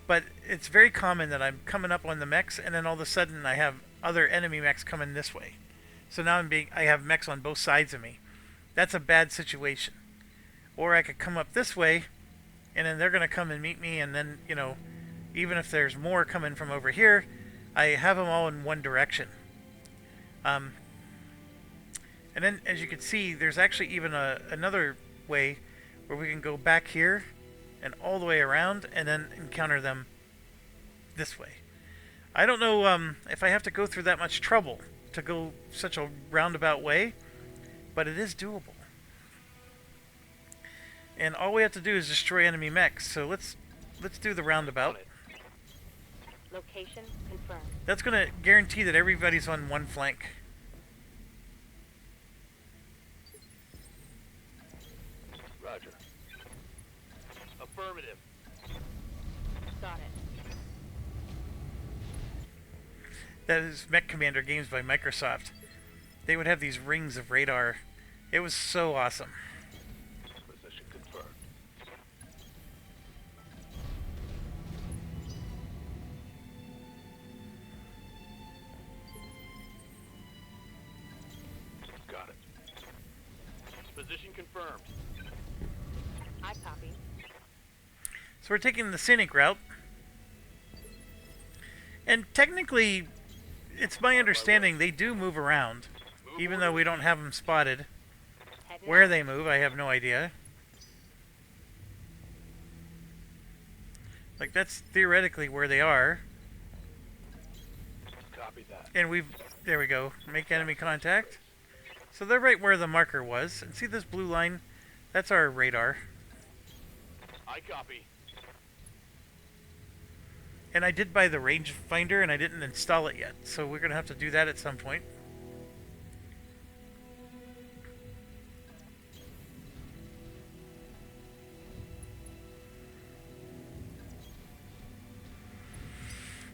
but it's very common that I'm coming up on the mechs, and then all of a sudden I have other enemy mechs coming this way. So now I have mechs on both sides of me. That's a bad situation. Or I could come up this way, and then they're going to come and meet me, and then, you know, even if there's more coming from over here, I have them all in one direction. And then, as you can see, there's actually even another way where we can go back here and all the way around and then encounter them this way. I don't know if I have to go through that much trouble to go such a roundabout way, but it is doable. And all we have to do is destroy enemy mechs. So let's do the roundabout. Location confirmed. That's going to guarantee that everybody's on one flank. Roger. Affirmative. Got it. That is Mech Commander games by Microsoft. They would have these rings of radar. It was so awesome. Position confirmed. Position confirmed. I copy. So we're taking the scenic route. And technically, it's my understanding they do move around. Even though we don't have them spotted. Heading Where out. they move, I have no idea. Like, that's theoretically where they are. Copy that. And there we go. Make enemy contact. So they're right where the marker was. And see this blue line? That's our radar. I copy. And I did buy the rangefinder and I didn't install it yet. So we're going to have to do that at some point.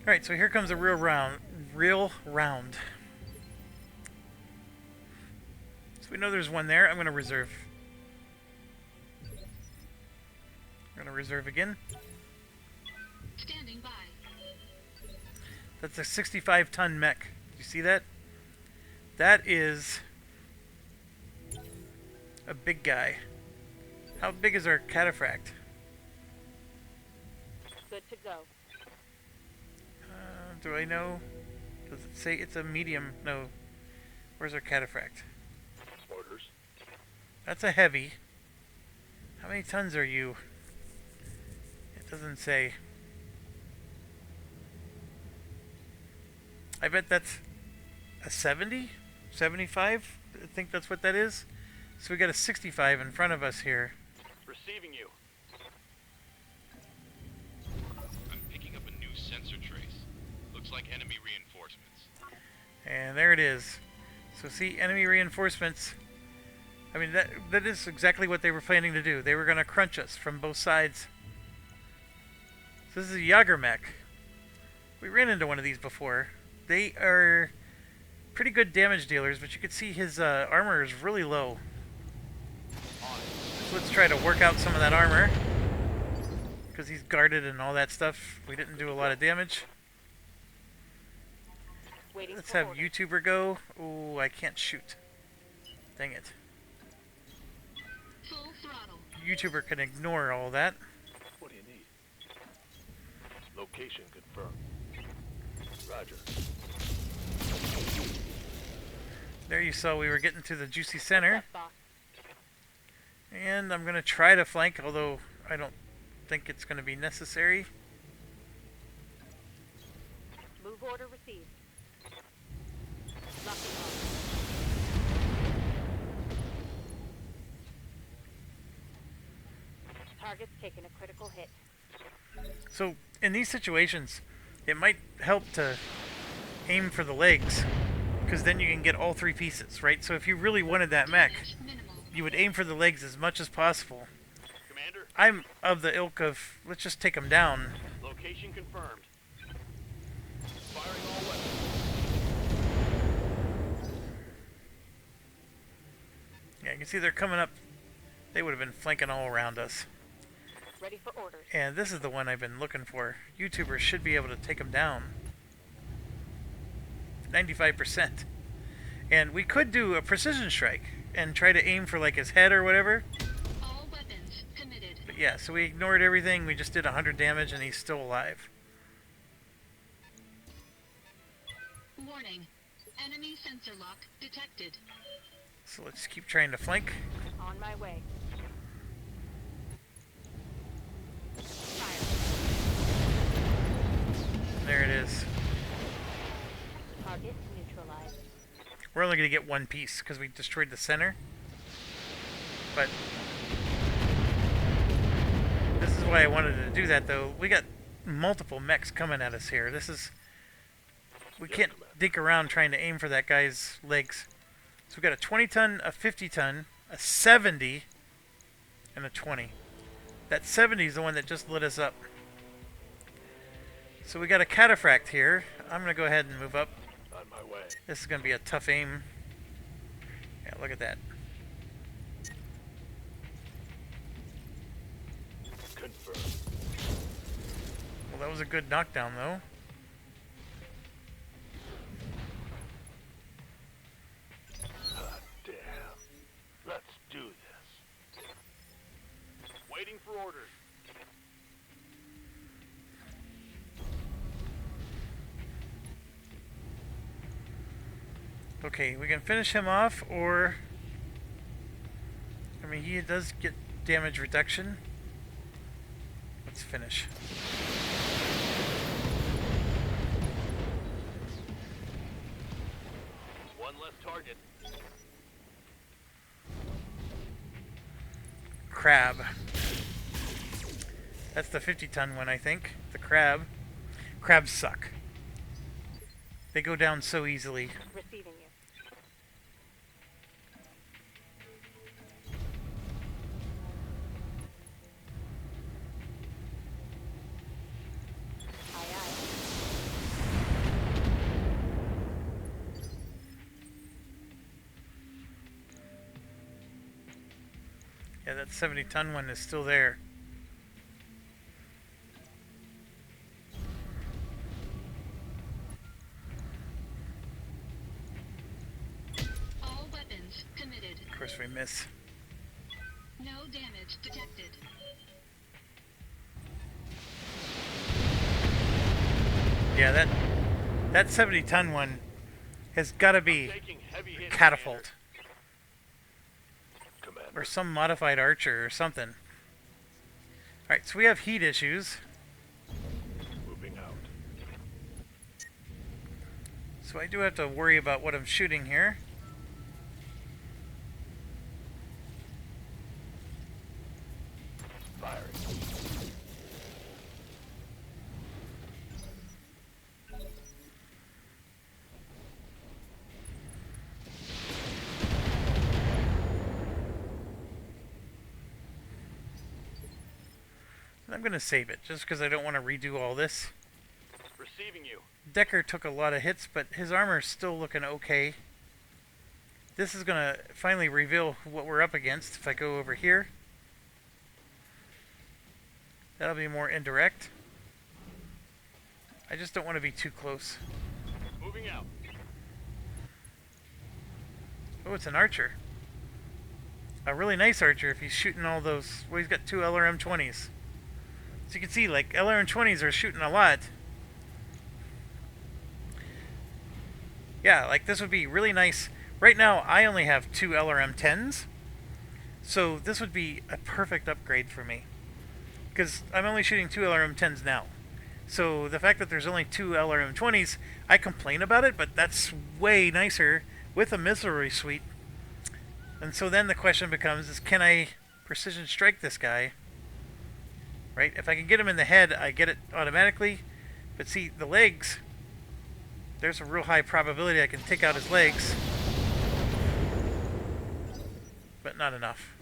Alright, so here comes a real round. So we know there's one there. I'm going to reserve. I'm going to reserve again. Standing by. That's a 65-ton mech. You see that? That is a big guy. How big is our cataphract? Good to go. Do I know? Does it say it's a medium? No. Where's our cataphract? Orders. That's a heavy. How many tons are you? It doesn't say. I bet that's a 70? 75? I think that's what that is. So we got a 65 in front of us here. Receiving you. I'm picking up a new sensor trace. Looks like enemy reinforcements. And there it is. So see, enemy reinforcements. I mean, that is exactly what they were planning to do. They were going to crunch us from both sides. So this is a Jaeger mech. We ran into one of these before. They are pretty good damage dealers, but you can see his armor is really low. So let's try to work out some of that armor. Because he's guarded and all that stuff. We didn't do a lot of damage. Waiting Let's for have orders. YouTuber go. Oh, I can't shoot. Dang it. Full throttle. YouTuber can ignore all that. What do you need? Location confirmed. Roger. There you saw we were getting to the juicy center. What's up, boss? And I'm going to try to flank, although I don't think it's going to be necessary. Move order received. Locking on. Target's taken a critical hit. So in these situations, it might help to aim for the legs, because then you can get all three pieces, right? So if you really wanted that mech, Damage minimal. you would aim for the legs as much as possible. Commander, I'm of the ilk of, let's just take them down. location confirmed. Firing all weapons. Yeah, you can see they're coming up. They would have been flanking all around us. Ready for orders. And this is the one I've been looking for. YouTubers should be able to take them down. 95%. And we could do a precision strike and try to aim for like his head or whatever. All weapons committed. But yeah, so we ignored everything. We just did 100 damage and he's still alive. Warning. Enemy sensor lock detected. So let's keep trying to flank. On my way. Fire. There it is. Target neutralized. We're only going to get one piece because we destroyed the center. But this is why I wanted to do that, though. We got multiple mechs coming at us here. We can't dink around trying to aim for that guy's legs. So we got a 20-ton, a 50-ton, a 70, and a 20. That 70 is the one that just lit us up. So we got a cataphract here. I'm going to go ahead and move up. On my way. This is going to be a tough aim. Yeah, look at that. Confirmed. Well, that was a good knockdown, though. Hot damn. Let's do this. Waiting for orders. Okay, we can finish him off, or... I mean, he does get damage reduction. Let's finish. One less target. Crab. That's the 50-ton one, I think. The crab. Crabs suck. They go down so easily. Receiving you. Aye, aye. Yeah, that 70-ton one is still there. All weapons committed. Of course we miss. No damage detected. Yeah, that 70-ton one has got to be Taking heavy a hits. catapult. Commander. Or some modified archer or something. Alright, so we have heat issues. Moving out. So I do have to worry about what I'm shooting here. Firing. And I'm going to save it, just because I don't want to redo all this. Receiving you. Decker took a lot of hits, but his armor's still looking okay. This is going to finally reveal what we're up against. If I go over here, that'll be more indirect. I just don't want to be too close. Moving out. Oh, it's an archer. A really nice archer if he's shooting all those... Well, he's got 2 LRM-20s. So you can see, like, LRM-20s are shooting a lot. Yeah, like, this would be really nice. Right now, I only have 2 LRM-10s. So this would be a perfect upgrade for me. Because I'm only shooting 2 LRM-10s now. So the fact that there's only 2 LRM-20s, I complain about it, but that's way nicer with a missile suite. And so then the question becomes, is can I precision strike this guy? Right? If I can get him in the head, I get it automatically. But see, the legs, there's a real high probability I can take out his legs. But not enough.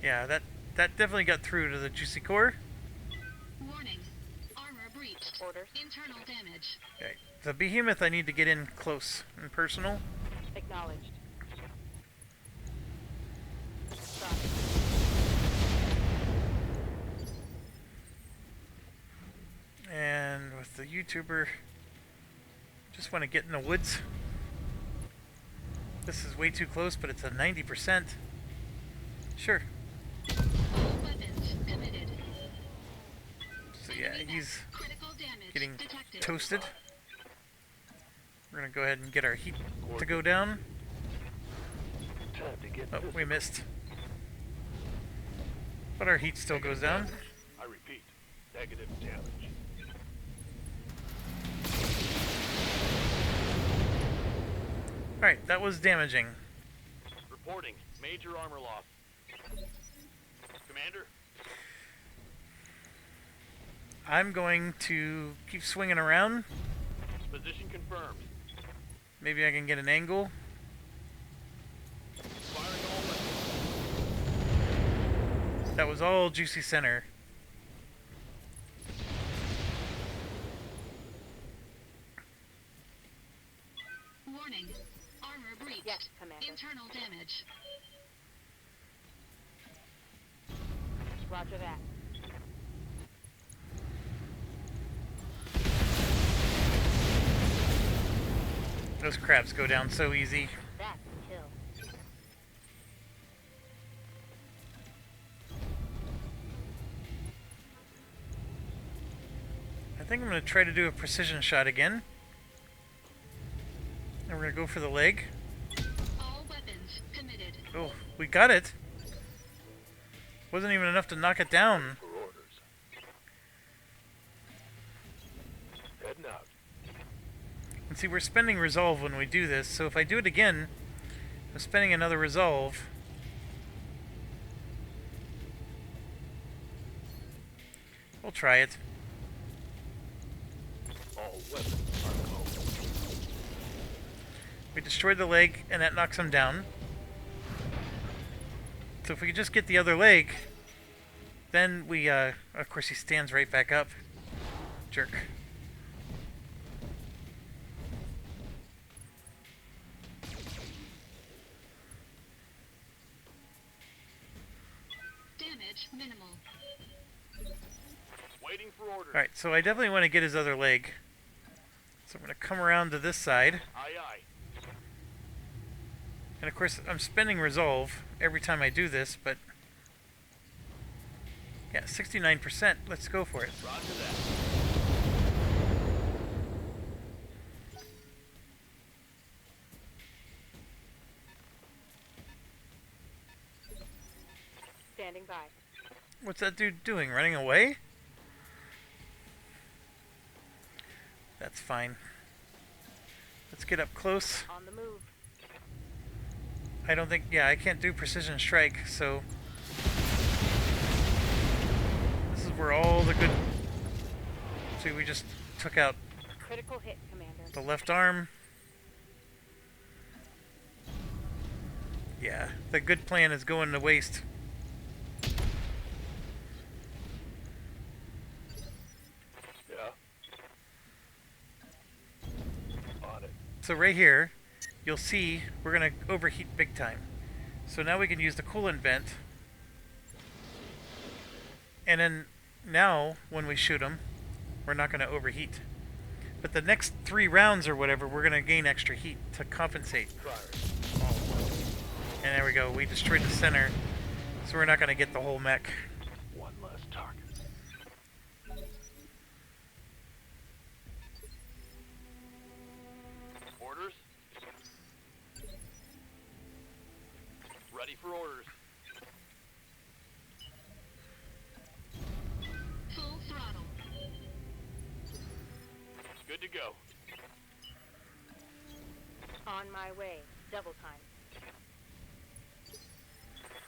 Yeah, that definitely got through to the juicy core. Warning. Armor breached. Orders. Internal damage. Okay. The behemoth I need to get in close and personal. Acknowledged. And with the YouTuber, just want to get in the woods. This is way too close, but it's a 90%. Sure. All weapons committed. So yeah, Enemy he's net. Critical damage getting detected. toasted. We're gonna go ahead and get our heat to go down. Time to get Oh, we physical. missed. But our heat still goes down. I repeat, negative damage. Alright, that was damaging. Reporting major armor loss. Commander, I'm going to keep swinging around. position confirmed. Maybe I can get an angle. Firing all weapons. That was all juicy center. Warning. Armor breached. Yes, Commander. Internal damage. Roger that. Those crabs go down so easy. That's a kill. think I'm going to try to do a precision shot again. And we're going to go for the leg. All weapons committed. Oh, we got it. Wasn't even enough to knock it down. For orders. Heading out. And see, we're spending resolve when we do this, so if I do it again, I'm spending another resolve. We'll try it. All weapons are go. We destroyed the leg, and that knocks him down. So if we could just get the other leg, then we, of course he stands right back up. Jerk. Damage minimal. Waiting for orders. Alright, so I definitely want to get his other leg. So I'm going to come around to this side. Aye, aye. And of course, I'm spending resolve every time I do this, but... yeah, 69%. Let's go for it. Roger that. Standing by. What's that dude doing? Running away? That's fine. Let's get up close. On the move. I don't think... yeah, I can't do precision strike, so... this is where all the good... see, we just took out Critical hit, Commander. the left arm. Yeah, the good plan is going to waste. Yeah. On it. So right here, you'll see we're going to overheat big time. So now we can use the coolant vent. And then now, when we shoot them, we're not going to overheat. But the next 3 rounds or whatever, we're going to gain extra heat to compensate. And there we go, we destroyed the center. So we're not going to get the whole mech. One less target. Orders. Ready for orders. Full throttle. Good to go. On my way. Double time.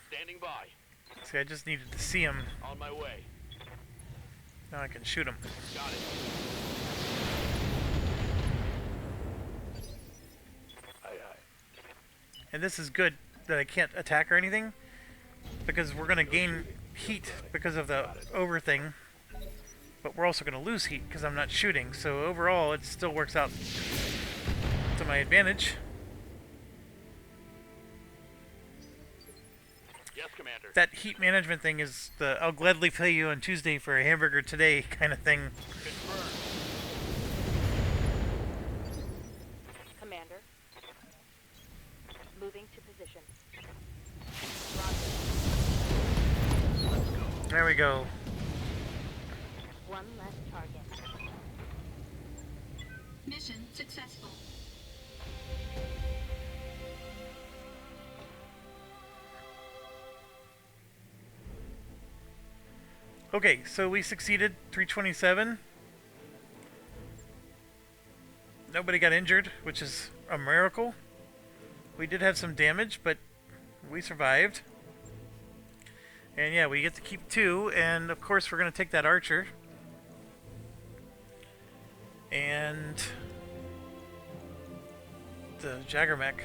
Standing by. See, I just needed to see him. On my way. Now I can shoot him. Got it. Aye, aye. And this is good that I can't attack or anything, because we're going to gain heat because of the over thing, but we're also going to lose heat because I'm not shooting. So overall, it still works out to my advantage. Yes, Commander. That heat management thing is the "I'll gladly pay you on Tuesday for a hamburger today" kind of thing. Confirmed. Commander. Moving to position. Roger. There we go. One less target. Mission successful. Okay, so we succeeded. 327. Nobody got injured, which is a miracle. We did have some damage, but we survived. And yeah, we get to keep 2, and of course we're going to take that archer. And the Jaggermech.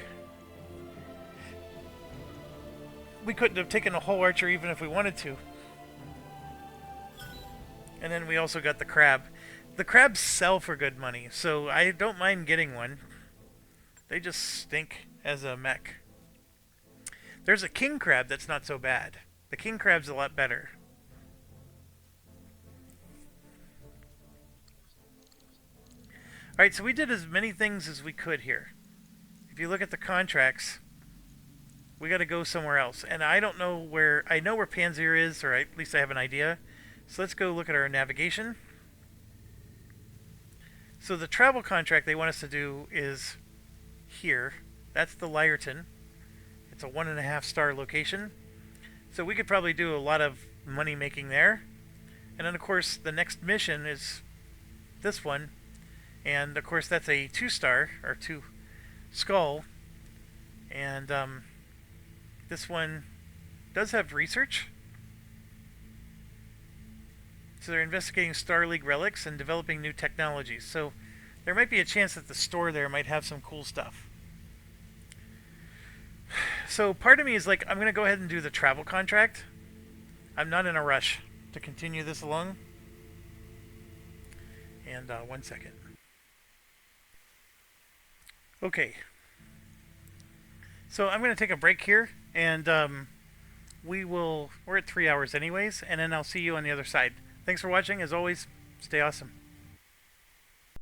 We couldn't have taken a whole archer even if we wanted to. And then we also got the crab. The crabs sell for good money, so I don't mind getting one. They just stink as a mech. There's a king crab that's not so bad. The king crab's a lot better. Alright, so we did as many things as we could here. If you look at the contracts, we got to go somewhere else. And I don't know where... I know where Panzer is, or at least I have an idea. So let's go look at our navigation. So the travel contract they want us to do is here. That's the Lyerton. It's a 1.5 star location. So we could probably do a lot of money making there. And then of course the next mission is this one. And of course that's a 2 star, or 2 skull. And this one does have research. So they're investigating Star League relics and developing new technologies. So there might be a chance that the store there might have some cool stuff. So part of me is like, I'm going to go ahead and do the travel contract. I'm not in a rush to continue this along. And 1 second. Okay. So I'm going to take a break here, and we're at 3 hours anyways, and then I'll see you on the other side. Thanks for watching. As always, stay awesome.